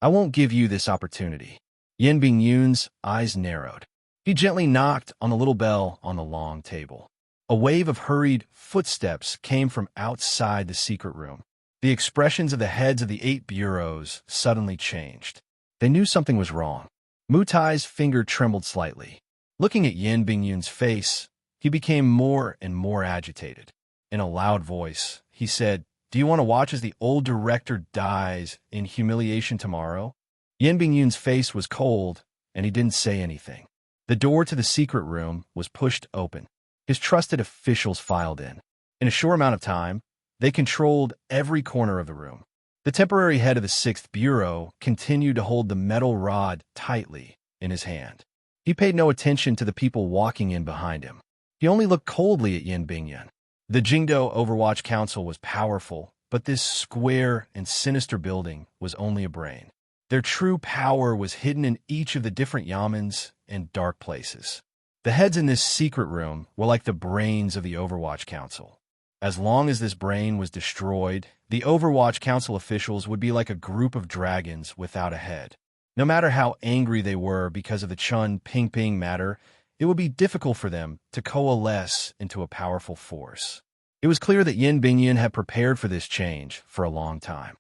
"I won't give you this opportunity." Yin Bingyun's eyes narrowed. He gently knocked on the little bell on the long table. A wave of hurried footsteps came from outside the secret room. The expressions of the heads of the 8 bureaus suddenly changed. They knew something was wrong. Mu Tai's finger trembled slightly. Looking at Yin Bingyun's face, he became more and more agitated. In a loud voice, he said, "Do you want to watch as the old director dies in humiliation tomorrow?" Yin Bingyun's face was cold, and he didn't say anything. The door to the secret room was pushed open. His trusted officials filed in. In a short amount of time, they controlled every corner of the room. The temporary head of the 6th Bureau continued to hold the metal rod tightly in his hand. He paid no attention to the people walking in behind him. He only looked coldly at Yin Bingyun. The Jingdo Overwatch Council was powerful, but this square and sinister building was only a brain. Their true power was hidden in each of the different yamens and dark places. The heads in this secret room were like the brains of the Overwatch Council. As long as this brain was destroyed, the Overwatch Council officials would be like a group of dragons without a head. No matter how angry they were because of the Chen Pingping matter, it would be difficult for them to coalesce into a powerful force. It was clear that Yin Bingyun had prepared for this change for a long time.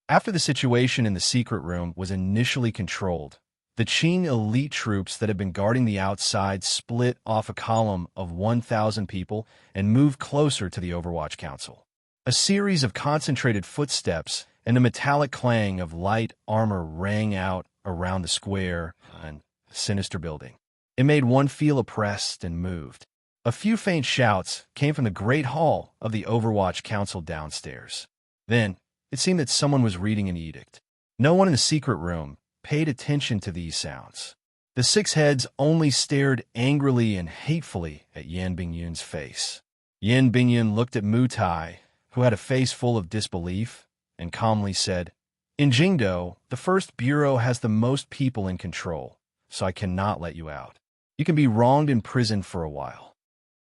After the situation in the secret room was initially controlled, the Qing elite troops that had been guarding the outside split off a column of 1,000 people and moved closer to the Overwatch Council. A series of concentrated footsteps and the metallic clang of light armor rang out around the square and sinister building. It made one feel oppressed and moved. A few faint shouts came from the great hall of the Overwatch Council downstairs. Then, it seemed that someone was reading an edict. No one in the secret room paid attention to these sounds. The six heads only stared angrily and hatefully at Yan Bingyun's face. Yan Bingyun looked at Mu Tai, who had a face full of disbelief, and calmly said, "In Jingdo, the first bureau has the most people in control, so I cannot let you out. You can be wronged in prison for a while."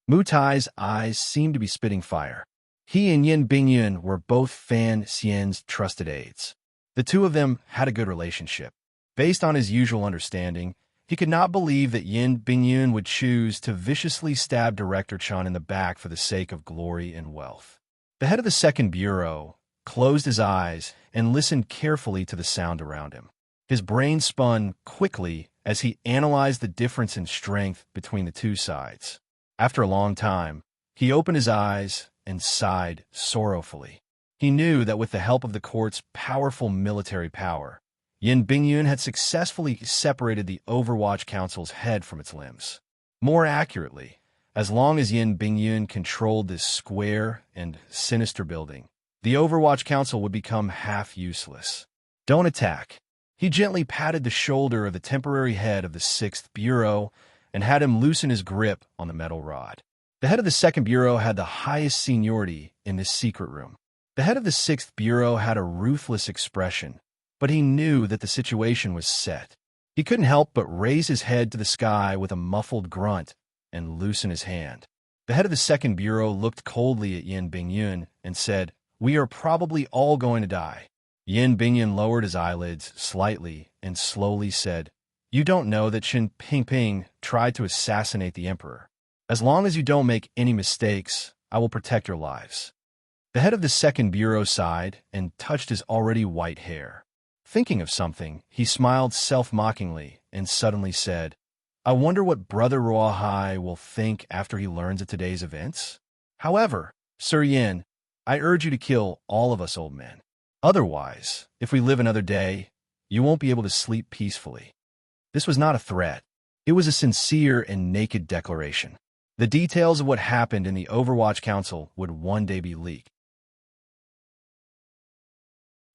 Mu Tai's eyes seemed to be spitting fire. He and Yin Bingyun were both Fan Xian's trusted aides. The two of them had a good relationship. Based on his usual understanding, he could not believe that Yin Bingyun would choose to viciously stab Director Chun in the back for the sake of glory and wealth. The head of the second bureau closed his eyes and listened carefully to the sound around him. His brain spun quickly as he analyzed the difference in strength between the two sides. After a long time, he opened his eyes and sighed sorrowfully. He knew that with the help of the court's powerful military power, Yin Bingyun had successfully separated the Overwatch Council's head from its limbs. More accurately, as long as Yin Bingyun controlled this square and sinister building, the Overwatch Council would become half useless. "Don't attack." He gently patted the shoulder of the temporary head of the 6th Bureau and had him loosen his grip on the metal rod. The head of the 2nd Bureau had the highest seniority in this secret room. The head of the 6th Bureau had a ruthless expression, but he knew that the situation was set. He couldn't help but raise his head to the sky with a muffled grunt and loosen his hand. The head of the 2nd Bureau looked coldly at Yin Bingyun and said, "We are probably all going to die." Yin Bingyun lowered his eyelids slightly and slowly said, "You don't know that Qin Pingping tried to assassinate the emperor. As long as you don't make any mistakes, I will protect your lives." The head of the 2nd Bureau sighed and touched his already white hair. Thinking of something, he smiled self-mockingly and suddenly said, "I wonder what Brother Ruohai will think after he learns of today's events? However, Sir Yin, I urge you to kill all of us old men. Otherwise, if we live another day, you won't be able to sleep peacefully." This was not a threat. It was a sincere and naked declaration. The details of what happened in the Overwatch Council would one day be leaked.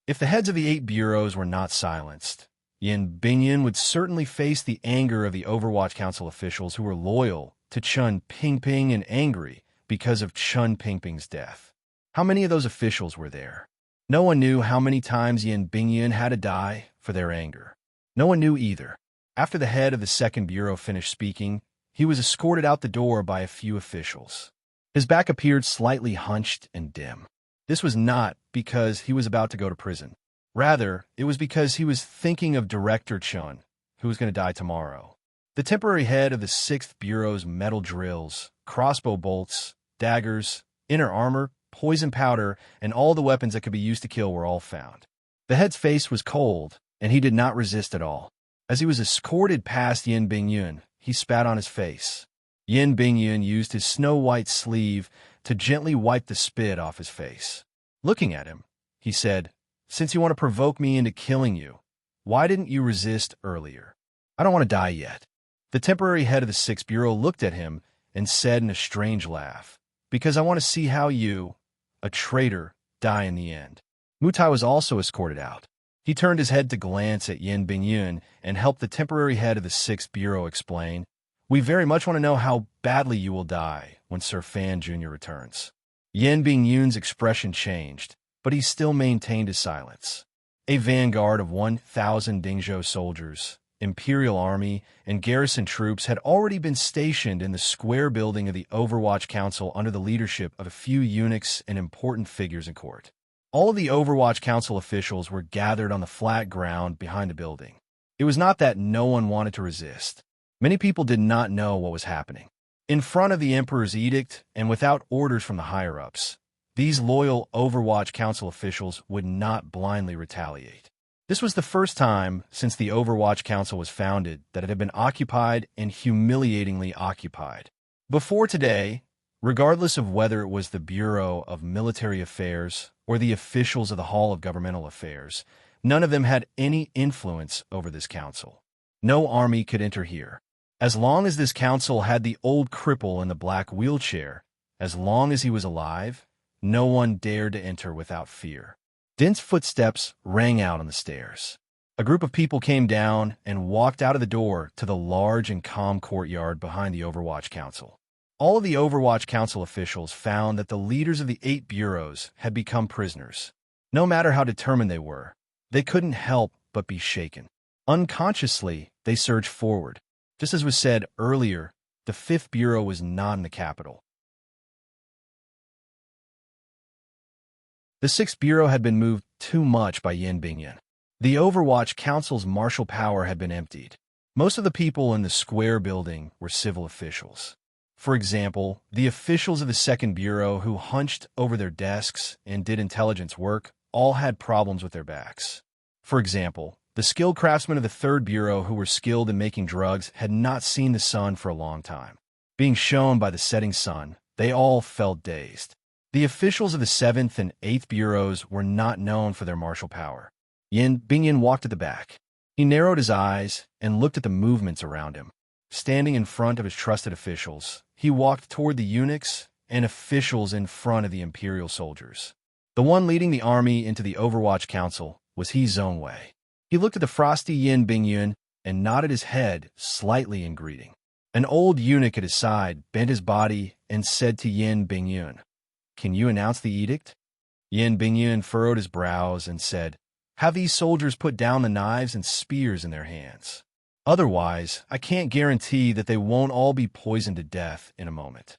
If the heads of the 8 bureaus were not silenced, Yin Bingyun would certainly face the anger of the Overwatch Council officials who were loyal to Chun Pingping and angry because of Chun Pingping's death. How many of those officials were there? No one knew how many times Yin Bingyun had to die for their anger. No one knew either. After the head of the 2nd Bureau finished speaking, he was escorted out the door by a few officials. His back appeared slightly hunched and dim. This was not because he was about to go to prison. Rather, it was because he was thinking of Director Chun, who was going to die tomorrow. The temporary head of the 6th Bureau's metal drills, crossbow bolts, daggers, inner armor, poison powder, and all the weapons that could be used to kill were all found. The head's face was cold, and he did not resist at all. As he was escorted past Yin Bingyun, he spat on his face. Yin Bingyun used his snow-white sleeve to gently wipe the spit off his face. Looking at him, he said, "Since you want to provoke me into killing you, why didn't you resist earlier?" "I don't want to die yet." The temporary head of the 6th Bureau looked at him and said in a strange laugh, "Because I want to see how you, a traitor, die in the end." Mu Tai was also escorted out. He turned his head to glance at Yin Bingyun and helped the temporary head of the 6th Bureau explain, "We very much want to know how badly you will die when Sir Fan Jr. returns." Yin Bingyun's expression changed, but he still maintained his silence. A vanguard of 1,000 Dingzhou soldiers, Imperial Army, and garrison troops had already been stationed in the square building of the Overwatch Council under the leadership of a few eunuchs and important figures in court. All of the Overwatch Council officials were gathered on the flat ground behind the building. It was not that no one wanted to resist. Many people did not know what was happening. In front of the Emperor's edict and without orders from the higher-ups, these loyal Overwatch Council officials would not blindly retaliate. This was the first time since the Overwatch Council was founded that it had been occupied and humiliatingly occupied. Before today, regardless of whether it was the Bureau of Military Affairs or the officials of the Hall of Governmental Affairs, none of them had any influence over this council. No army could enter here. As long as this council had the old cripple in the black wheelchair, as long as he was alive, no one dared to enter without fear. Dense footsteps rang out on the stairs. A group of people came down and walked out of the door to the large and calm courtyard behind the Overwatch Council. All of the Overwatch Council officials found that the leaders of the 8 bureaus had become prisoners. No matter how determined they were, they couldn't help but be shaken. Unconsciously, they surged forward. Just as was said earlier, the 5th bureau was not in the capital. The 6th bureau had been moved too much by Yin Bingyan. The Overwatch Council's martial power had been emptied. Most of the people in the square building were civil officials. For example, the officials of the 2nd Bureau who hunched over their desks and did intelligence work all had problems with their backs. For example, the skilled craftsmen of the 3rd Bureau who were skilled in making drugs had not seen the sun for a long time. Being shown by the setting sun, they all felt dazed. The officials of the 7th and 8th Bureaus were not known for their martial power. Yin Bingyan walked at the back. He narrowed his eyes and looked at the movements around him. Standing in front of his trusted officials, he walked toward the eunuchs and officials in front of the imperial soldiers. The one leading the army into the Overwatch Council was He Zhongwei. He looked at the frosty Yin Bingyun and nodded his head slightly in greeting. An old eunuch at his side bent his body and said to Yin Bingyun, "Can you announce the edict?" Yin Bingyun furrowed his brows and said, "Have these soldiers put down the knives and spears in their hands. Otherwise, I can't guarantee that they won't all be poisoned to death in a moment."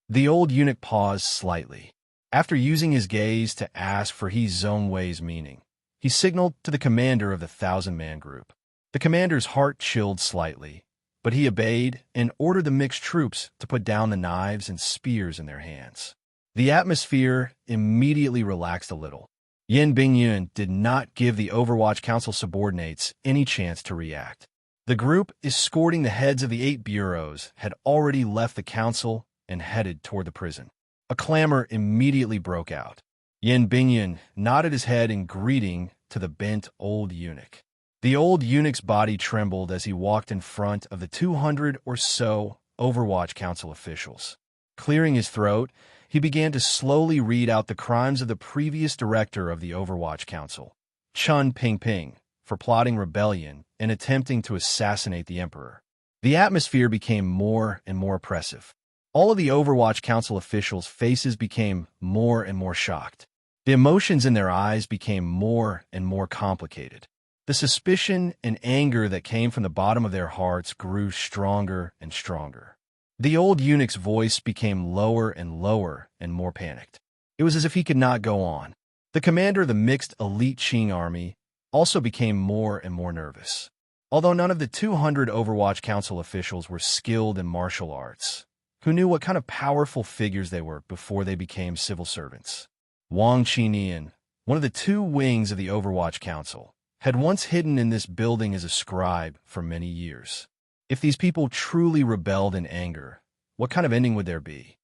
The old eunuch paused slightly. After using his gaze to ask for He Zhongwei's meaning, he signaled to the commander of the 1,000-man group. The commander's heart chilled slightly, but he obeyed and ordered the mixed troops to put down the knives and spears in their hands. The atmosphere immediately relaxed a little. Yin Bingyun did not give the Overwatch Council subordinates any chance to react. The group escorting the heads of the 8 bureaus had already left the council and headed toward the prison. A clamor immediately broke out. Yin Bingyun nodded his head in greeting to the bent old eunuch. The old eunuch's body trembled as he walked in front of the 200 or so Overwatch Council officials. Clearing his throat, he began to slowly read out the crimes of the previous director of the Overwatch Council, Chun Pingping, for plotting rebellion and attempting to assassinate the Emperor. The atmosphere became more and more oppressive. All of the Overwatch Council officials' faces became more and more shocked. The emotions in their eyes became more and more complicated. The suspicion and anger that came from the bottom of their hearts grew stronger and stronger. The old eunuch's voice became lower and lower and more panicked. It was as if he could not go on. The commander of the mixed elite Qing army also became more and more nervous. Although none of the 200 Overwatch Council officials were skilled in martial arts, who knew what kind of powerful figures they were before they became civil servants. Wang Qinian, one of the 2 wings of the Overwatch Council, had once hidden in this building as a scribe for many years. If these people truly rebelled in anger, what kind of ending would there be?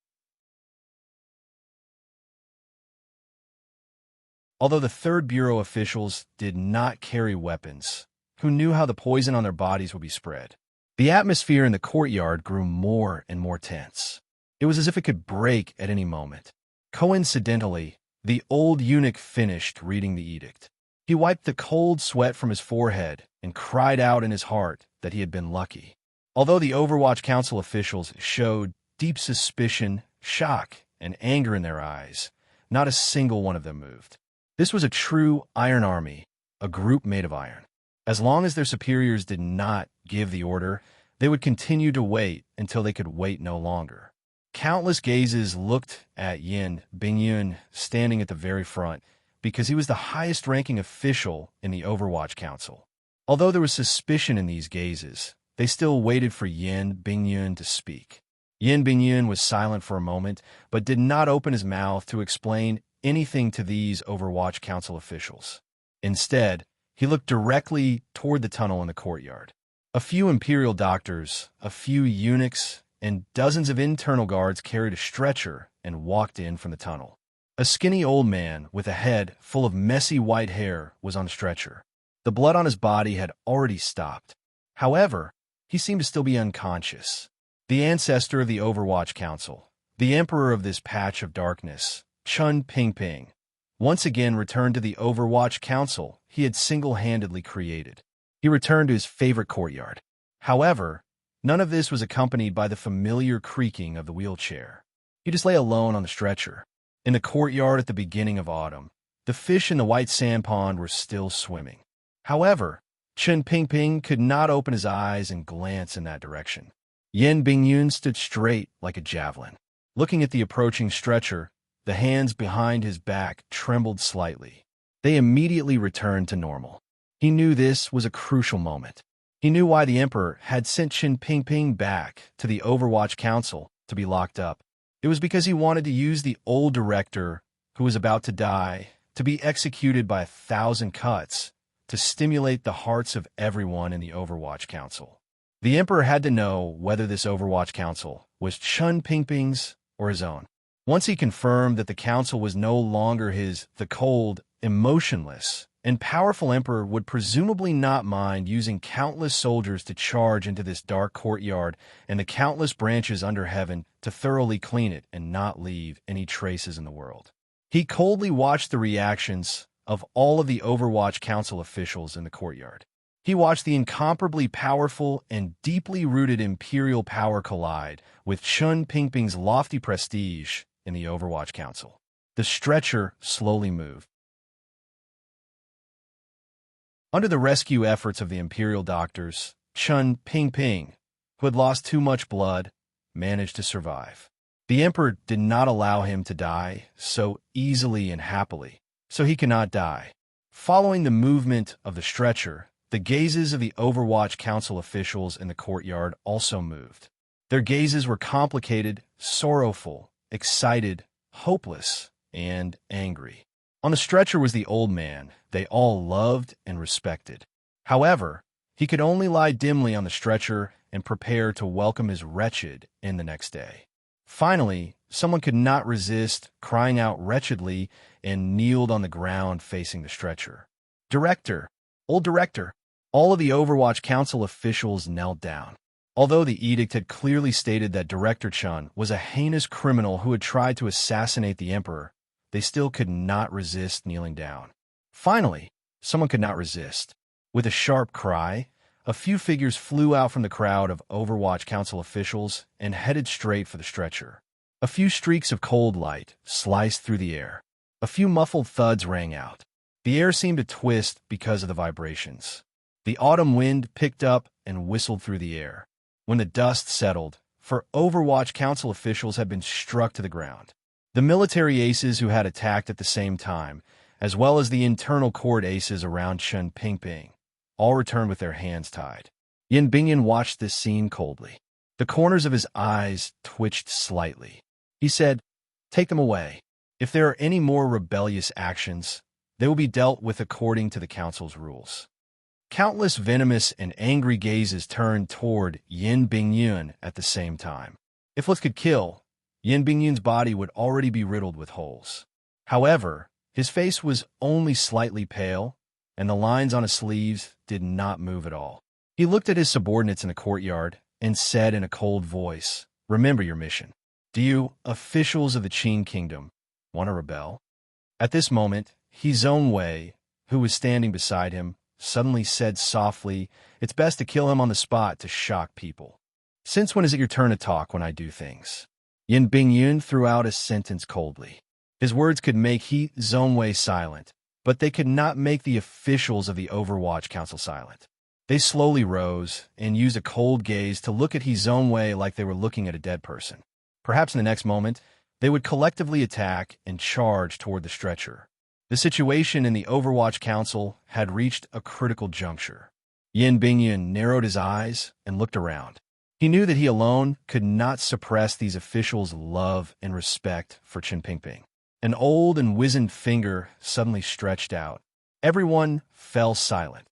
Although the 3rd Bureau officials did not carry weapons, who knew how the poison on their bodies would be spread, the atmosphere in the courtyard grew more and more tense. It was as if it could break at any moment. Coincidentally, the old eunuch finished reading the edict. He wiped the cold sweat from his forehead and cried out in his heart that he had been lucky. Although the Overwatch Council officials showed deep suspicion, shock, and anger in their eyes, not a single one of them moved. This was a true Iron Army, a group made of iron. As long as their superiors did not give the order, they would continue to wait until they could wait no longer. Countless gazes looked at Yin Bingyun standing at the very front, because he was the highest-ranking official in the Overwatch Council. Although there was suspicion in these gazes, they still waited for Yin Bingyun to speak. Yin Bingyun was silent for a moment, but did not open his mouth to explain anything to these Overwatch Council officials. Instead, he looked directly toward the tunnel in the courtyard. A few Imperial doctors, a few eunuchs, and dozens of internal guards carried a stretcher and walked in from the tunnel. A skinny old man with a head full of messy white hair was on a stretcher. The blood on his body had already stopped. However, he seemed to still be unconscious. The ancestor of the Overwatch Council, the emperor of this patch of darkness, Chun Pingping, once again returned to the Overwatch Council he had single-handedly created. He returned to his favorite courtyard. However, none of this was accompanied by the familiar creaking of the wheelchair. He just lay alone on the stretcher. In the courtyard at the beginning of autumn, the fish in the white sand pond were still swimming. However, Chun Pingping could not open his eyes and glance in that direction. Yin Bingyun stood straight like a javelin. Looking at the approaching stretcher, the hands behind his back trembled slightly. They immediately returned to normal. He knew this was a crucial moment. He knew why the Emperor had sent Chun Pingping back to the Overwatch Council to be locked up. It was because he wanted to use the old director, who was about to die, to be executed by 1,000 cuts, to stimulate the hearts of everyone in the Overwatch Council. The Emperor had to know whether this Overwatch Council was Chun Pingping's or his own. Once he confirmed that the council was no longer his, the cold, emotionless, and powerful Emperor would presumably not mind using countless soldiers to charge into this dark courtyard and the countless branches under heaven to thoroughly clean it and not leave any traces in the world. He coldly watched the reactions of all of the Overwatch Council officials in the courtyard. He watched the incomparably powerful and deeply rooted imperial power collide with Chun Pingping's lofty prestige in the Overwatch Council. The stretcher slowly moved. Under the rescue efforts of the Imperial doctors, Chun Pingping, who had lost too much blood, managed to survive. The Emperor did not allow him to die so easily and happily, so he cannot die. Following the movement of the stretcher, the gazes of the Overwatch Council officials in the courtyard also moved. Their gazes were complicated, sorrowful, excited, hopeless, and angry. On the stretcher was the old man they all loved and respected. However, he could only lie dimly on the stretcher and prepare to welcome his wretched in the next day. Finally, someone could not resist crying out wretchedly and kneeled on the ground facing the stretcher. "Director! Old director!" All of the Overwatch Council officials knelt down. Although the edict had clearly stated that Director Chun was a heinous criminal who had tried to assassinate the Emperor, they still could not resist kneeling down. Finally, someone could not resist. With a sharp cry, a few figures flew out from the crowd of Overwatch Council officials and headed straight for the stretcher. A few streaks of cold light sliced through the air. A few muffled thuds rang out. The air seemed to twist because of the vibrations. The autumn wind picked up and whistled through the air. When the dust settled, for Overwatch Council officials had been struck to the ground. The military aces who had attacked at the same time, as well as the internal court aces around Chun Pingping, all returned with their hands tied. Yin Bingyun watched this scene coldly. The corners of his eyes twitched slightly. He said, "Take them away. If there are any more rebellious actions, they will be dealt with according to the council's rules." Countless venomous and angry gazes turned toward Yin Bingyun at the same time. If looks could kill, Yin Bingyun's body would already be riddled with holes. However, his face was only slightly pale, and the lines on his sleeves did not move at all. He looked at his subordinates in the courtyard and said in a cold voice, "Remember your mission. Do you, officials of the Qin Kingdom, want to rebel?" At this moment, He Zhongwei, who was standing beside him, suddenly said softly, "It's best to kill him on the spot to shock people. Since when is it your turn to talk when I do things?" Yin Bingyun threw out a sentence coldly. His words could make He Zhongwei silent, but they could not make the officials of the Overwatch Council silent. They slowly rose and used a cold gaze to look at He Zhongwei like they were looking at a dead person. Perhaps in the next moment, they would collectively attack and charge toward the stretcher. The situation in the Overwatch Council had reached a critical juncture. Yin Bingyun narrowed his eyes and looked around. He knew that he alone could not suppress these officials' love and respect for Chen Pingping. An old and wizened finger suddenly stretched out. Everyone fell silent.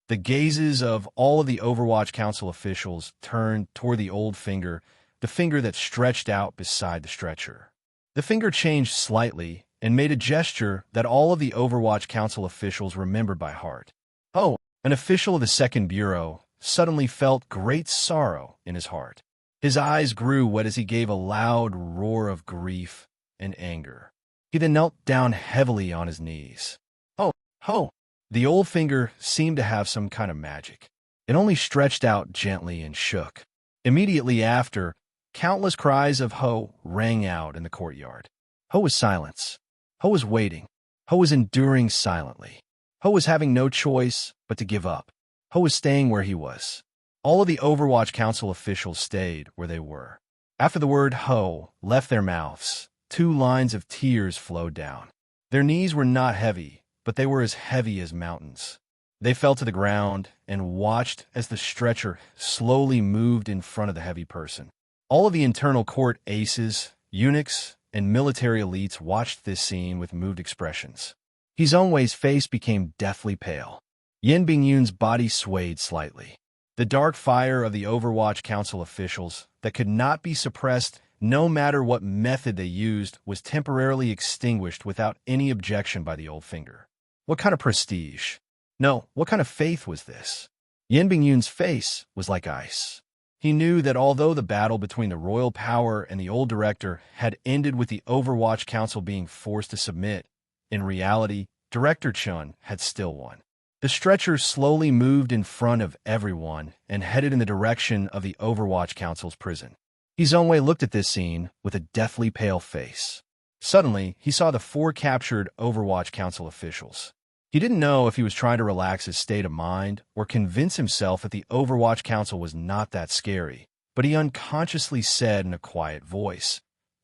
The gazes of all of the Overwatch Council officials turned toward the old finger, the finger that stretched out beside the stretcher. The finger changed slightly and made a gesture that all of the Overwatch Council officials remembered by heart. Oh, an official of the Second Bureau suddenly felt great sorrow in his heart. His eyes grew wet as he gave a loud roar of grief and anger. He then knelt down heavily on his knees. Oh, ho! The old finger seemed to have some kind of magic. It only stretched out gently and shook. Immediately after, countless cries of Ho rang out in the courtyard. Ho was silence. Ho was waiting. Ho was enduring silently. Ho was having no choice but to give up. Ho was staying where he was. All of the Overwatch Council officials stayed where they were. After the word Ho left their mouths, 2 lines of tears flowed down. Their knees were not heavy, but they were as heavy as mountains. They fell to the ground and watched as the stretcher slowly moved in front of the heavy person. All of the internal court aces, eunuchs, and military elites watched this scene with moved expressions. Hizongwei's face became deathly pale. Yin Bingyun's body swayed slightly. The dark fire of the Overwatch Council officials that could not be suppressed no matter what method they used was temporarily extinguished without any objection by the old finger. What kind of prestige? No, what kind of faith was this? Yin Bingyun's face was like ice. He knew that although the battle between the royal power and the old director had ended with the Overwatch Council being forced to submit, in reality, Director Chun had still won. The stretcher slowly moved in front of everyone and headed in the direction of the Overwatch Council's prison. Hizongwei looked at this scene with a deathly pale face. Suddenly, he saw the 4 captured Overwatch Council officials. He didn't know if he was trying to relax his state of mind or convince himself that the Overwatch Council was not that scary, but he unconsciously said in a quiet voice,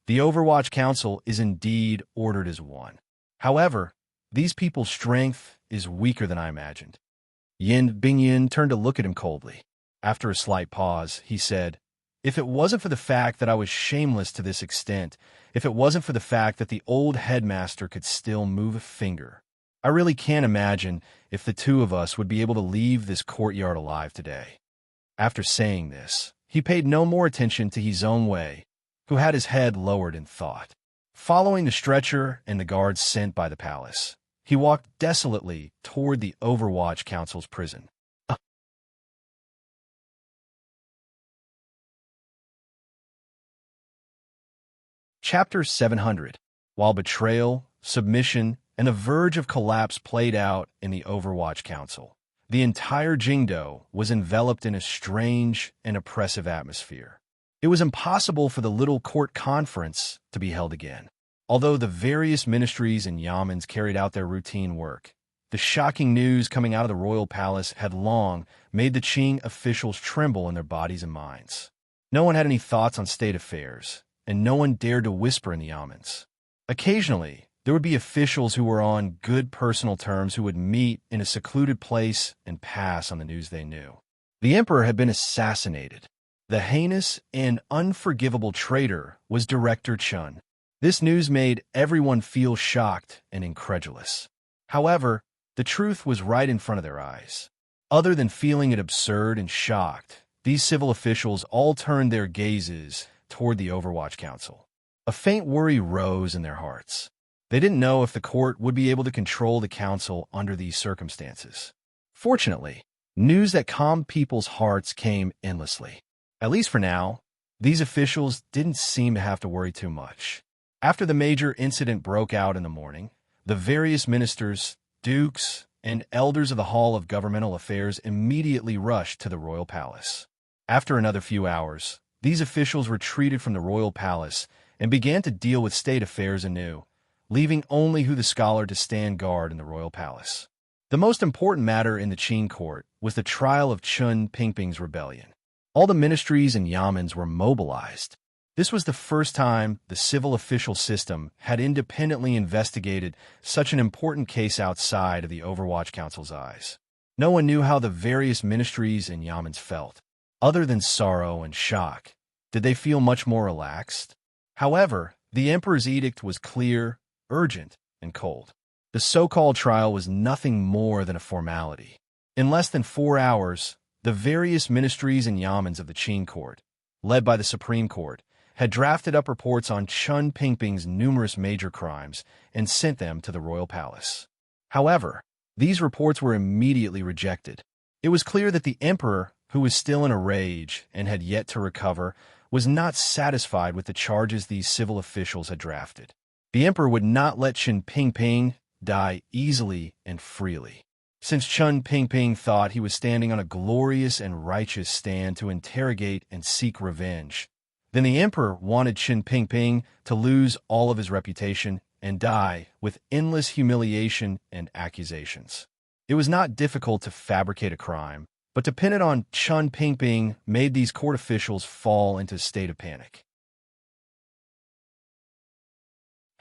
"The Overwatch Council is indeed ordered as one. However, these people's strength is weaker than I imagined." Yin Bingyun turned to look at him coldly. After a slight pause, he said, "If it wasn't for the fact that I was shameless to this extent, if it wasn't for the fact that the old headmaster could still move a finger, I really can't imagine if the 2 of us would be able to leave this courtyard alive today." After saying this, he paid no more attention to Hizongwei, who had his head lowered in thought. Following the stretcher and the guards sent by the palace, he walked desolately toward the Overwatch Council's prison. Chapter 700. While betrayal, submission, and the verge of collapse played out in the Overwatch Council, the entire Jingdo was enveloped in a strange and oppressive atmosphere. It was impossible for the little court conference to be held again. Although the various ministries and yamens carried out their routine work, the shocking news coming out of the royal palace had long made the Qing officials tremble in their bodies and minds. No one had any thoughts on state affairs, and no one dared to whisper in the yamens. Occasionally, there would be officials who were on good personal terms who would meet in a secluded place and pass on the news they knew. The emperor had been assassinated. The heinous and unforgivable traitor was Director Chun. This news made everyone feel shocked and incredulous. However, the truth was right in front of their eyes. Other than feeling it absurd and shocked, these civil officials all turned their gazes toward the Overwatch Council. A faint worry rose in their hearts. They didn't know if the court would be able to control the council under these circumstances. Fortunately, news that calmed people's hearts came endlessly. At least for now, these officials didn't seem to have to worry too much. After the major incident broke out in the morning, the various ministers, dukes, and elders of the Hall of Governmental Affairs immediately rushed to the royal palace. After another few hours, these officials retreated from the royal palace and began to deal with state affairs anew, leaving only Hu the scholar to stand guard in the royal palace. The most important matter in the Qing court was the trial of Chen Pingping's rebellion. All the ministries and yamens were mobilized. This was the first time the civil official system had independently investigated such an important case outside of the Overwatch Council's eyes. No one knew how the various ministries and yamens felt. Other than sorrow and shock, did they feel much more relaxed? However, the emperor's edict was clear, urgent, and cold. The so-called trial was nothing more than a formality. In less than 4 hours, the various ministries and yamens of the Qin court, led by the Supreme Court, had drafted up reports on Chen Pingping's numerous major crimes and sent them to the royal palace. However, these reports were immediately rejected. It was clear that the emperor, who was still in a rage and had yet to recover, was not satisfied with the charges these civil officials had drafted. The emperor would not let Chen Pingping die easily and freely. Since Chen Pingping thought he was standing on a glorious and righteous stand to interrogate and seek revenge, then the emperor wanted Chen Pingping to lose all of his reputation and die with endless humiliation and accusations. It was not difficult to fabricate a crime, but to pin it on Chen Pingping made these court officials fall into a state of panic.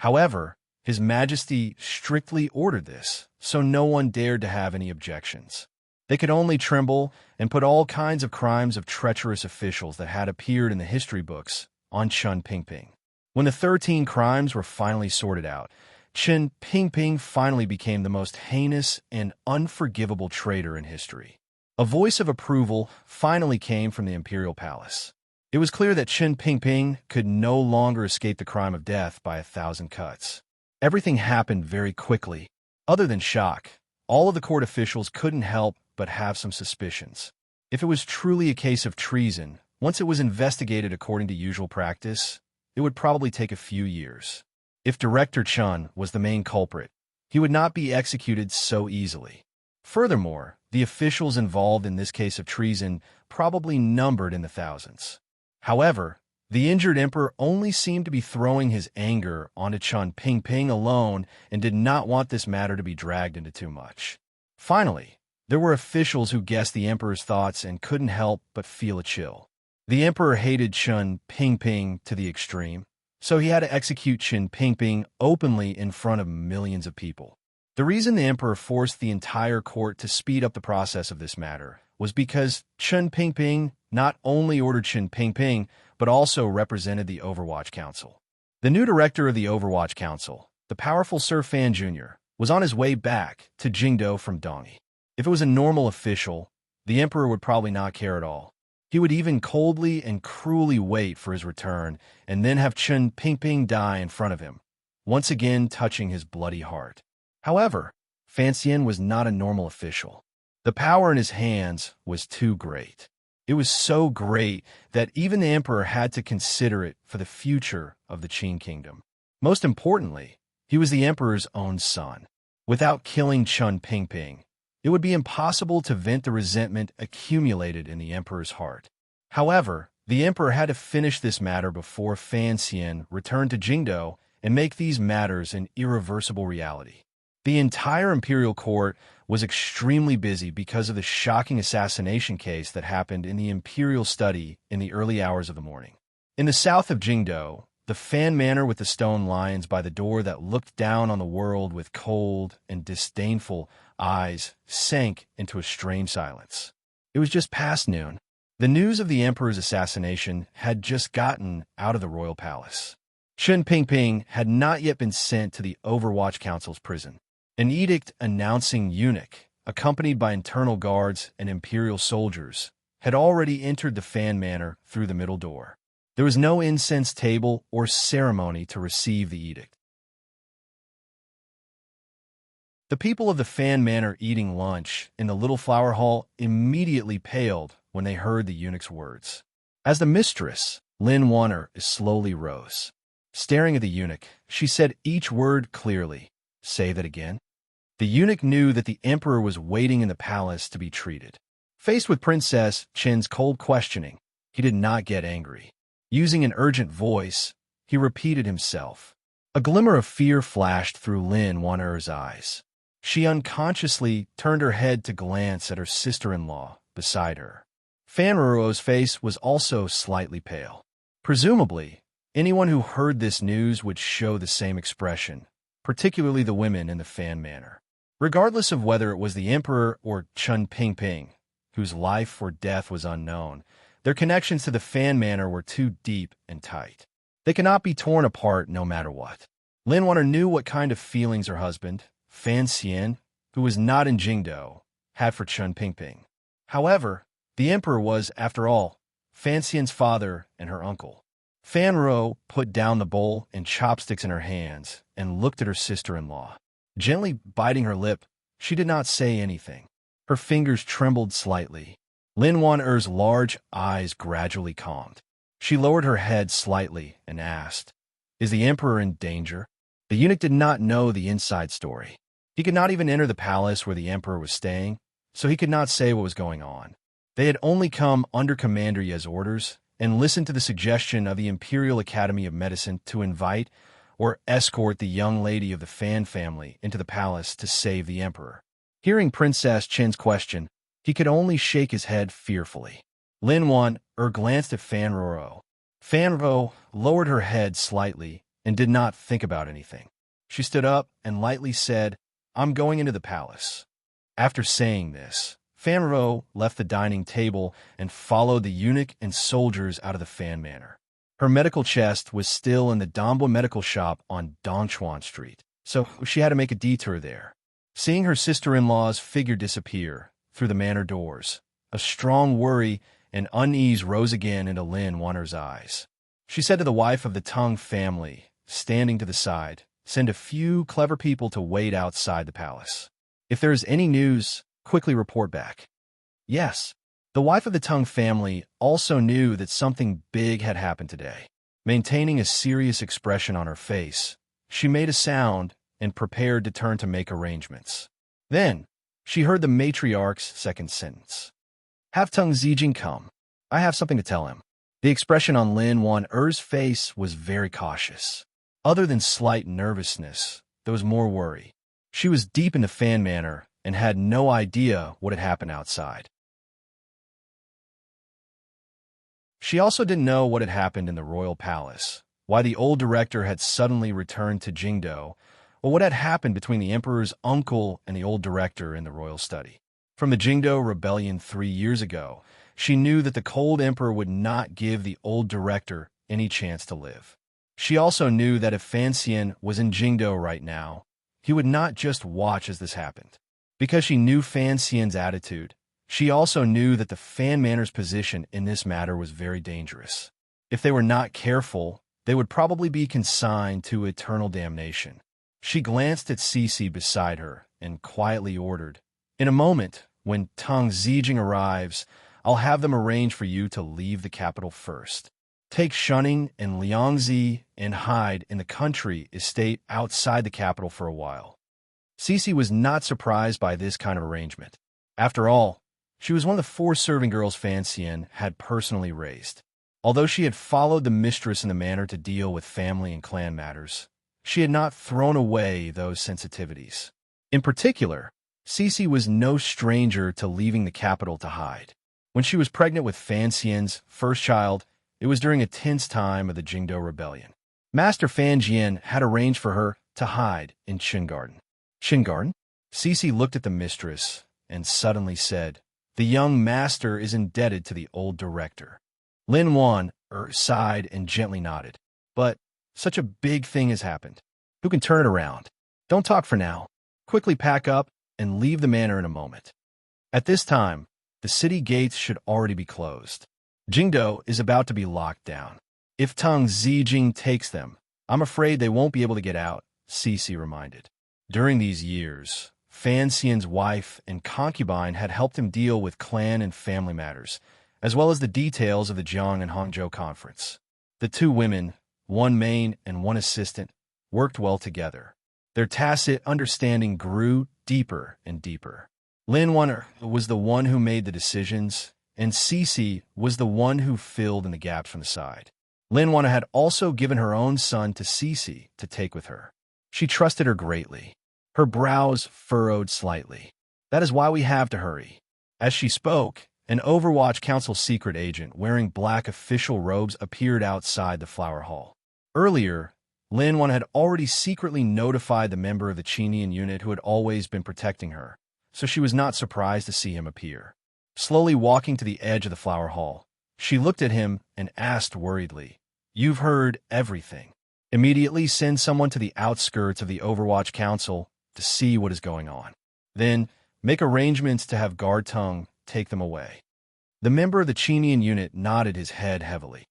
However, His Majesty strictly ordered this, so no one dared to have any objections. They could only tremble and put all kinds of crimes of treacherous officials that had appeared in the history books on Chen Pingping. When the 13 crimes were finally sorted out, Chen Pingping finally became the most heinous and unforgivable traitor in history. A voice of approval finally came from the imperial palace. It was clear that Chen Pingping could no longer escape the crime of death by 1,000 cuts. Everything happened very quickly. Other than shock, all of the court officials couldn't help but have some suspicions. If it was truly a case of treason, once it was investigated according to usual practice, it would probably take a few years. If Director Chen was the main culprit, he would not be executed so easily. Furthermore, the officials involved in this case of treason probably numbered in the thousands. However, the injured emperor only seemed to be throwing his anger onto Chen Pingping alone and did not want this matter to be dragged into too much. Finally, there were officials who guessed the emperor's thoughts and couldn't help but feel a chill. The emperor hated Chen Pingping to the extreme, so he had to execute Chen Pingping openly in front of millions of people. The reason the emperor forced the entire court to speed up the process of this matter was because Chen Pingping not only ordered Chen Pingping, but also represented the Overwatch Council. The new director of the Overwatch Council, the powerful Sir Fan Jr., was on his way back to Jingdo from Dongyi. If it was a normal official, the emperor would probably not care at all. He would even coldly and cruelly wait for his return and then have Chen Pingping die in front of him, once again touching his bloody heart. However, Fan Xian was not a normal official. The power in his hands was too great. It was so great that even the emperor had to consider it for the future of the Qin kingdom. Most importantly, he was the emperor's own son. Without killing Chen Pingping, it would be impossible to vent the resentment accumulated in the emperor's heart. However, the emperor had to finish this matter before Fan Xian returned to Jingdo and make these matters an irreversible reality. The entire imperial court was extremely busy because of the shocking assassination case that happened in the imperial study in the early hours of the morning. In the south of Jingdo, the Fan Manor with the stone lions by the door that looked down on the world with cold and disdainful eyes sank into a strange silence. It was just past noon. The news of the emperor's assassination had just gotten out of the royal palace. Chen Pingping had not yet been sent to the Overwatch Council's prison. An edict announcing eunuch, accompanied by internal guards and imperial soldiers, had already entered the Fan Manor through the middle door. There was no incense table or ceremony to receive the edict. The people of the Fan Manor eating lunch in the little flower hall immediately paled when they heard the eunuch's words. As the mistress, Lin Wanner, slowly rose. Staring at the eunuch, she said each word clearly. Say that again. The eunuch knew that the emperor was waiting in the palace to be treated. Faced with Princess Chen's cold questioning, he did not get angry. Using an urgent voice, he repeated himself. A glimmer of fear flashed through Lin Wanner's eyes. She unconsciously turned her head to glance at her sister-in-law beside her. Fan Ruo's face was also slightly pale. Presumably, Anyone who heard this news would show the same expression, particularly the women in the fan manor. Regardless of whether it was the emperor or Chun Ping, whose life or death was unknown, their connections to the fan manor were too deep and tight. They could not be torn apart no matter what. Lin Wanner knew what kind of feelings her husband, Fan Xian, who was not in Jingdo, had for Chun Ping. However, the emperor was, after all, Fan Xian's father and her uncle. Fan Ro put down the bowl and chopsticks in her hands and looked at her sister-in-law. Gently biting her lip, she did not say anything. Her fingers trembled slightly. Lin Wanner's large eyes gradually calmed. She lowered her head slightly and asked, "Is the emperor in danger?" The eunuch did not know the inside story. He could not even enter the palace where the emperor was staying, so he could not say what was going on. They had only come under Commander Ye's orders and listened to the suggestion of the Imperial Academy of Medicine to invite or escort the young lady of the Fan family into the palace to save the emperor. Hearing Princess Chen's question, he could only shake his head fearfully. Lin Wanner glanced at Fan Ro. Fan Ro lowered her head slightly and did not think about anything. She stood up and lightly said, "I'm going into the palace." After saying this, Fan Ro left the dining table and followed the eunuch and soldiers out of the Fan manor. Her medical chest was still in the Dongbo medical shop on Dongchuan Street, so she had to make a detour there. Seeing her sister-in-law's figure disappear through the manor doors, a strong worry and unease rose again into Lin Wanner's eyes. She said to the wife of the Tang family, standing to the side, "Send a few clever people to wait outside the palace. If there is any news, quickly report back." Yes, the wife of the Tang family also knew that something big had happened today. Maintaining a serious expression on her face, she made a sound and prepared to turn to make arrangements. Then, she heard the matriarch's second sentence. "Have Tang Zijing come. I have something to tell him." The expression on Lin Wanner's face was very cautious. Other than slight nervousness, there was more worry. She was deep in the Fan manor and had no idea what had happened outside. She also didn't know what had happened in the royal palace, why the old director had suddenly returned to Jingdo, or what had happened between the emperor's uncle and the old director in the royal study. From the Jingdo rebellion 3 years ago, she knew that the cold emperor would not give the old director any chance to live. She also knew that if Fan Xian was in Jingdo right now, he would not just watch as this happened. Because she knew Fan Xian's attitude, she also knew that the Fan manor's position in this matter was very dangerous. If they were not careful, they would probably be consigned to eternal damnation. She glanced at Cece beside her and quietly ordered, "In a moment, when Tang Zijing arrives, I'll have them arrange for you to leave the capital first. Take Shunning and Liangzi and hide in the country estate outside the capital for a while." Cece was not surprised by this kind of arrangement. After all, she was one of the 4 serving girls Fan Xian had personally raised. Although she had followed the mistress in the manor to deal with family and clan matters, she had not thrown away those sensitivities. In particular, Cece was no stranger to leaving the capital to hide. When she was pregnant with Fan Xian's first child, it was during a tense time of the Jingdo rebellion. Master Fan Jian had arranged for her to hide in Qin Garden. Qin Garden? Cece looked at the mistress and suddenly said, "The young master is indebted to the old director." Lin Wanner sighed and gently nodded. "But such a big thing has happened. Who can turn it around? Don't talk for now. Quickly pack up and leave the manor in a moment." At this time, the city gates should already be closed. Jingdo is about to be locked down. If Tang Zijing takes them, I'm afraid they won't be able to get out, Cece reminded. During these years, Fan Xian's wife and concubine had helped him deal with clan and family matters, as well as the details of the Jiang and Hangzhou conference. The 2 women, one maid and one assistant, worked well together. Their tacit understanding grew deeper and deeper. Lin Wanner was the one who made the decisions, and Cece was the one who filled in the gaps from the side. Lin Wanner had also given her own son to Cece to take with her. She trusted her greatly. Her brows furrowed slightly. "That is why we have to hurry." As she spoke, an Overwatch Council secret agent wearing black official robes appeared outside the flower hall. Earlier, Lin Wan had already secretly notified the member of the Chinian unit who had always been protecting her, so she was not surprised to see him appear. Slowly walking to the edge of the flower hall, she looked at him and asked worriedly, "You've heard everything. Immediately send someone to the outskirts of the Overwatch Council to see what is going on. Then, make arrangements to have Guard Tongue take them away." The member of the Chinian unit nodded his head heavily.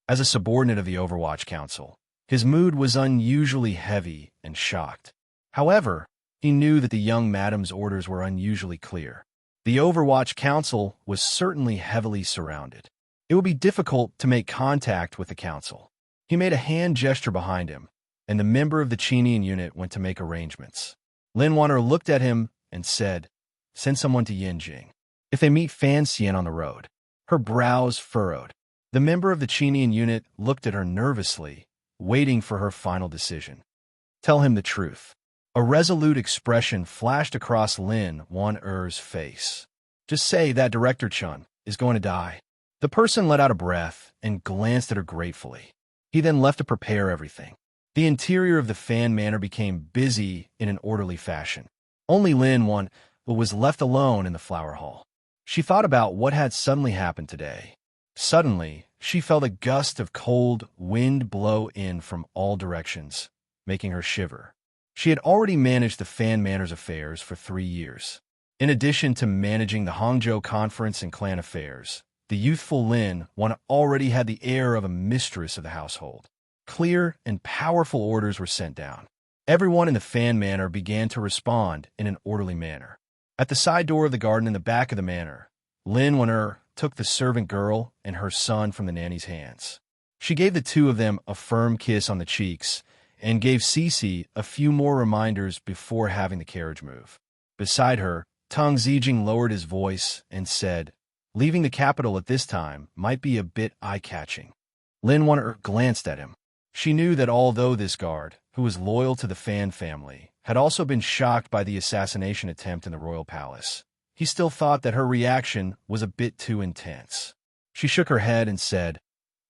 As a subordinate of the Overwatch Council, his mood was unusually heavy and shocked. However, he knew that the young madam's orders were unusually clear. The Overwatch Council was certainly heavily surrounded. It would be difficult to make contact with the council. He made a hand gesture behind him, and the member of the Chinian unit went to make arrangements. Lin Wanner looked at him and said, "Send someone to Yinjing. If they meet Fan Xian on the road." Her brows furrowed. The member of the Chinian unit looked at her nervously, waiting for her final decision. "Tell him the truth." A resolute expression flashed across Lin Wan'er's face. "Just say that Director Chun is going to die." The person let out a breath and glanced at her gratefully. He then left to prepare everything. The interior of the Fan Manor became busy in an orderly fashion. Only Lin Wan was left alone in the flower hall. She thought about what had suddenly happened today. Suddenly, she felt a gust of cold wind blow in from all directions, making her shiver. She had already managed the Fan Manor's affairs for 3 years. In addition to managing the Hangzhou Conference and clan affairs, the youthful Lin Wan already had the air of a mistress of the household. Clear and powerful orders were sent down. Everyone in the Fan Manor began to respond in an orderly manner. At the side door of the garden in the back of the manor, Lin Wanner took the servant girl and her son from the nanny's hands. She gave the two of them a firm kiss on the cheeks and gave Cece a few more reminders before having the carriage move. Beside her, Tang Zijing lowered his voice and said, "Leaving the capital at this time might be a bit eye-catching." Lin Wanner glanced at him. She knew that although this guard, who was loyal to the Fan family, had also been shocked by the assassination attempt in the royal palace, he still thought that her reaction was a bit too intense. She shook her head and said,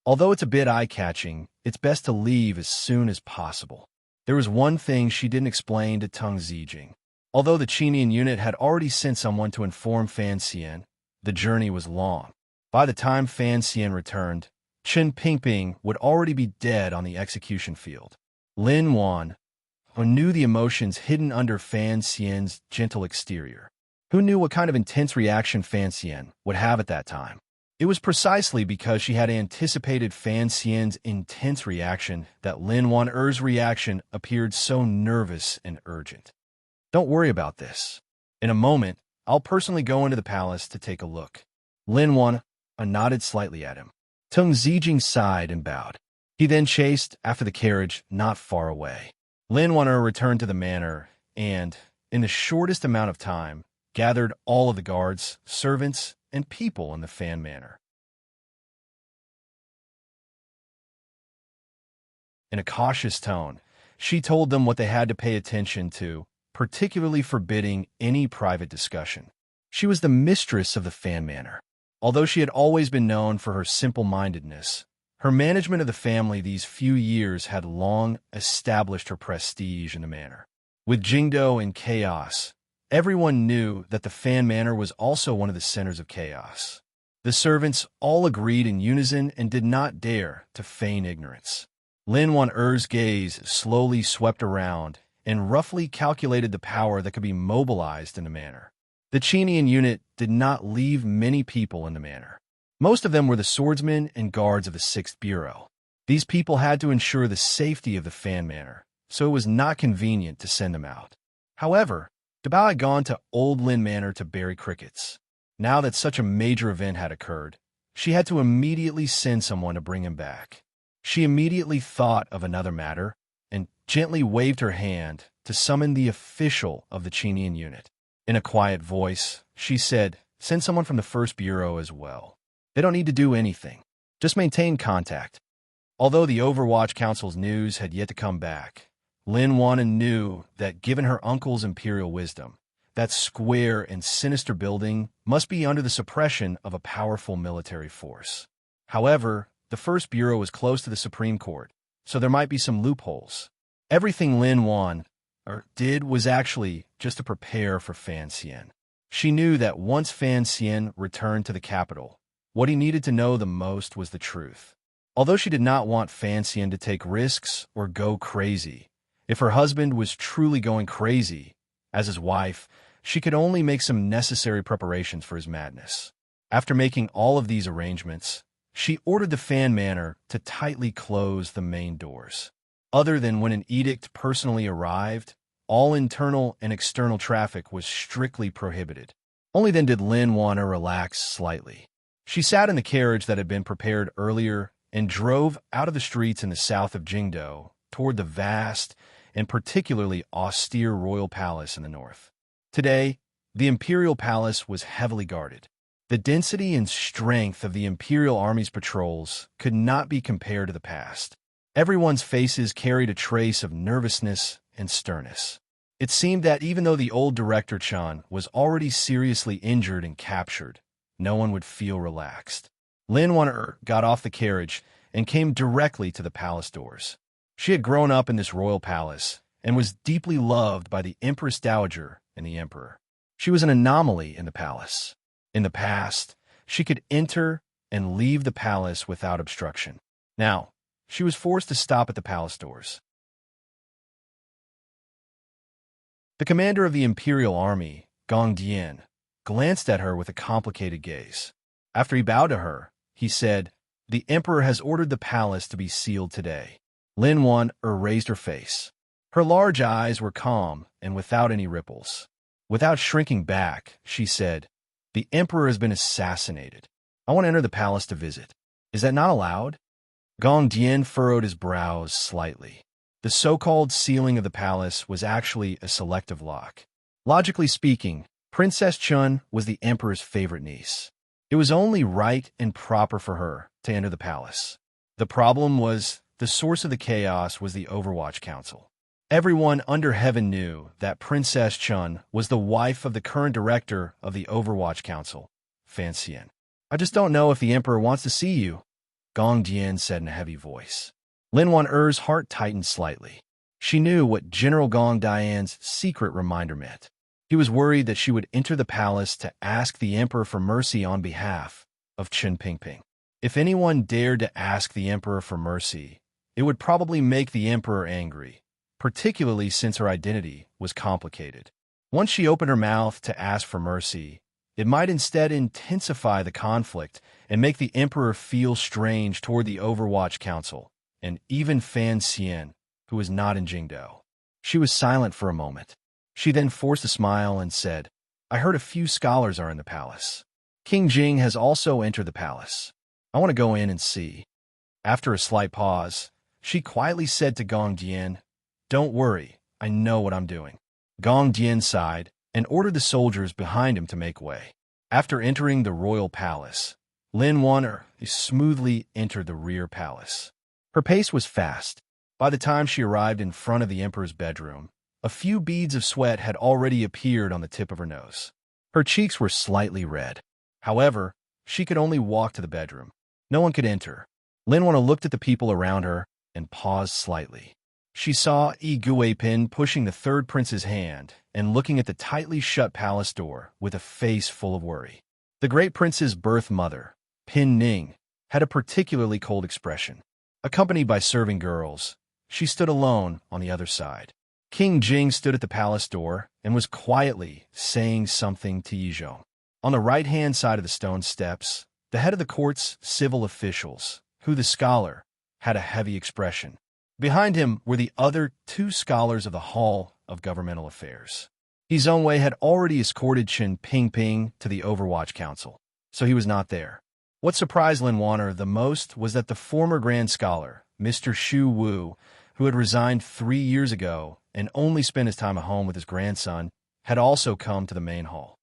"Although it's a bit eye-catching, it's best to leave as soon as possible." There was one thing she didn't explain to Tang Zijing. Although the Chinian unit had already sent someone to inform Fan Xian, the journey was long. By the time Fan Xian returned, Chen Pingping would already be dead on the execution field. Lin Wan, who knew the emotions hidden under Fan Xian's gentle exterior, who knew what kind of intense reaction Fan Xian would have at that time. It was precisely because she had anticipated Fan Xian's intense reaction that Lin Wan'er's reaction appeared so nervous and urgent. "Don't worry about this. In a moment, I'll personally go into the palace to take a look." Lin Wan nodded slightly at him. Tang Zijing sighed and bowed. He then chased after the carriage not far away. Lin Wan'er returned to the manor and, in the shortest amount of time, gathered all of the guards, servants, and people in the Fan Manor. In a cautious tone, she told them what they had to pay attention to, particularly forbidding any private discussion. She was the mistress of the Fan Manor. Although she had always been known for her simple-mindedness, her management of the family these few years had long established her prestige in the manor. With Jingdo in chaos, everyone knew that the Fan Manor was also one of the centers of chaos. The servants all agreed in unison and did not dare to feign ignorance. Lin Wan'er's gaze slowly swept around and roughly calculated the power that could be mobilized in the manor. The Chinian unit did not leave many people in the manor. Most of them were the swordsmen and guards of the 6th Bureau. These people had to ensure the safety of the Fan Manor, so it was not convenient to send them out. However, Dabao had gone to Old Lin Manor to bury crickets. Now that such a major event had occurred, she had to immediately send someone to bring him back. She immediately thought of another matter and gently waved her hand to summon the official of the Chinian unit. In a quiet voice, she said, "Send someone from the 1st Bureau as well. They don't need to do anything. Just maintain contact." Although the Overwatch Council's news had yet to come back, Lin Wan knew that given her uncle's imperial wisdom, that square and sinister building must be under the suppression of a powerful military force. However, The first bureau was close to the Supreme Court, so there might be some loopholes. Everything Lin did was actually just to prepare for Fan Xian. She knew that once Fan Xian returned to the capital, what he needed to know the most was the truth. Although she did not want Fan Xian to take risks or go crazy, if her husband was truly going crazy, as his wife, she could only make some necessary preparations for his madness. After making all of these arrangements, she ordered the Fan Manor to tightly close the main doors. Other than when an edict personally arrived, all internal and external traffic was strictly prohibited. Only then did Lin want to relax slightly. She sat in the carriage that had been prepared earlier and drove out of the streets in the south of Jingdo toward the vast and particularly austere royal palace in the north. Today, the imperial palace was heavily guarded. The density and strength of the imperial army's patrols could not be compared to the past. Everyone's faces carried a trace of nervousness and sternness. It seemed that even though the old director Chan was already seriously injured and captured, no one would feel relaxed. Lin Wan'er got off the carriage and came directly to the palace doors. She had grown up in this royal palace and was deeply loved by the Empress Dowager and the Emperor. She was an anomaly in the palace. In the past, she could enter and leave the palace without obstruction. Now, she was forced to stop at the palace doors. The commander of the imperial army, Gong Dian, glanced at her with a complicated gaze. After he bowed to her, he said, "The emperor has ordered the palace to be sealed today." Lin Wan'er raised her face. Her large eyes were calm and without any ripples. Without shrinking back, she said, "The emperor has been assassinated. I want to enter the palace to visit. Is that not allowed?" Gong Dian furrowed his brows slightly. The so-called sealing of the palace was actually a selective lock. Logically speaking, Princess Chun was the emperor's favorite niece. It was only right and proper for her to enter the palace. The problem was the source of the chaos was the Overwatch Council. Everyone under heaven knew that Princess Chun was the wife of the current director of the Overwatch Council, Fan Xian. "I just don't know if the emperor wants to see you," Gong Dian said in a heavy voice. Lin Wan'er's heart tightened slightly. She knew what General Gong Dian's secret reminder meant. He was worried that she would enter the palace to ask the emperor for mercy on behalf of Chen Pingping. If anyone dared to ask the emperor for mercy, it would probably make the emperor angry, particularly since her identity was complicated. Once she opened her mouth to ask for mercy, it might instead intensify the conflict and make the emperor feel strange toward the Overwatch Council, and even Fan Xian, who was not in Jingdo. She was silent for a moment. She then forced a smile and said, "I heard a few scholars are in the palace. King Jing has also entered the palace. I want to go in and see." After a slight pause, she quietly said to Gong Dian, "Don't worry, I know what I'm doing." Gong Dian sighed and ordered the soldiers behind him to make way. After entering the royal palace, Lin Wan'er smoothly entered the rear palace. Her pace was fast. By the time she arrived in front of the emperor's bedroom, a few beads of sweat had already appeared on the tip of her nose. Her cheeks were slightly red. However, she could only walk to the bedroom. No one could enter. Lin Wan'er looked at the people around her and paused slightly. She saw Yi Guipin pushing the third prince's hand and looking at the tightly shut palace door with a face full of worry. The great prince's birth mother, Pin Ning, had a particularly cold expression. Accompanied by serving girls, she stood alone on the other side. King Jing stood at the palace door and was quietly saying something to Yizhong. On the right-hand side of the stone steps, the head of the court's civil officials, who the scholar, had a heavy expression. Behind him were the other two scholars of the Hall of Governmental Affairs. Yizhong had already escorted Chen Pingping to the Overwatch Council, so he was not there. What surprised Lin Wan'er the most was that the former Grand Scholar, Mr. Xu Wu, who had resigned 3 years ago and only spent his time at home with his grandson, had also come to the main hall.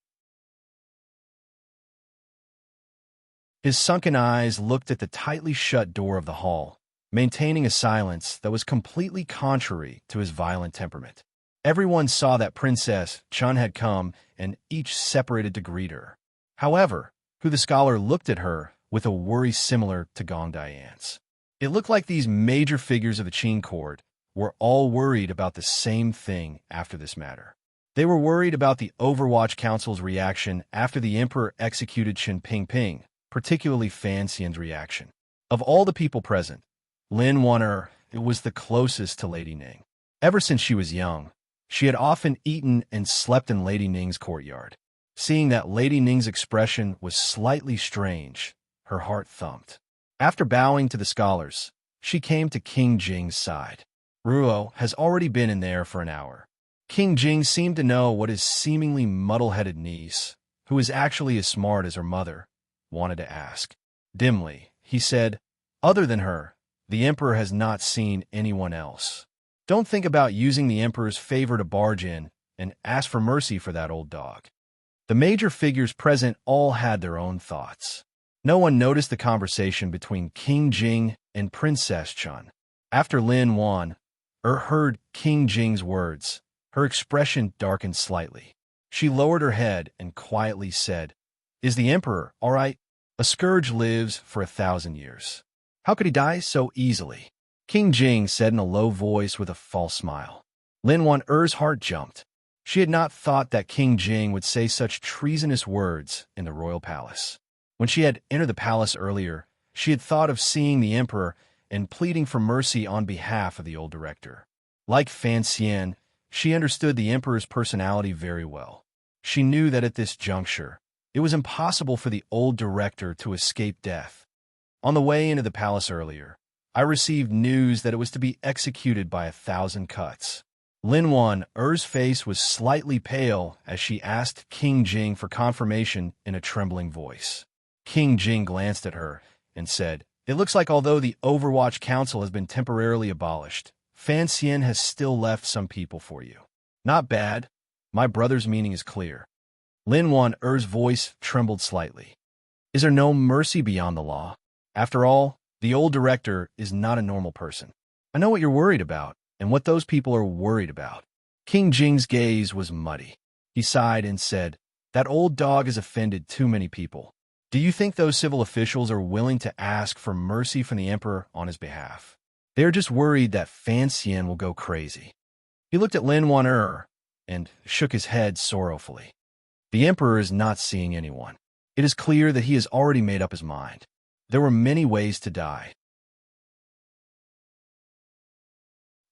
His sunken eyes looked at the tightly shut door of the hall, maintaining a silence that was completely contrary to his violent temperament. Everyone saw that Princess Chun had come, and each separated to greet her. However, who the scholar looked at her with a worry similar to Gong Diane's. It looked like these major figures of the Qing court were all worried about the same thing after this matter. They were worried about the Overwatch Council's reaction after the Emperor executed Qin Pingping, particularly Fan Xian's reaction. Of all the people present, Lin Wan was the closest to Lady Ning. Ever since she was young, she had often eaten and slept in Lady Ning's courtyard. Seeing that Lady Ning's expression was slightly strange, her heart thumped. After bowing to the scholars, she came to King Jing's side. Ruo has already been in there for an hour. King Jing seemed to know what his seemingly muddle-headed niece, who was actually as smart as her mother, wanted to ask. Dimly, he said, "Other than her, the Emperor has not seen anyone else. Don't think about using the Emperor's favor to barge in and ask for mercy for that old dog." The major figures present all had their own thoughts. No one noticed the conversation between King Jing and Princess Chun. After Lin Wan heard King Jing's words, her expression darkened slightly. She lowered her head and quietly said, "Is the Emperor all right? A scourge lives for 1,000 years. How could he die so easily?" King Jing said in a low voice with a false smile. Lin Wan's heart jumped. She had not thought that King Jing would say such treasonous words in the royal palace. When she had entered the palace earlier, she had thought of seeing the Emperor and pleading for mercy on behalf of the old director. Like Fan Xian, she understood the Emperor's personality very well. She knew that at this juncture, it was impossible for the old director to escape death. On the way into the palace earlier, I received news that it was to be executed by 1,000 cuts. Lin Wan's face was slightly pale as she asked King Jing for confirmation in a trembling voice. King Jing glanced at her and said, "It looks like although the Overwatch Council has been temporarily abolished, Fan Xian has still left some people for you." "Not bad. My brother's meaning is clear." Lin Wan's voice trembled slightly. "Is there no mercy beyond the law? After all, the old director is not a normal person. I know what you're worried about, and what those people are worried about." King Jing's gaze was muddy. He sighed and said, "That old dog has offended too many people. Do you think those civil officials are willing to ask for mercy from the Emperor on his behalf? They are just worried that Fan Xian will go crazy." He looked at Lin Wan and shook his head sorrowfully. "The Emperor is not seeing anyone. It is clear that he has already made up his mind. There were many ways to die."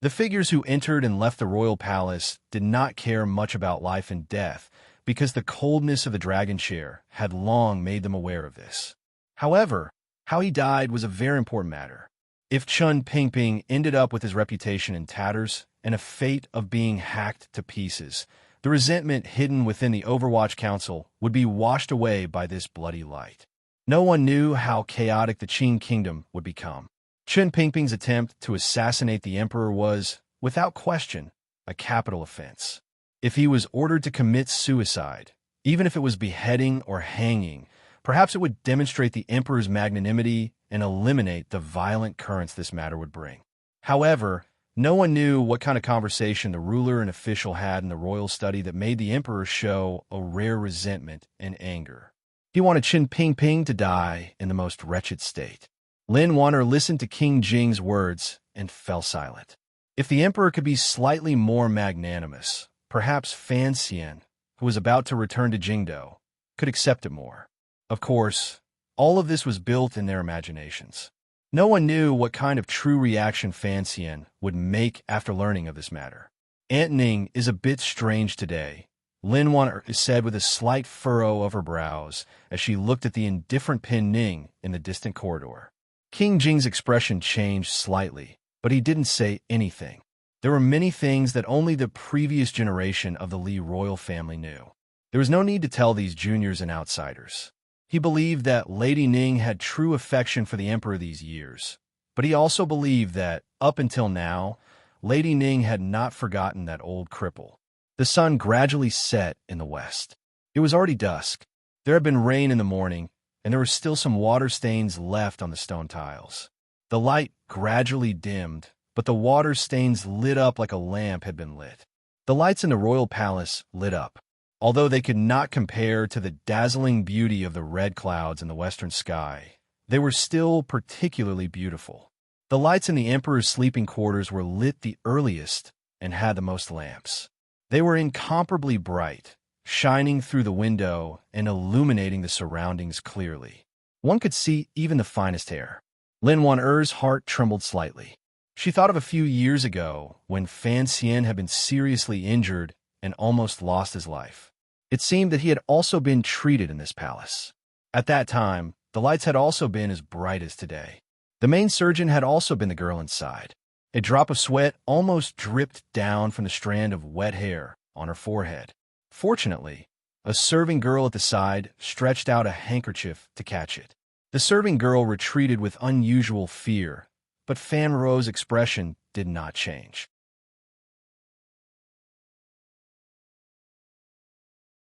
The figures who entered and left the royal palace did not care much about life and death because the coldness of the dragon chair had long made them aware of this. However, how he died was a very important matter. If Qin Pingping ended up with his reputation in tatters and a fate of being hacked to pieces, the resentment hidden within the Overwatch Council would be washed away by this bloody light. No one knew how chaotic the Qing kingdom would become. Qin Pingping's attempt to assassinate the emperor was, without question, a capital offense. If he was ordered to commit suicide, even if it was beheading or hanging, perhaps it would demonstrate the emperor's magnanimity and eliminate the violent currents this matter would bring. However, no one knew what kind of conversation the ruler and official had in the royal study that made the emperor show a rare resentment and anger. He wanted Qin Pingping to die in the most wretched state. Lin Wan'er listened to King Jing's words and fell silent. If the emperor could be slightly more magnanimous, perhaps Fan Xian, who was about to return to Jingdo, could accept it more. Of course, all of this was built in their imaginations. No one knew what kind of true reaction Fan Xian would make after learning of this matter. "Aunt Ning is a bit strange today," Lin Wan'er said with a slight furrow of her brows as she looked at the indifferent Pin Ning in the distant corridor. King Jing's expression changed slightly, but he didn't say anything. There were many things that only the previous generation of the Li royal family knew. There was no need to tell these juniors and outsiders. He believed that Lady Ning had true affection for the emperor these years, but he also believed that, up until now, Lady Ning had not forgotten that old cripple. The sun gradually set in the west. It was already dusk. There had been rain in the morning, and there were still some water stains left on the stone tiles. The light gradually dimmed, but the water stains lit up like a lamp had been lit. The lights in the royal palace lit up, although they could not compare to the dazzling beauty of the red clouds in the western sky they were still particularly beautiful. The lights in the emperor's sleeping quarters were lit the earliest and had the most lamps. They were incomparably bright, shining through the window and illuminating the surroundings clearly. One could see even the finest hair. Lin Wan-er's heart trembled slightly. She thought of a few years ago when Fan Xian had been seriously injured and almost lost his life. It seemed that he had also been treated in this palace. At that time, the lights had also been as bright as today. The main surgeon had also been the girl inside. A drop of sweat almost dripped down from the strand of wet hair on her forehead. Fortunately, a serving girl at the side stretched out a handkerchief to catch it. The serving girl retreated with unusual fear, but Fan Ro's expression did not change.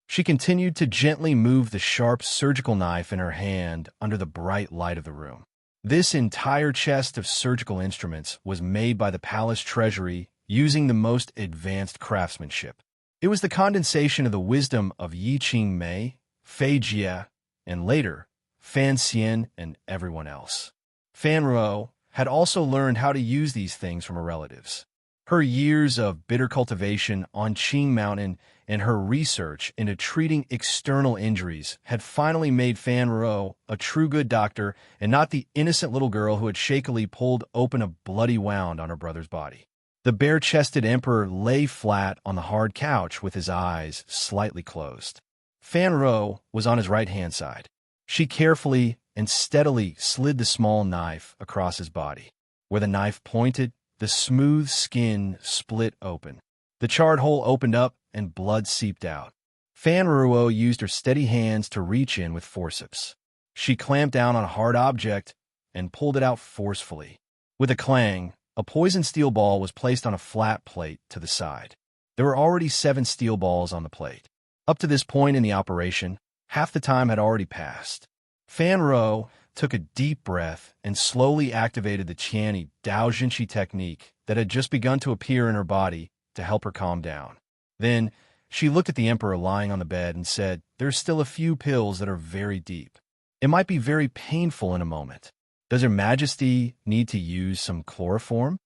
She continued to gently move the sharp surgical knife in her hand under the bright light of the room. This entire chest of surgical instruments was made by the palace treasury using the most advanced craftsmanship. It was the condensation of the wisdom of Yi Qingmei, Fei Jie, and later, Fan Xian and everyone else. Fan Ro had also learned how to use these things from her relatives. Her years of bitter cultivation on Qing Mountain and her research into treating external injuries had finally made Fan Ro a true good doctor and not the innocent little girl who had shakily pulled open a bloody wound on her brother's body. The bare-chested emperor lay flat on the hard couch with his eyes slightly closed. Fan Ro was on his right-hand side. She carefully and steadily slid the small knife across his body. Where the knife pointed, the smooth skin split open. The charred hole opened up and blood seeped out. Fan Ruo used her steady hands to reach in with forceps. She clamped down on a hard object and pulled it out forcefully. With a clang, a poisoned steel ball was placed on a flat plate to the side. There were already 7 steel balls on the plate. Up to this point in the operation, half the time had already passed. Fan Ro took a deep breath and slowly activated the Qiani Dao Jinshi technique that had just begun to appear in her body to help her calm down. Then, she looked at the emperor lying on the bed and said, "There's still a few pills that are very deep. It might be very painful in a moment. Does Her Majesty need to use some chloroform?"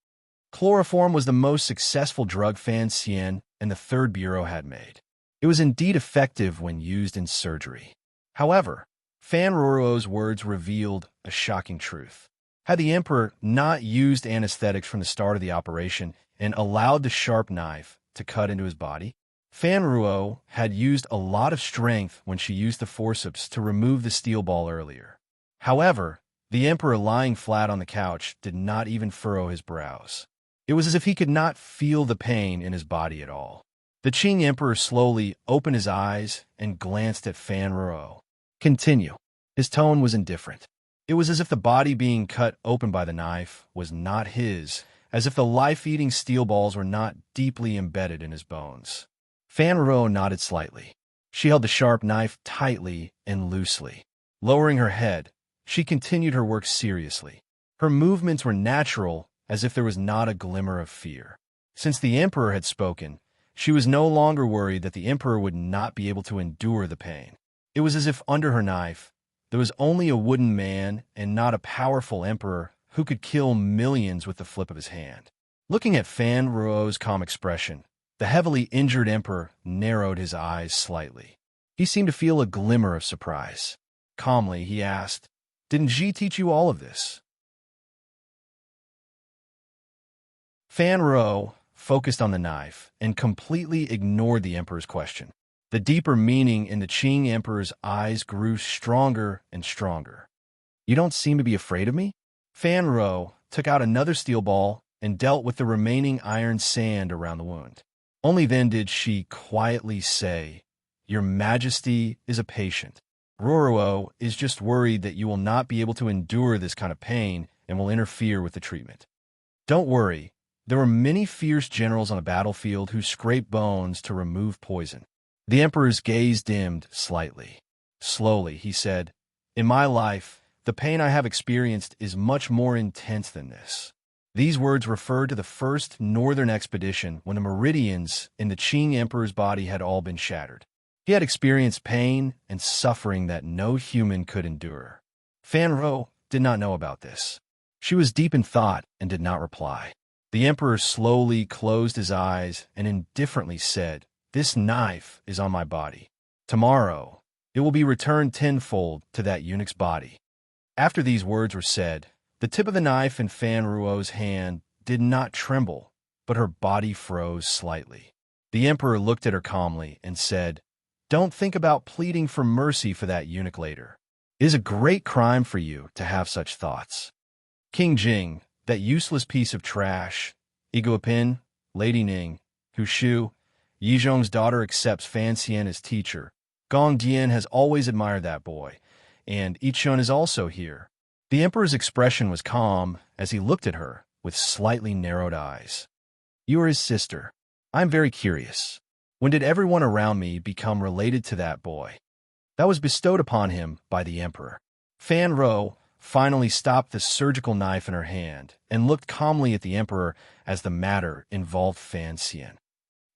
Chloroform was the most successful drug Fan Xian and the Third Bureau had made. It was indeed effective when used in surgery. However, Fan Ruo's words revealed a shocking truth. Had the emperor not used anesthetics from the start of the operation and allowed the sharp knife to cut into his body, Fan Ruo had used a lot of strength when she used the forceps to remove the steel ball earlier. However, the emperor lying flat on the couch did not even furrow his brows. It was as if he could not feel the pain in his body at all. The Qing emperor slowly opened his eyes and glanced at Fan Ruo. "Continue." His tone was indifferent. It was as if the body being cut open by the knife was not his, as if the life-eating steel balls were not deeply embedded in his bones. Fan Ruo nodded slightly. She held the sharp knife tightly and loosely. Lowering her head, she continued her work seriously. Her movements were natural, as if there was not a glimmer of fear. Since the emperor had spoken, she was no longer worried that the emperor would not be able to endure the pain. It was as if under her knife, there was only a wooden man and not a powerful emperor who could kill millions with the flip of his hand. Looking at Fan Ruo's calm expression, the heavily injured emperor narrowed his eyes slightly. He seemed to feel a glimmer of surprise. Calmly, he asked, "Didn't Ji teach you all of this?" Fan Ruo focused on the knife and completely ignored the emperor's question. The deeper meaning in the Qing emperor's eyes grew stronger and stronger. "You don't seem to be afraid of me?" Fan Ruo took out another steel ball and dealt with the remaining iron sand around the wound. Only then did she quietly say, "Your Majesty is a patient. Ruo is just worried that you will not be able to endure this kind of pain and will interfere with the treatment. Don't worry, there were many fierce generals on the battlefield who scraped bones to remove poison." The emperor's gaze dimmed slightly. Slowly, he said, "In my life, the pain I have experienced is much more intense than this." These words referred to the first northern expedition when the meridians in the Qing emperor's body had all been shattered. He had experienced pain and suffering that no human could endure. Fan Ruo did not know about this. She was deep in thought and did not reply. The emperor slowly closed his eyes and indifferently said, "This knife is on my body. Tomorrow, it will be returned tenfold to that eunuch's body." After these words were said, the tip of the knife in Fan Ruo's hand did not tremble, but her body froze slightly. The emperor looked at her calmly and said, "Don't think about pleading for mercy for that eunuch later. It is a great crime for you to have such thoughts. King Jing, that useless piece of trash, Iguopin, Lady Ning, Hushu, Yizhong's daughter accepts Fan Xian as teacher. Gong Dian has always admired that boy, and Yichun is also here." The emperor's expression was calm as he looked at her with slightly narrowed eyes. "You are his sister. I'm very curious. When did everyone around me become related to that boy?" That was bestowed upon him by the emperor. Fan Ro finally stopped the surgical knife in her hand and looked calmly at the emperor as the matter involved Fan Xian.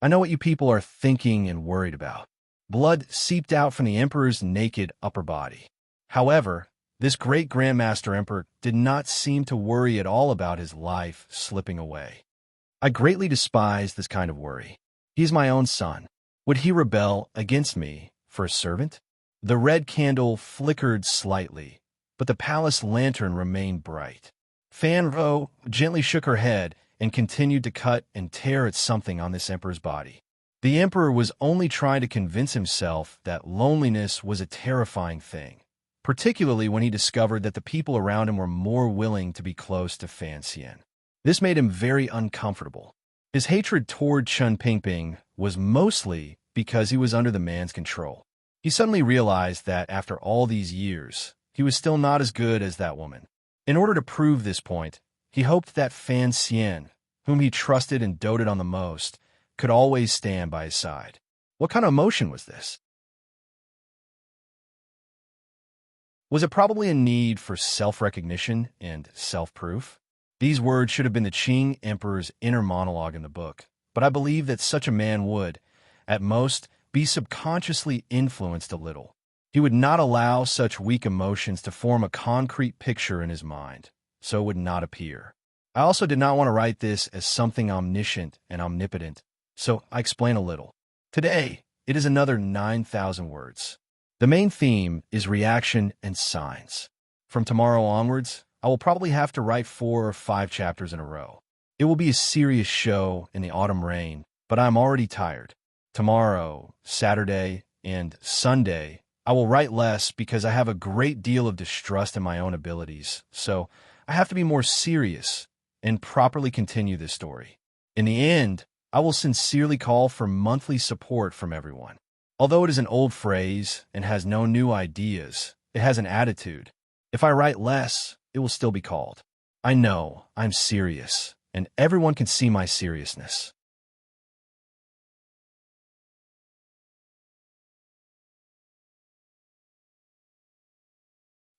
"I know what you people are thinking and worried about." Blood seeped out from the emperor's naked upper body. However, this great Grandmaster Emperor did not seem to worry at all about his life slipping away. "I greatly despise this kind of worry. He is my own son. Would he rebel against me for a servant?" The red candle flickered slightly, but the palace lantern remained bright. Fan Ro gently shook her head and continued to cut and tear at something on this emperor's body. The emperor was only trying to convince himself that loneliness was a terrifying thing, particularly when he discovered that the people around him were more willing to be close to Fan Xian. This made him very uncomfortable. His hatred toward Chen Pingping was mostly because he was under the man's control. He suddenly realized that after all these years, he was still not as good as that woman. In order to prove this point, he hoped that Fan Xian, whom he trusted and doted on the most, could always stand by his side. What kind of emotion was this? Was it probably a need for self-recognition and self-proof? These words should have been the Qing Emperor's inner monologue in the book, but I believe that such a man would, at most, be subconsciously influenced a little. He would not allow such weak emotions to form a concrete picture in his mind, so it would not appear. I also did not want to write this as something omniscient and omnipotent, so I explain a little. Today, it is another 9,000 words. The main theme is reaction and signs. From tomorrow onwards, I will probably have to write 4 or 5 chapters in a row. It will be a serious show in the autumn rain, but I'm already tired. Tomorrow, Saturday, and Sunday, I will write less because I have a great deal of distrust in my own abilities, so I have to be more serious and properly continue this story. In the end, I will sincerely call for monthly support from everyone. Although it is an old phrase and has no new ideas, it has an attitude. If I write less, it will still be called. I know I'm serious, and everyone can see my seriousness.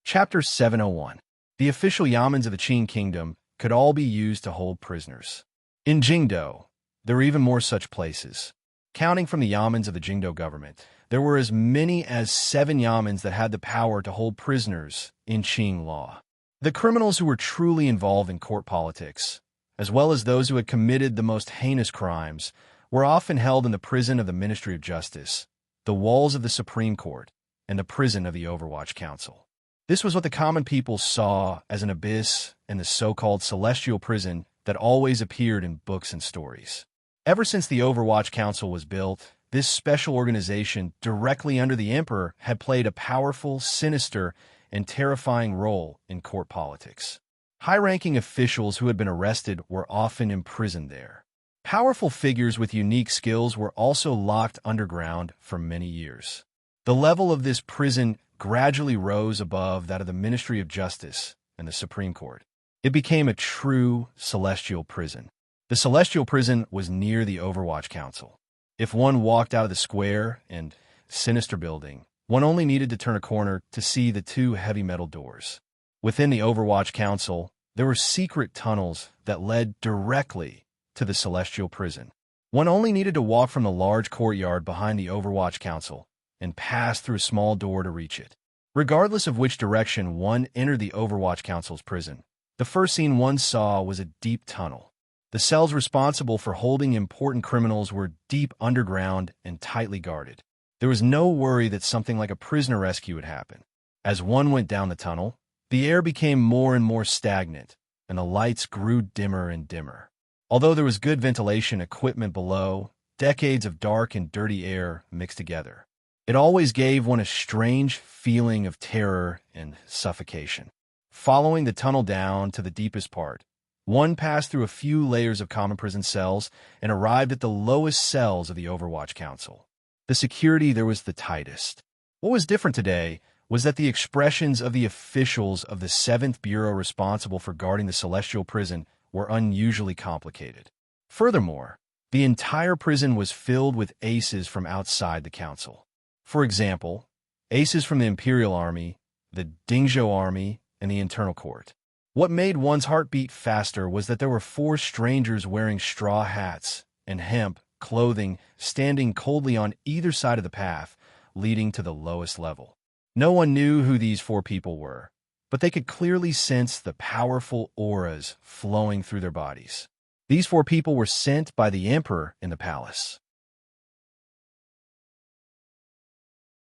Chapter 701. The official yamens of the Qing Kingdom could all be used to hold prisoners. In Jingdo, there were even more such places. Counting from the yamens of the Jingdo government, there were as many as 7 yamens that had the power to hold prisoners in Qing law. The criminals who were truly involved in court politics, as well as those who had committed the most heinous crimes, were often held in the prison of the Ministry of Justice, the walls of the Supreme Court, and the prison of the Overwatch Council. This was what the common people saw as an abyss and the so-called celestial prison that always appeared in books and stories. Ever since the Overwatch Council was built, this special organization directly under the emperor had played a powerful, sinister, and terrifying role in court politics. High-ranking officials who had been arrested were often imprisoned there. Powerful figures with unique skills were also locked underground for many years. The level of this prison gradually rose above that of the Ministry of Justice and the Supreme Court. It became a true celestial prison. The celestial prison was near the Overwatch Council. If one walked out of the square and sinister building, one only needed to turn a corner to see the 2 heavy metal doors. Within the Overwatch Council, there were secret tunnels that led directly to the celestial prison. One only needed to walk from the large courtyard behind the Overwatch Council and pass through a small door to reach it. Regardless of which direction one entered the Overwatch Council's prison, the first scene one saw was a deep tunnel. The cells responsible for holding important criminals were deep underground and tightly guarded. There was no worry that something like a prisoner rescue would happen. As one went down the tunnel, the air became more and more stagnant, and the lights grew dimmer and dimmer. Although there was good ventilation equipment below, decades of dark and dirty air mixed together. It always gave one a strange feeling of terror and suffocation. Following the tunnel down to the deepest part, one passed through a few layers of common prison cells and arrived at the lowest cells of the Overwatch Council. The security there was the tightest. What was different today was that the expressions of the officials of the 7th Bureau responsible for guarding the Celestial Prison were unusually complicated. Furthermore, the entire prison was filled with aces from outside the council. For example, aces from the Imperial Army, the Dingzhou Army, and the Internal Court. What made one's heart beat faster was that there were 4 strangers wearing straw hats and hemp clothing standing coldly on either side of the path leading to the lowest level. No one knew who these 4 people were, but they could clearly sense the powerful auras flowing through their bodies. These 4 people were sent by the Emperor in the palace.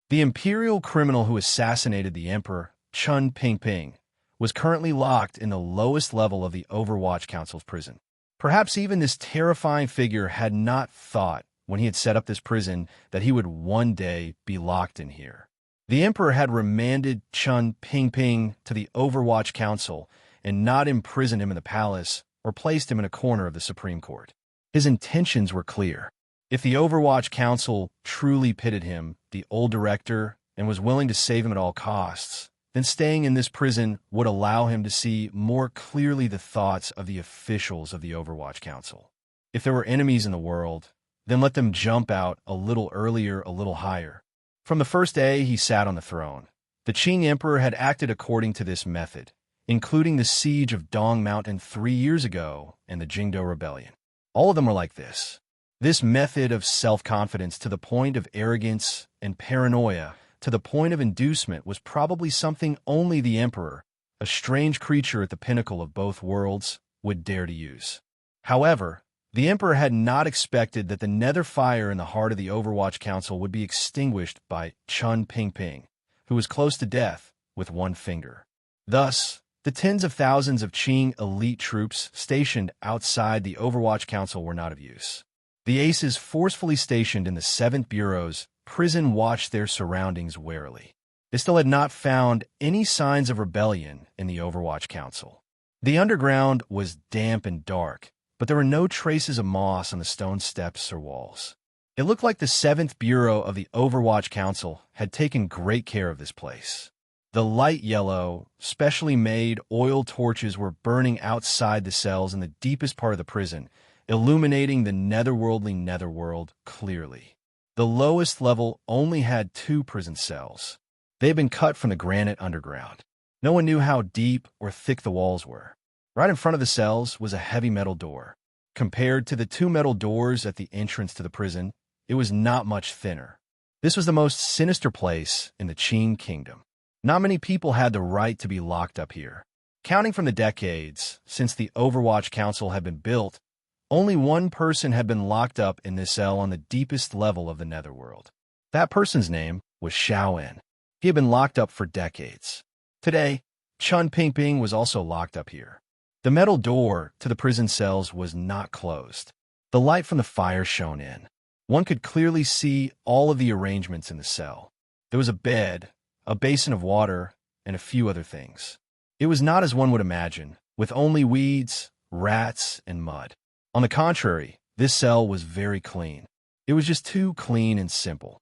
The imperial criminal who assassinated the Emperor, Chun Pingping, was currently locked in the lowest level of the Overwatch Council's prison. Perhaps even this terrifying figure had not thought, when he had set up this prison, that he would one day be locked in here. The Emperor had remanded Chun Pingping to the Overwatch Council and not imprisoned him in the palace or placed him in a corner of the Supreme Court. His intentions were clear. If the Overwatch Council truly pitied him, the old director, and was willing to save him at all costs, then staying in this prison would allow him to see more clearly the thoughts of the officials of the Overwatch Council. If there were enemies in the world, then let them jump out a little earlier, a little higher. From the first day he sat on the throne, the Qing Emperor had acted according to this method, including the siege of Dong Mountain 3 years ago and the Jingdo Rebellion. All of them were like this. This method of self-confidence to the point of arrogance and paranoia to the point of inducement was probably something only the Emperor, a strange creature at the pinnacle of both worlds, would dare to use. However, the Emperor had not expected that the nether fire in the heart of the Overwatch Council would be extinguished by Chun Pingping, who was close to death with one finger. Thus, the tens of thousands of Qing elite troops stationed outside the Overwatch Council were not of use. The aces forcefully stationed in the 7th Bureau's prison watched their surroundings warily. They still had not found any signs of rebellion in the Overwatch Council. The underground was damp and dark, but there were no traces of moss on the stone steps or walls. It looked like the 7th Bureau of the Overwatch Council had taken great care of this place. The light yellow, specially made oil torches were burning outside the cells in the deepest part of the prison, illuminating the netherworldly netherworld clearly. The lowest level only had 2 prison cells. They had been cut from the granite underground. No one knew how deep or thick the walls were. Right in front of the cells was a heavy metal door. Compared to the 2 metal doors at the entrance to the prison, it was not much thinner. This was the most sinister place in the Qing Kingdom. Not many people had the right to be locked up here. Counting from the decades since the Overwatch Council had been built, only one person had been locked up in this cell on the deepest level of the netherworld. That person's name was Xiaoen. He had been locked up for decades. Today, Chun Pingping was also locked up here. The metal door to the prison cells was not closed. The light from the fire shone in. One could clearly see all of the arrangements in the cell. There was a bed, a basin of water, and a few other things. It was not as one would imagine, with only weeds, rats, and mud. On the contrary, this cell was very clean. It was just too clean and simple.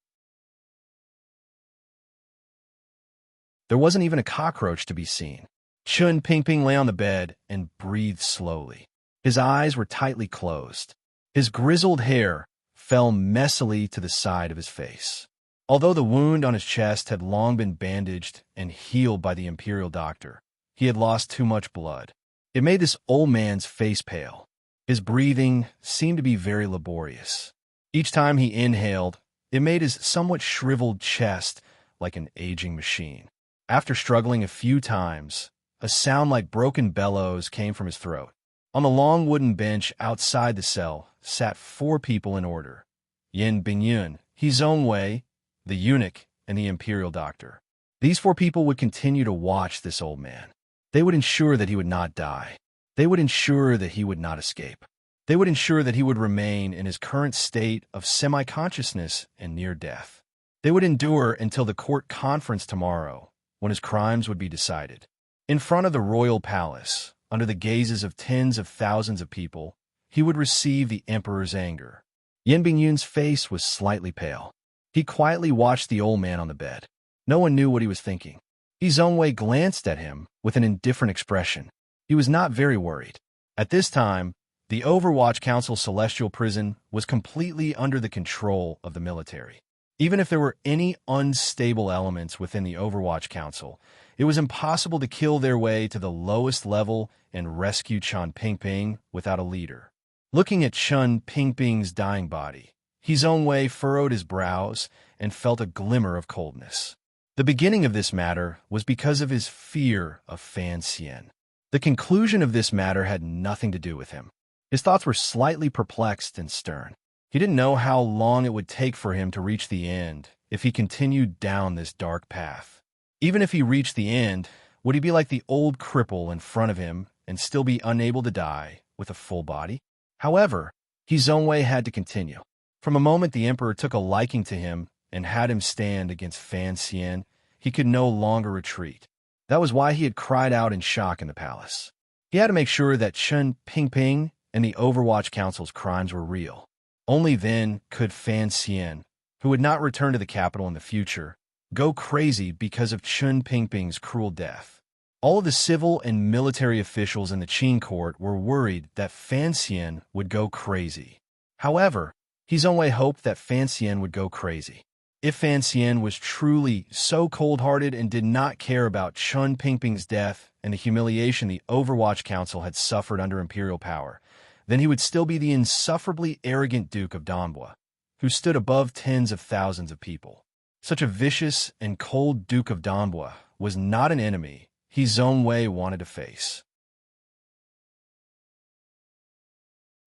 There wasn't even a cockroach to be seen. Chun Pingping lay on the bed and breathed slowly. His eyes were tightly closed. His grizzled hair fell messily to the side of his face. Although the wound on his chest had long been bandaged and healed by the imperial doctor, he had lost too much blood. It made this old man's face pale. His breathing seemed to be very laborious. Each time he inhaled, it made his somewhat shriveled chest like an aging machine. After struggling a few times, a sound like broken bellows came from his throat. On the long wooden bench outside the cell sat 4 people in order: Yin Bingyun, his own way, the eunuch, and the imperial doctor. These 4 people would continue to watch this old man. They would ensure that he would not die. They would ensure that he would not escape. They would ensure that he would remain in his current state of semi-consciousness and near death. They would endure until the court conference tomorrow, when his crimes would be decided. In front of the royal palace, under the gazes of tens of thousands of people, he would receive the emperor's anger. Yin Bingyun's face was slightly pale. He quietly watched the old man on the bed. No one knew what he was thinking. His own way glanced at him with an indifferent expression. He was not very worried. At this time, the Overwatch Council's celestial prison was completely under the control of the military. Even if there were any unstable elements within the Overwatch Council, it was impossible to kill their way to the lowest level and rescue Chen Pingping without a leader. Looking at Chen Pingping's dying body, his own way furrowed his brows and felt a glimmer of coldness. The beginning of this matter was because of his fear of Fan Xian. The conclusion of this matter had nothing to do with him. His thoughts were slightly perplexed and stern. He didn't know how long it would take for him to reach the end if he continued down this dark path. Even if he reached the end, would he be like the old cripple in front of him and still be unable to die with a full body? However, his own way had to continue. From a moment the emperor took a liking to him and had him stand against Fan Xian, he could no longer retreat. That was why he had cried out in shock in the palace. He had to make sure that Chen Pingping and the Overwatch Council's crimes were real. Only then could Fan Xian, who would not return to the capital in the future, go crazy because of Chen Pingping's cruel death. All of the civil and military officials in the Qin court were worried that Fan Xian would go crazy. However, his own way hoped that Fan Xian would go crazy. If Fan Xian was truly so cold-hearted and did not care about Chen Pingping's death and the humiliation the Overwatch Council had suffered under imperial power, then he would still be the insufferably arrogant Duke of Donbua, who stood above tens of thousands of people. Such a vicious and cold Duke of Donbua was not an enemy his own way wanted to face.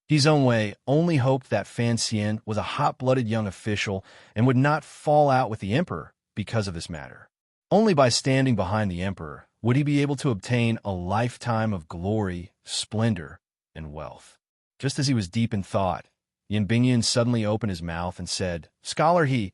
His own way only hoped that Fan Xian was a hot-blooded young official and would not fall out with the emperor because of this matter. Only by standing behind the emperor would he be able to obtain a lifetime of glory, splendor, and wealth. Just as he was deep in thought, Yin Bingyun suddenly opened his mouth and said, "Scholar He,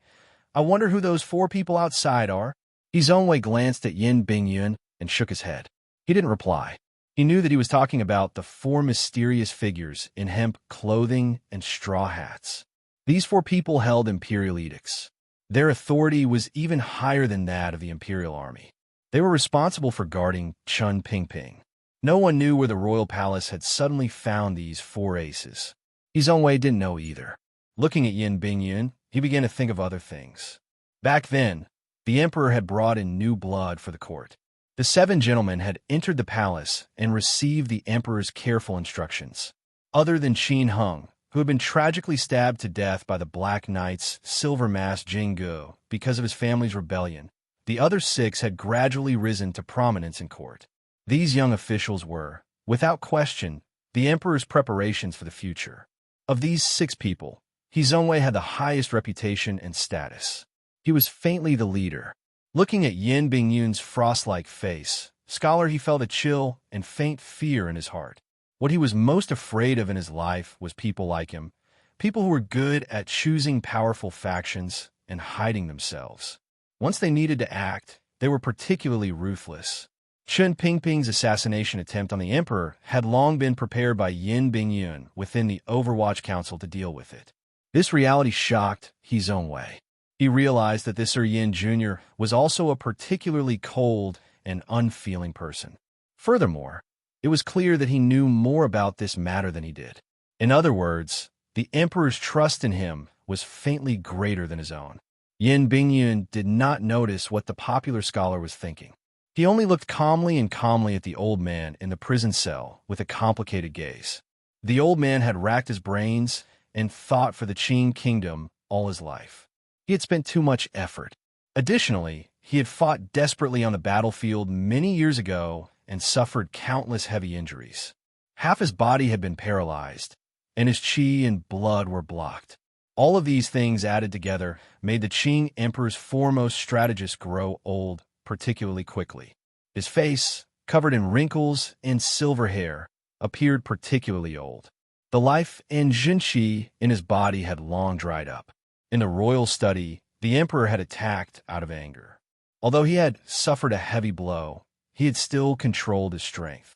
I wonder who those 4 people outside are?" His own way glanced at Yin Bingyun and shook his head. He didn't reply. He knew that he was talking about the 4 mysterious figures in hemp clothing and straw hats. These 4 people held imperial edicts. Their authority was even higher than that of the imperial army. They were responsible for guarding Chen Pingping. No one knew where the royal palace had suddenly found these 4 aces. His own way didn't know either. Looking at Yin Bingyun, he began to think of other things. Back then, the emperor had brought in new blood for the court. The 7 gentlemen had entered the palace and received the emperor's careful instructions. Other than Qin Hung, who had been tragically stabbed to death by the Black Knight's silver mask Jinggu because of his family's rebellion, the other 6 had gradually risen to prominence in court. These young officials were, without question, the emperor's preparations for the future. Of these 6 people, his own way had the highest reputation and status. He was faintly the leader. Looking at Yin Bingyun's frost-like face, Scholar He felt a chill and faint fear in his heart. What he was most afraid of in his life was people like him, people who were good at choosing powerful factions and hiding themselves. Once they needed to act, they were particularly ruthless. Chen Pingping's assassination attempt on the emperor had long been prepared by Yin Bingyun within the Overwatch Council to deal with it. This reality shocked his own way. He realized that this Sir Yin Jr. was also a particularly cold and unfeeling person. Furthermore, it was clear that he knew more about this matter than he did. In other words, the emperor's trust in him was faintly greater than his own. Yin Bingyun did not notice what the popular scholar was thinking. He only looked calmly at the old man in the prison cell with a complicated gaze. The old man had racked his brains and thought for the Qin kingdom all his life. He had spent too much effort. Additionally, he had fought desperately on the battlefield many years ago and suffered countless heavy injuries. Half his body had been paralyzed, and his qi and blood were blocked. All of these things added together made the Qing Emperor's foremost strategist grow old particularly quickly. His face, covered in wrinkles and silver hair, appeared particularly old. The life and Jinqi in his body had long dried up. In the royal study, the emperor had attacked out of anger. Although he had suffered a heavy blow, he had still controlled his strength.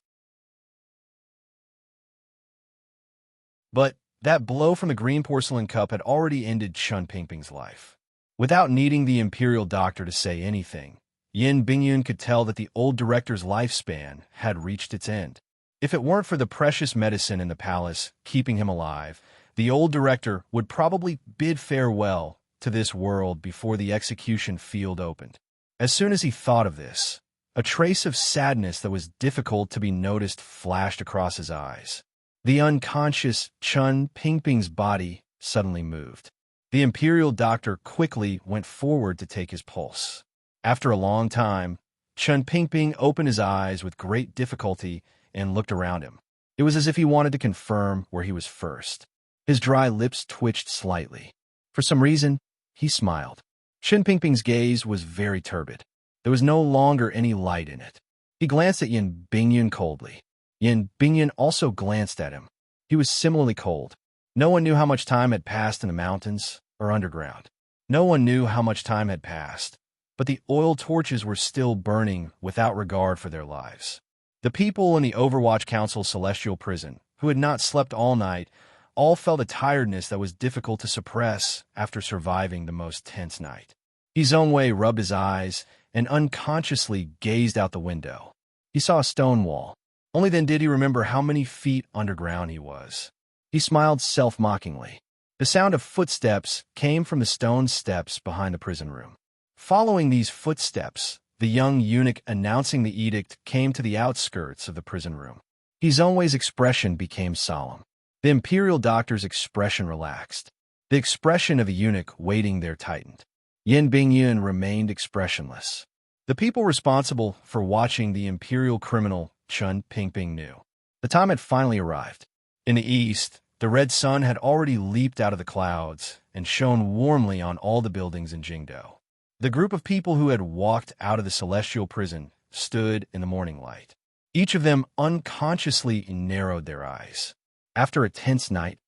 But that blow from the green porcelain cup had already ended Chun Pingping's life. Without needing the imperial doctor to say anything, Yin Bingyun could tell that the old director's lifespan had reached its end. If it weren't for the precious medicine in the palace keeping him alive, the old director would probably bid farewell to this world before the execution field opened. As soon as he thought of this, a trace of sadness that was difficult to be noticed flashed across his eyes. The unconscious Chun Pingping's body suddenly moved. The imperial doctor quickly went forward to take his pulse. After a long time, Chun Pingping opened his eyes with great difficulty and looked around him. It was as if he wanted to confirm where he was first. His dry lips twitched slightly. For some reason, he smiled. Chun Pingping's gaze was very turbid. There was no longer any light in it. He glanced at Yin Bingyun coldly. Yin Bingyun also glanced at him. He was similarly cold. No one knew how much time had passed in the mountains or underground. No one knew how much time had passed, but the oil torches were still burning without regard for their lives. The people in the Overwatch Council's celestial prison, who had not slept all night, all felt a tiredness that was difficult to suppress after surviving the most tense night. Zhongwei rubbed his eyes and unconsciously gazed out the window. He saw a stone wall. Only then did he remember how many feet underground he was. He smiled self-mockingly. The sound of footsteps came from the stone steps behind the prison room. Following these footsteps, the young eunuch announcing the edict came to the outskirts of the prison room. Zhongwei's expression became solemn. The imperial doctor's expression relaxed. The expression of a eunuch waiting there tightened. Yin Bingyun remained expressionless. The people responsible for watching the imperial criminal Chun Pingping knew. The time had finally arrived. In the east, the red sun had already leaped out of the clouds and shone warmly on all the buildings in Jingdou. The group of people who had walked out of the celestial prison stood in the morning light. Each of them unconsciously narrowed their eyes. After a tense night,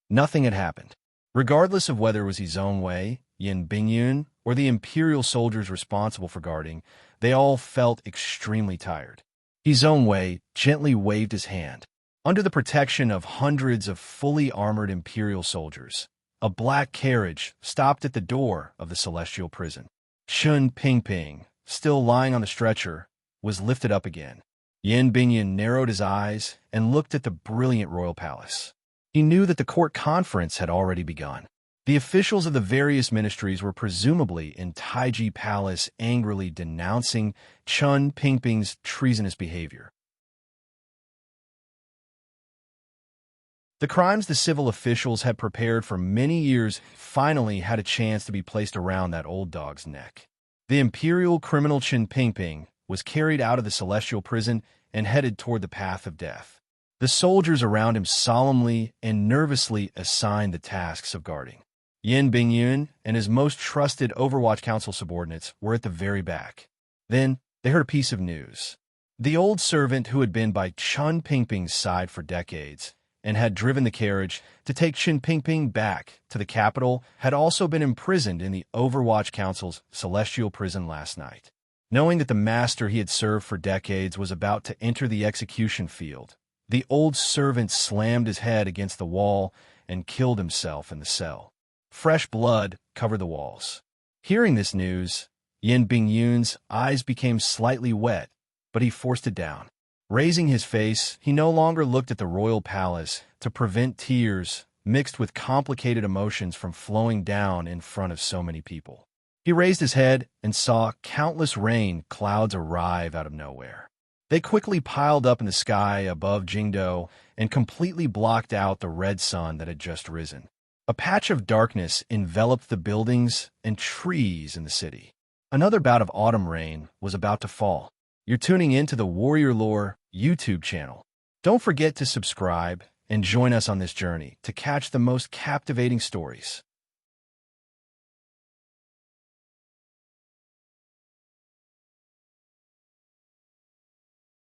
nothing had happened. Regardless of whether it was Zhongwei, Yin Bingyun, or the imperial soldiers responsible for guarding, they all felt extremely tired. Zhongwei gently waved his hand. Under the protection of hundreds of fully armored imperial soldiers, a black carriage stopped at the door of the celestial prison. Chun Pingping, still lying on the stretcher, was lifted up again. Yin Bingyun narrowed his eyes and looked at the brilliant royal palace. He knew that the court conference had already begun. The officials of the various ministries were presumably in Taiji Palace angrily denouncing Chun Pingping's treasonous behavior. The crimes the civil officials had prepared for many years finally had a chance to be placed around that old dog's neck. The imperial criminal Chun Pingping was carried out of the celestial prison and headed toward the path of death. The soldiers around him solemnly and nervously assigned the tasks of guarding. Yin Bingyun and his most trusted Overwatch Council subordinates were at the very back. Then they heard a piece of news. The old servant who had been by Chun Pingping's side for decades and had driven the carriage to take Chun Pingping back to the capital had also been imprisoned in the Overwatch Council's celestial prison last night. Knowing that the master he had served for decades was about to enter the execution field, the old servant slammed his head against the wall and killed himself in the cell. Fresh blood covered the walls. Hearing this news, Yin Bingyun's eyes became slightly wet, but he forced it down. Raising his face, he no longer looked at the royal palace to prevent tears mixed with complicated emotions from flowing down in front of so many people. He raised his head and saw countless rain clouds arrive out of nowhere. They quickly piled up in the sky above Jingdou and completely blocked out the red sun that had just risen. A patch of darkness enveloped the buildings and trees in the city. Another bout of autumn rain was about to fall. You're tuning in to the Warrior Lore YouTube channel. Don't forget to subscribe and join us on this journey to catch the most captivating stories.